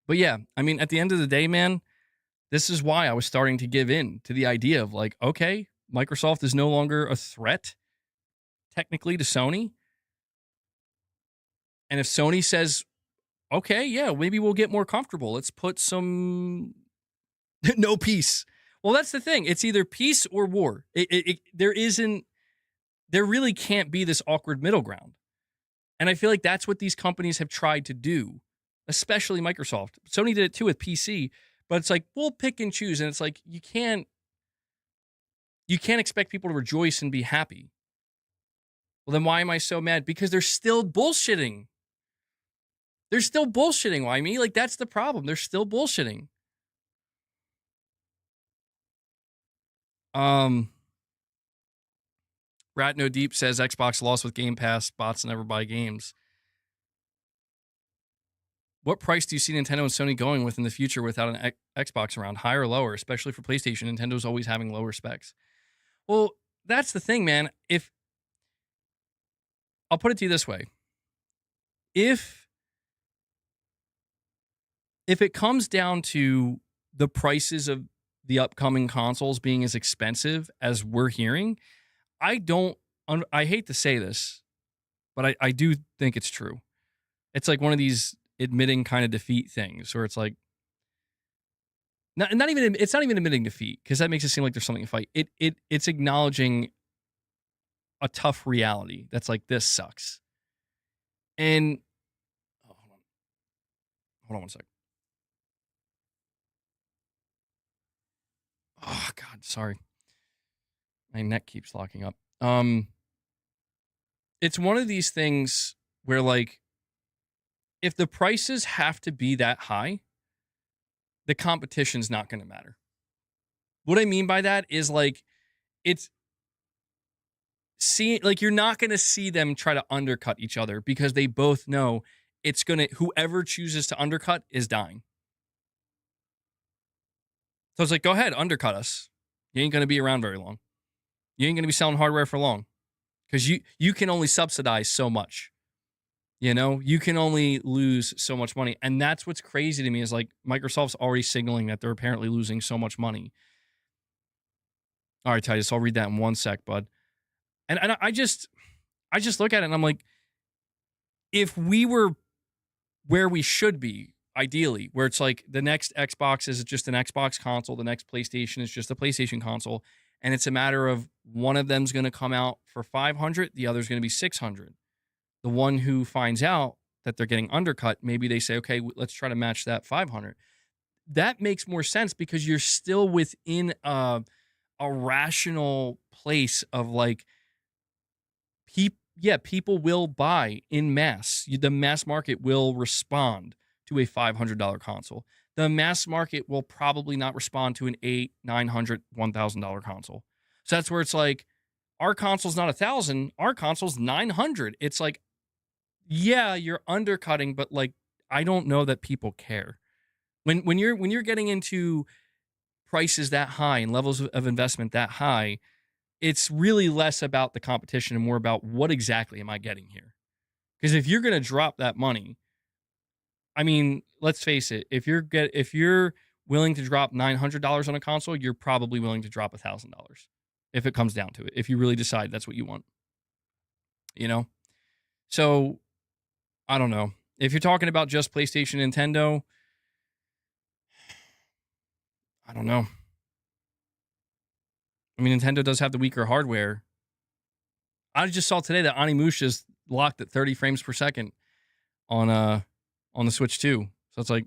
But yeah, I mean, at the end of the day, man, this is why I was starting to give in to the idea of like, okay, Microsoft is no longer a threat technically to Sony. And if Sony says, okay, yeah, maybe we'll get more comfortable, let's put some no peace. Well, that's the thing. It's either peace or war. There really can't be this awkward middle ground. And I feel like that's what these companies have tried to do, especially Microsoft. Sony did it too with PC, but it's like, we'll pick and choose. And it's like, you can't expect people to rejoice and be happy. Well, then why am I so mad? Because they're still bullshitting. They're still bullshitting. Why me? Like, that's the problem. They're still bullshitting. Rat No Deep says Xbox lost with Game Pass. Bots never buy games. What price do you see Nintendo and Sony going with in the future without an Xbox around? Higher or lower, especially for PlayStation? Nintendo's always having lower specs. Well, that's the thing, man. If I'll put it to you this way. If it comes down to the prices of the upcoming consoles being as expensive as we're hearing, I hate to say this, but I do think it's true. It's like one of these admitting kind of defeat things where it's like, it's not even admitting defeat, because that makes it seem like there's something to fight. It's acknowledging a tough reality that's like, this sucks. And hold on one sec. Oh God, sorry. My neck keeps locking up. It's one of these things where, like, if the prices have to be that high, the competition's not going to matter. What I mean by that is, like, you're not going to see them try to undercut each other, because they both know whoever chooses to undercut is dying. So it's like, go ahead, undercut us. You ain't going to be around very long. You ain't going to be selling hardware for long, because you can only subsidize so much. You can only lose so much money. And that's what's crazy to me, is like, Microsoft's already signaling that they're apparently losing so much money. All right, Titus, I'll read that in one sec, bud. And I just look at it and I'm like, if we were where we should be, ideally, where it's like the next Xbox is just an Xbox console, the next PlayStation is just a PlayStation console, and it's a matter of one of them's going to come out for $500, the other's going to be $600. The one who finds out that they're getting undercut, maybe they say, okay, let's try to match that $500. That makes more sense, because you're still within a rational place of like, people will buy in mass. The mass market will respond to a $500 console. The mass market will probably not respond to an $800, $900, $1,000 console. So that's where it's like, our console's not $1,000, our console's $900. It's like, yeah, you're undercutting, but like, I don't know that people care. When you're getting into prices that high and levels of investment that high, it's really less about the competition and more about what exactly am I getting here. Because if you're going to drop that money, I mean, let's face it, if you're willing to drop $900 on a console, you're probably willing to drop $1,000 if it comes down to it, if you really decide that's what you want. So I don't know. If you're talking about just PlayStation, Nintendo, I don't know. I mean, Nintendo does have the weaker hardware. I just saw today that Onimusha's locked at 30 frames per second on the Switch 2. So it's like,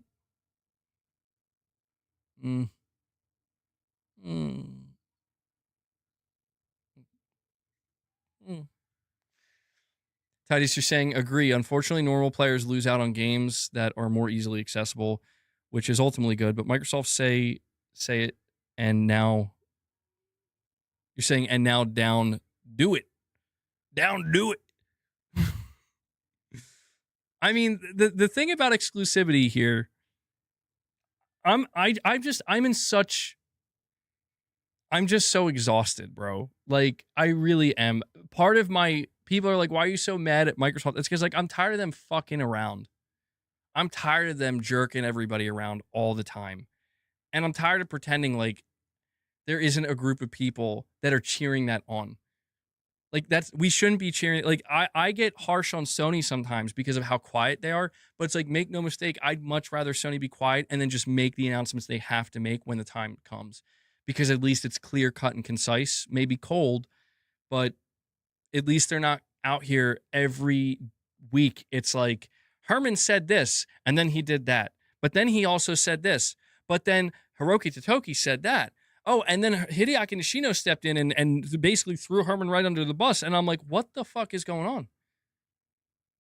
Titus, you're saying agree. Unfortunately, normal players lose out on games that are more easily accessible, which is ultimately good. But Microsoft say it, and now you're saying, and now down do it. I mean, the thing about exclusivity here, I'm just so exhausted, bro. Like, I really am. Part of my people are like, why are you so mad at Microsoft? It's because, like, I'm tired of them fucking around. I'm tired of them jerking everybody around all the time. And I'm tired of pretending like there isn't a group of people that are cheering that on. Like, we shouldn't be cheering. Like, I get harsh on Sony sometimes because of how quiet they are, but it's like, make no mistake, I'd much rather Sony be quiet and then just make the announcements they have to make when the time comes, because at least it's clear cut and concise. Maybe cold, but at least they're not out here every week. It's like, Herman said this and then he did that, but then he also said this, but then Hiroki Totoki said that. Oh, and then Hideaki Nishino stepped in and basically threw Herman right under the bus. And I'm like, what the fuck is going on?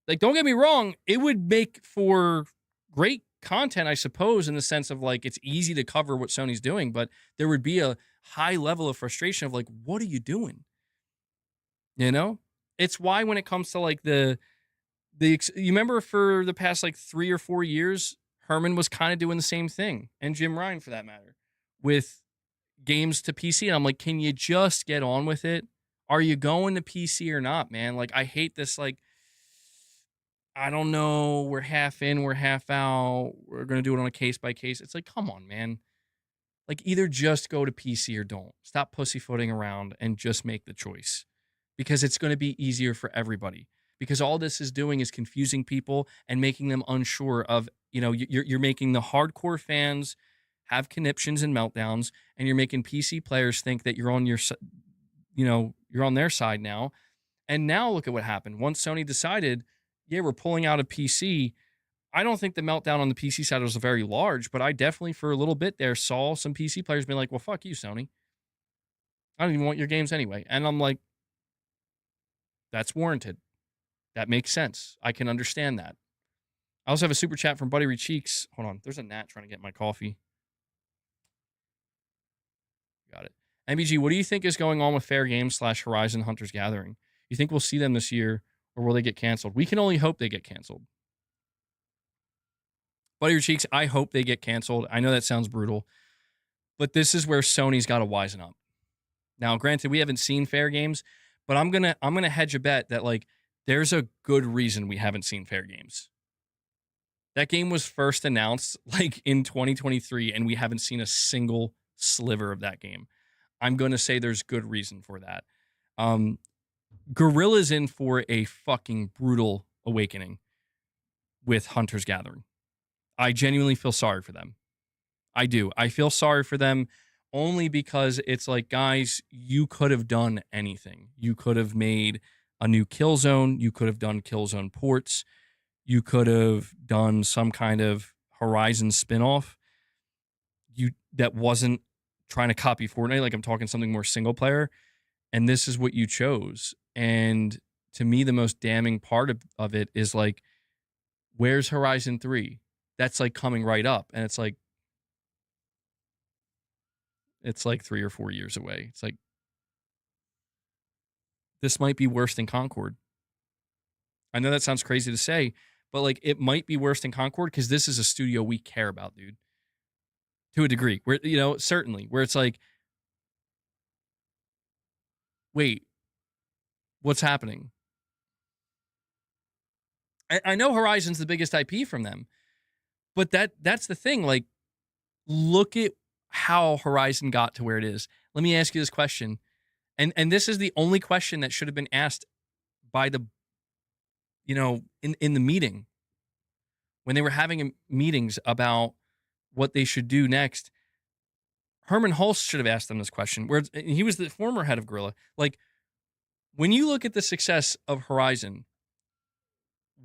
Like, don't get me wrong, it would make for great content, I suppose, in the sense of like, it's easy to cover what Sony's doing, but there would be a high level of frustration of like, what are you doing? You know? It's why when it comes to like you remember for the past like 3 or 4 years, Herman was kind of doing the same thing, and Jim Ryan for that matter, with games to PC. And I'm like, can you just get on with it? Are you going to PC or not, man? Like, I hate this, like, I don't know, we're half in, we're half out, we're going to do it on a case by case. It's like, come on, man. Like, either just go to PC or don't. Stop pussyfooting around and just make the choice, because it's going to be easier for everybody. Because all this is doing is confusing people and making them unsure of, you're making the hardcore fans have conniptions and meltdowns, and you're making PC players think that you're on you're on their side now. And now look at what happened. Once Sony decided, yeah, we're pulling out of PC, I don't think the meltdown on the PC side was very large, but I definitely for a little bit there saw some PC players being like, well, fuck you, Sony. I don't even want your games anyway. And I'm like, that's warranted. That makes sense. I can understand that. I also have a super chat from Buddy Cheeks. Hold on. There's a gnat trying to get my coffee. Got it. MBG, what do you think is going on with Fair Games / Horizon Hunters Gathering? You think we'll see them this year, or will they get canceled? We can only hope they get canceled. Buddy Your Cheeks, I hope they get canceled. I know that sounds brutal, but this is where Sony's got to wisen up. Now, granted, we haven't seen Fair Games, but I'm gonna hedge a bet that like there's a good reason we haven't seen Fair Games. That game was first announced like in 2023, and we haven't seen a single sliver of that game. I'm going to say there's good reason for that. Guerrilla's in for a fucking brutal awakening with Hunter's Gathering. I genuinely feel sorry for them. I do. I feel sorry for them only because it's like, guys, you could have done anything. You could have made a new Killzone. You could have done Killzone ports. You could have done some kind of Horizon spinoff. That wasn't trying to copy Fortnite. Like, I'm talking something more single player. And this is what you chose. And to me, the most damning part of it is like, where's Horizon 3? That's like coming right up. And it's like 3 or 4 years away. It's like, this might be worse than Concord. I know that sounds crazy to say, but like, it might be worse than Concord because this is a studio we care about, dude. To a degree, where, certainly, where it's like, wait, what's happening? I know Horizon's the biggest IP from them, but that's the thing. Like, look at how Horizon got to where it is. Let me ask you this question, and this is the only question that should have been asked by the, in the meeting when they were having meetings about what they should do next. Herman Hulst should have asked them this question, where he was the former head of Guerrilla. Like, when you look at the success of Horizon,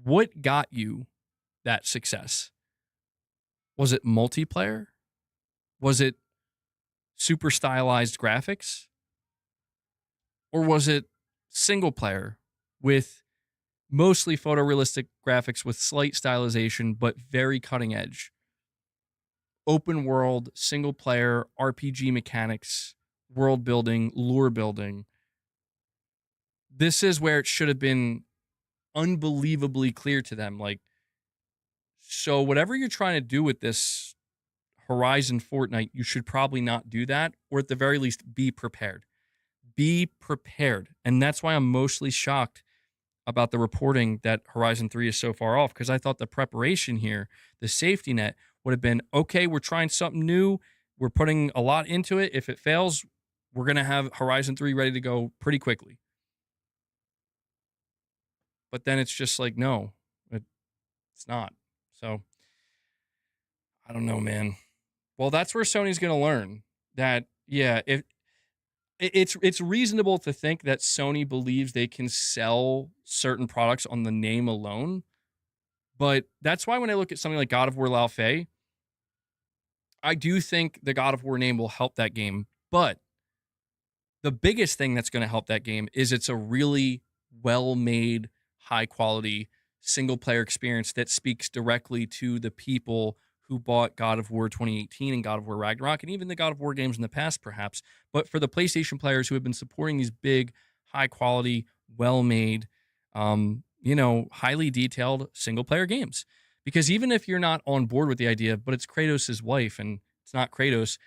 what got you that success? Was it multiplayer? Was it super stylized graphics? Or was it single player with mostly photorealistic graphics with slight stylization, but very cutting edge? Open world, single player, RPG mechanics, world building, lore building. This is where it should have been unbelievably clear to them. Like, So whatever you're trying to do with this Horizon Fortnite, you should probably not do that, or at the very least, be prepared. Be prepared. And that's why I'm mostly shocked about the reporting that Horizon 3 is so far off, because I thought the preparation here, the safety net, would have been okay, we're trying something new. We're putting a lot into it. If it fails, we're going to have Horizon 3 ready to go pretty quickly. But then it's just like, no, it's not. So I don't know, man. Well, that's where Sony's going to learn that, yeah, if it's reasonable to think that Sony believes they can sell certain products on the name alone. But that's why when I look at something like God of War Lao Fei, I do think the God of War name will help that game. But the biggest thing that's going to help that game is it's a really well-made, high-quality single-player experience that speaks directly to the people who bought God of War 2018 and God of War Ragnarok, and even the God of War games in the past, perhaps. But for the PlayStation players who have been supporting these big, high-quality, well-made, highly detailed single-player games. Because even if you're not on board with the idea, but it's Kratos' wife and it's not Kratos,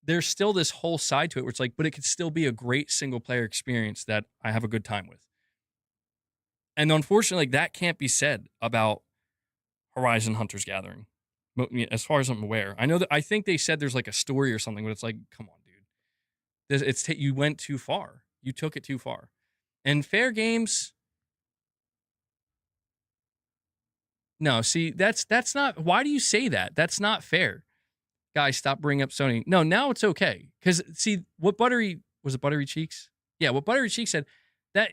there's still this whole side to it where it's like, but it could still be a great single-player experience that I have a good time with. And unfortunately, that can't be said about Horizon Hunter's Gathering, as far as I'm aware. I think they said there's like a story or something, but it's like, come on, dude. You went too far. You took it too far. And Fair Games, no, see, that's not, why do you say that? That's not fair. Guys, stop bringing up Sony. No, now it's okay. Because, see, what Buttery Cheeks? Yeah, what Buttery Cheeks said, that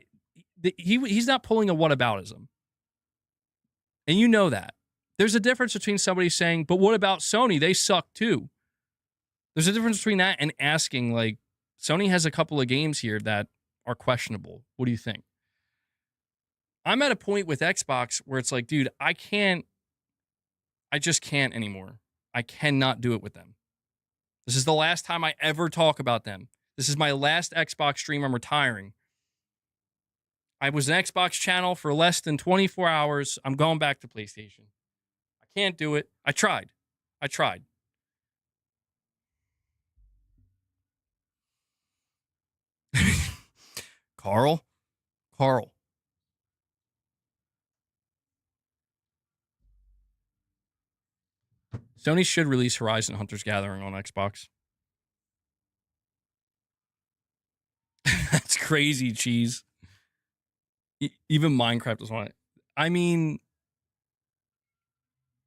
he's not pulling a whataboutism. And you know that. There's a difference between somebody saying, but what about Sony? They suck too. There's a difference between that and asking, like, Sony has a couple of games here that are questionable. What do you think? I'm at a point with Xbox where it's like, dude, I just can't anymore. I cannot do it with them. This is the last time I ever talk about them. This is my last Xbox stream. I'm retiring. I was an Xbox channel for less than 24 hours. I'm going back to PlayStation. I can't do it. I tried. Carl. Sony should release Horizon Hunter's Gathering on Xbox. That's crazy, cheese. Even Minecraft doesn't want it. I mean,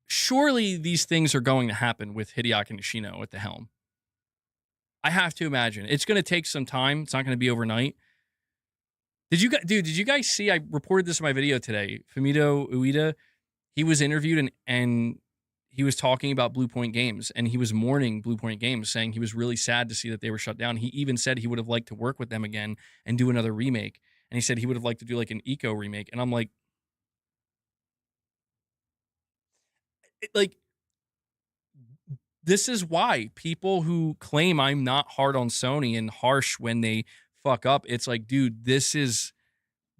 surely these things are going to happen with Hideaki Nishino at the helm. I have to imagine. It's going to take some time. It's not going to be overnight. Did you guys see? I reported this in my video today. Fumito Ueda, he was interviewed and he was talking about Blue Point Games, and he was mourning Blue Point Games, saying he was really sad to see that they were shut down. He even said he would have liked to work with them again and do another remake. And he said he would have liked to do like an Eco remake. And I'm like, this is why people who claim I'm not hard on Sony and harsh when they fuck up, it's like, dude,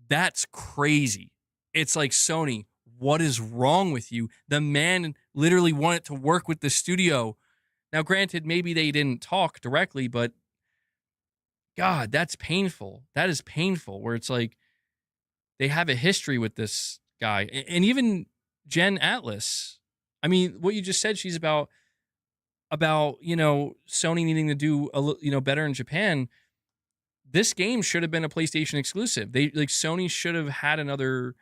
that's crazy. It's like, Sony, what is wrong with you? The man literally wanted to work with the studio. Now, granted, maybe they didn't talk directly, but God, that's painful. That is painful, where it's like they have a history with this guy. And even Jen Atlas, I mean, what you just said, she's about Sony needing to do better in Japan. This game should have been a PlayStation exclusive. Sony should have had another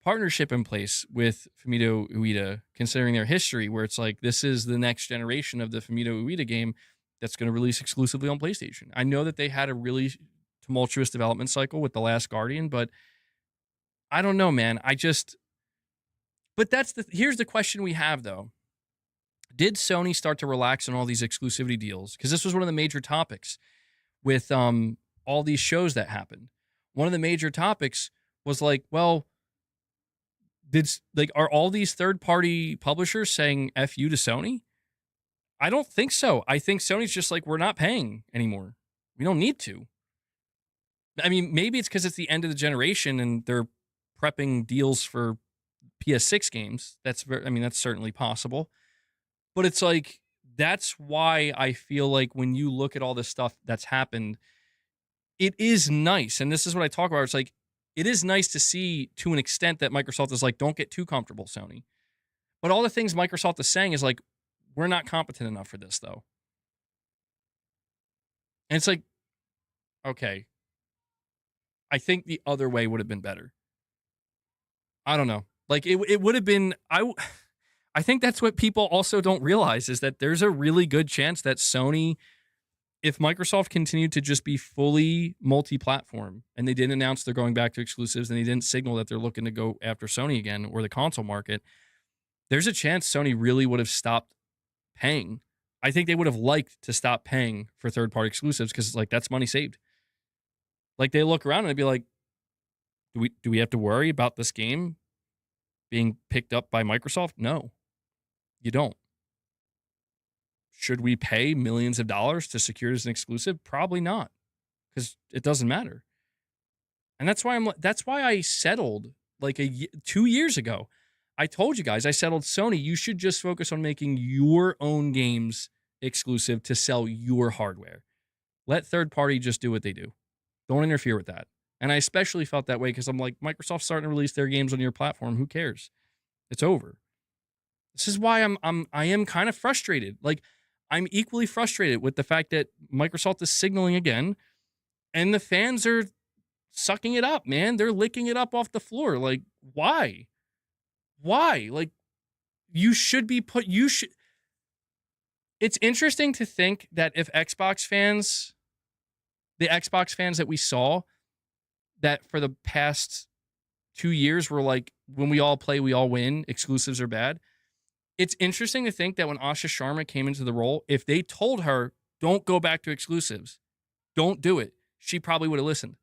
partnership in place with Fumito Ueda, considering their history, where it's like, this is the next generation of the Fumito Ueda game that's going to release exclusively on PlayStation. I know that they had a really tumultuous development cycle with The Last Guardian, but I don't know, man. But here's the question we have, though. Did Sony start to relax on all these exclusivity deals? Because this was one of the major topics with all these shows that happened. One of the major topics was like, well, are all these third-party publishers saying F you to Sony? I don't think so. I think Sony's just like, we're not paying anymore. We don't need to. I mean, maybe it's because it's the end of the generation and they're prepping deals for PS6 games. That's that's certainly possible. But it's like, that's why I feel like when you look at all this stuff that's happened, it is nice. And this is what I talk about. It's like, it is nice to see to an extent that Microsoft is like, don't get too comfortable, Sony. But all the things Microsoft is saying is like, we're not competent enough for this, though. And it's like, okay, I think the other way would have been better. I don't know. Like, it would have been, I think that's what people also don't realize, is that there's a really good chance that Sony, if Microsoft continued to just be fully multi-platform and they didn't announce they're going back to exclusives and they didn't signal that they're looking to go after Sony again or the console market, there's a chance Sony really would have stopped paying. I think they would have liked to stop paying for third-party exclusives, because like, that's money saved. Like, they look around and they'd be like, do we have to worry about this game being picked up by Microsoft? No, you don't. Should we pay millions of dollars to secure it as an exclusive? Probably not, because it doesn't matter. And that's why I settled like 2 years ago. I told you guys, I settled, Sony, you should just focus on making your own games exclusive to sell your hardware. Let third party just do what they do. Don't interfere with that. And I especially felt that way because I'm like, Microsoft's starting to release their games on your platform. Who cares? It's over. This is why I am kind of frustrated. Like, I'm equally frustrated with the fact that Microsoft is signaling again, and the fans are sucking it up, man. They're licking it up off the floor. Like, why? Why? Like, it's interesting to think that if the Xbox fans that we saw, that for the past 2 years were like, when we all play, we all win, exclusives are bad. It's interesting to think that when Asha Sharma came into the role, if they told her, don't go back to exclusives, don't do it, she probably would have listened.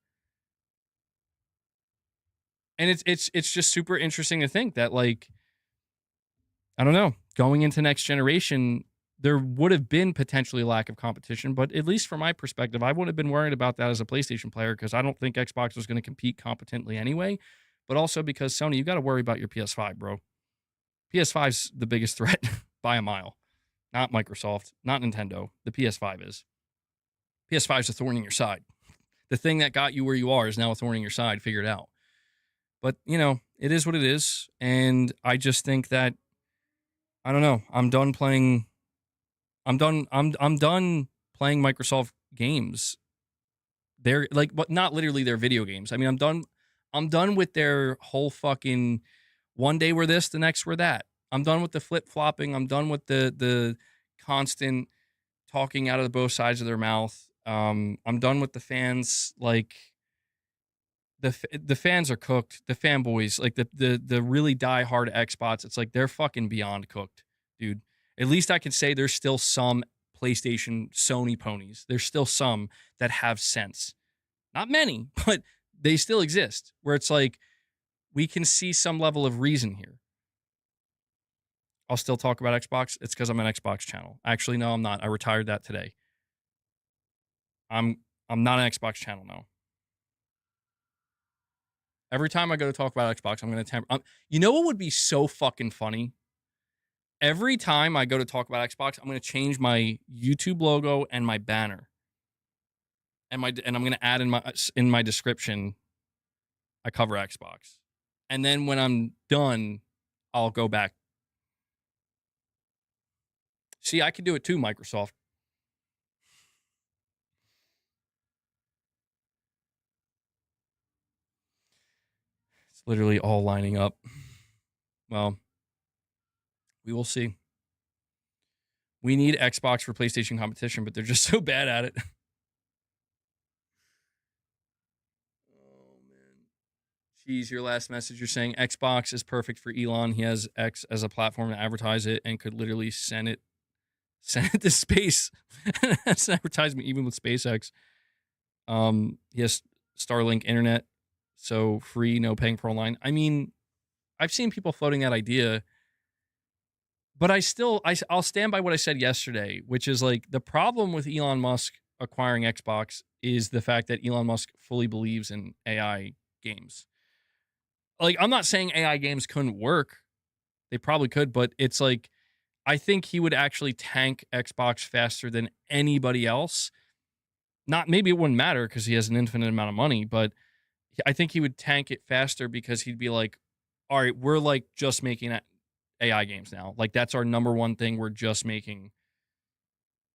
And it's just super interesting to think that, like, I don't know, going into next generation, there would have been potentially a lack of competition, but at least from my perspective, I wouldn't have been worried about that as a PlayStation player, because I don't think Xbox was going to compete competently anyway, but also because Sony, you got to worry about your PS5, bro. PS5's the biggest threat by a mile. Not Microsoft, not Nintendo. The PS5 is. PS5's a thorn in your side. The thing that got you where you are is now a thorn in your side. Figure it out. But, you know, it is what it is. And I just think that, I don't know, I'm done playing Microsoft games. They're like, but not literally their video games. I mean, I'm done with their whole fucking, one day we're this, the next we're that. I'm done with the flip-flopping. I'm done with the constant talking out of both sides of their mouth. I'm done with the fans. Like, the fans are cooked. The fanboys, like the really die-hard Xbox, it's like they're fucking beyond cooked, dude. At least I can say there's still some PlayStation, Sony ponies. There's still some that have sense. Not many, but they still exist, where it's like, we can see some level of reason here. I'll still talk about Xbox. It's because I'm an Xbox channel. Actually, no, I'm not. I retired that today. I'm not an Xbox channel now. Every time I go to talk about Xbox, I'm going to you know what would be so fucking funny? Every time I go to talk about Xbox, I'm going to change my YouTube logo and my banner. And I'm going to add in my description, I cover Xbox. And then when I'm done, I'll go back. See, I can do it too, Microsoft. It's literally all lining up. Well, we will see. We need Xbox for PlayStation competition, but they're just so bad at it. Oh, man. Geez, your last message, you're saying Xbox is perfect for Elon. He has X as a platform to advertise it and could literally send it to space. That's an advertisement even with SpaceX. He has Starlink internet, so free, no paying for online. I mean, I've seen people floating that idea, but I'll stand by what I said yesterday, which is like, the problem with Elon Musk acquiring Xbox is the fact that Elon Musk fully believes in AI games. like, I'm not saying AI games couldn't work. They probably could, but it's like, I think he would actually tank Xbox faster than anybody else. Not maybe it wouldn't matter because he has an infinite amount of money, but I think he would tank it faster because he'd be like, all right, we're like just making AI games now. Like that's our number one thing. We're just making,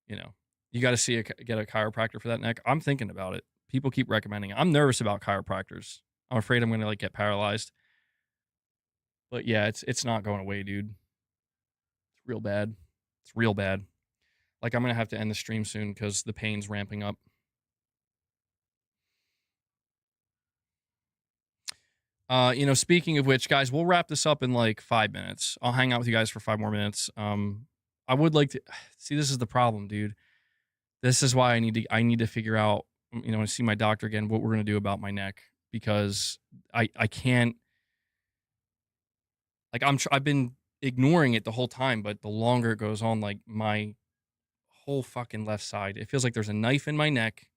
you know, you got to get a chiropractor for that neck. I'm thinking about it. People keep recommending it. I'm nervous about chiropractors. I'm afraid I'm going to like get paralyzed. But yeah, it's not going away, dude. It's real bad. It's real bad. Like I'm going to have to end the stream soon because the pain's ramping up. Speaking of which, guys, we'll wrap this up in like 5 minutes. I'll hang out with you guys for 5 more minutes. I would like to see, this is the problem, dude. This is why I need to figure out, and see my doctor again, what we're going to do about my neck, because I can't, like, I've been ignoring it the whole time, but the longer it goes on, like my whole fucking left side, it feels like there's a knife in my neck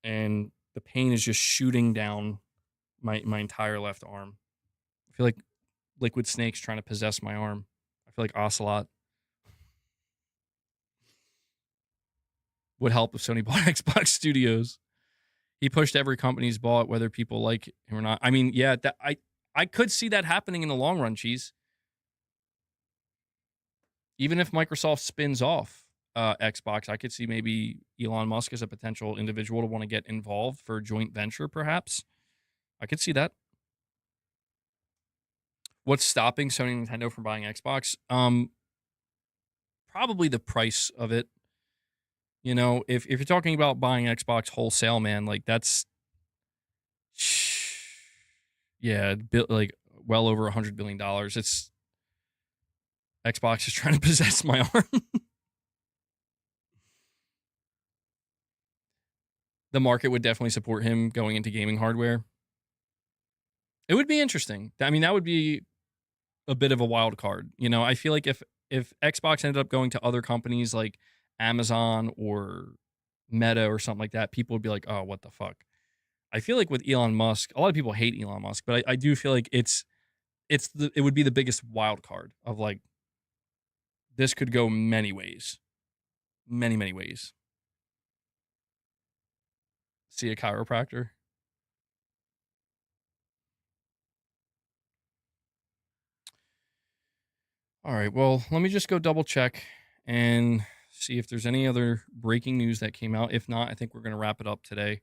and the pain is just shooting down my entire left arm. I feel like Liquid Snake's trying to possess my arm. I feel like Ocelot. Would help if Sony bought Xbox Studios. He pushed every company he's bought, whether people like him or not. I mean, yeah, that I could see that happening in the long run, Cheese. Even if Microsoft spins off Xbox, I could see maybe Elon Musk as a potential individual to want to get involved for a joint venture, perhaps. I could see that. What's stopping Sony and Nintendo from buying Xbox? Probably the price of it. If you're talking about buying Xbox wholesale, man, like that's, yeah, like well over $100 billion. It's Xbox is trying to possess my arm. The market would definitely support him going into gaming hardware. It would be interesting. I mean, that would be a bit of a wild card. I feel like if Xbox ended up going to other companies like Amazon or Meta or something like that, people would be like, oh, what the fuck? I feel like with Elon Musk, a lot of people hate Elon Musk, but I do feel like it would be the biggest wild card of like, this could go many ways. Many, many ways. See a chiropractor. All right, well, let me just go double check and see if there's any other breaking news that came out. If not, I think we're going to wrap it up today.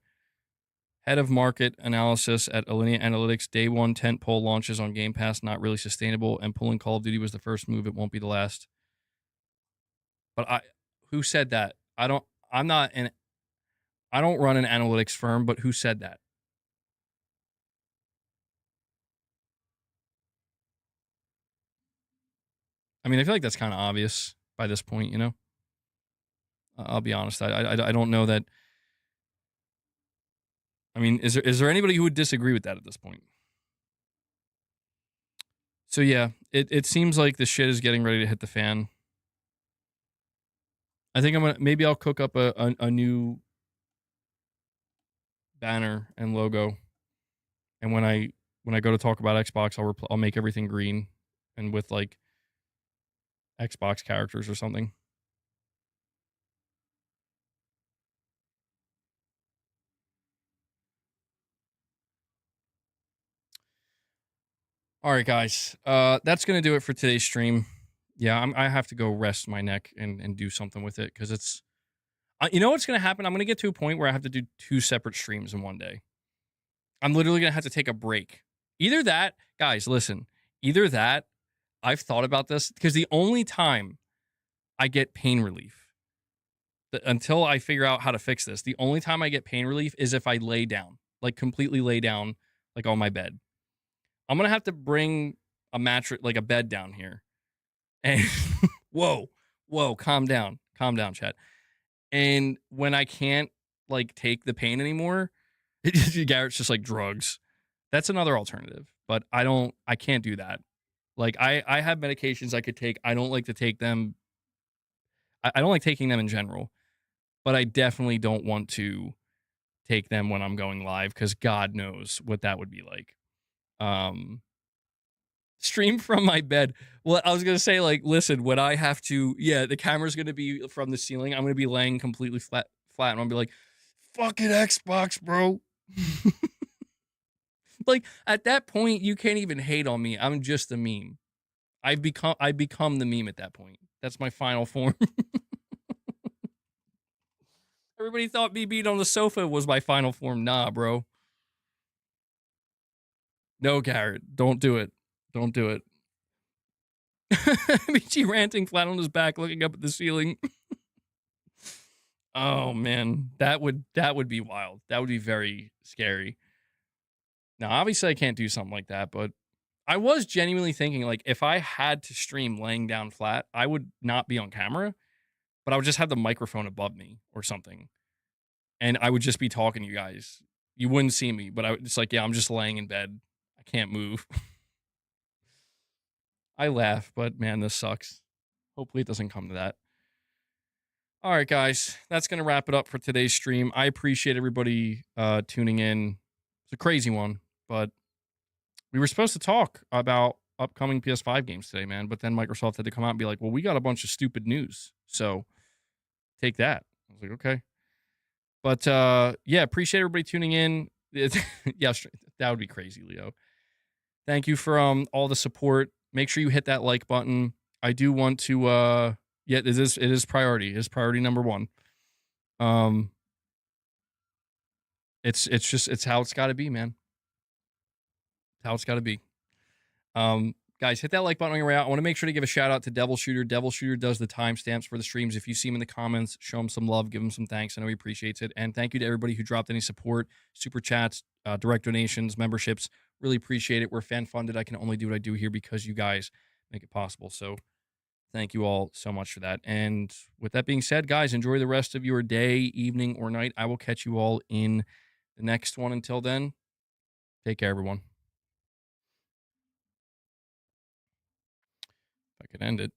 Head of market analysis at Alinea Analytics, day one tentpole launches on Game Pass not really sustainable, and pulling Call of Duty was the first move. It won't be the last. But who said that? I don't run an analytics firm, but who said that? I mean, I feel like that's kind of obvious by this point, I'll be honest. I don't know that. I mean, is there anybody who would disagree with that at this point? So yeah, it seems like the shit is getting ready to hit the fan. I think I'll cook up a new banner and logo, and when I go to talk about Xbox, I'll make everything green and with like Xbox characters or something. All right, guys. That's gonna do it for today's stream. Yeah, I have to go rest my neck and do something with it because it's. You know what's gonna happen? I'm gonna get to a point where I have to do 2 separate streams in one day. I'm literally gonna have to take a break. Either that, guys, listen. Either that, I've thought about this because the only time I get pain relief, until I figure out how to fix this, the only time I get pain relief is if I lay down, like completely lay down, like on my bed. I'm gonna have to bring a mattress, like a bed down here. And whoa, calm down, chat. And when I can't like take the pain anymore, Garrett's just like drugs. That's another alternative, but I can't do that. Like I have medications I could take. I don't like to take them. I don't like taking them in general, but I definitely don't want to take them when I'm going live because God knows what that would be like. Stream from my bed. Well, I was gonna say, like, listen, when I have to, yeah, the camera's gonna be from the ceiling. I'm gonna be laying completely flat, and I'll be like, "Fucking Xbox, bro." Like at that point, you can't even hate on me. I'm just a meme. I become the meme at that point. That's my final form. Everybody thought me being on the sofa was my final form. Nah, bro. No, Garrett, don't do it. Don't do it. Michi ranting flat on his back, looking up at the ceiling. Oh man, that would be wild. That would be very scary. Now, obviously, I can't do something like that, but I was genuinely thinking, like, if I had to stream laying down flat, I would not be on camera, but I would just have the microphone above me or something, and I would just be talking to you guys. You wouldn't see me, but it's like, yeah, I'm just laying in bed. I can't move. I laugh, but man, this sucks. Hopefully, it doesn't come to that. All right, guys, that's gonna wrap it up for today's stream. I appreciate everybody tuning in. It's a crazy one, but we were supposed to talk about upcoming PS5 games today, man. But then Microsoft had to come out and be like, "Well, we got a bunch of stupid news, so take that." I was like, "Okay," but yeah, appreciate everybody tuning in. Yeah, that would be crazy, Leo. Thank you for all the support. Make sure you hit that like button. I do want to yeah, it is priority. It is priority number one. It's how it's got to be, man. It's how it's got to be. Guys, hit that like button on your way out. I want to make sure to give a shout out to Devil Shooter. Devil Shooter does the timestamps for the streams. If you see him in the comments, show him some love, give him some thanks. I know he appreciates it. And thank you to everybody who dropped any support, super chats, direct donations, memberships. Really appreciate it. We're fan funded. I can only do what I do here because you guys make it possible. So thank you all so much for that. And with that being said, guys, enjoy the rest of your day, evening, or night. I will catch you all in the next one. Until then, take care, everyone. If I could end it.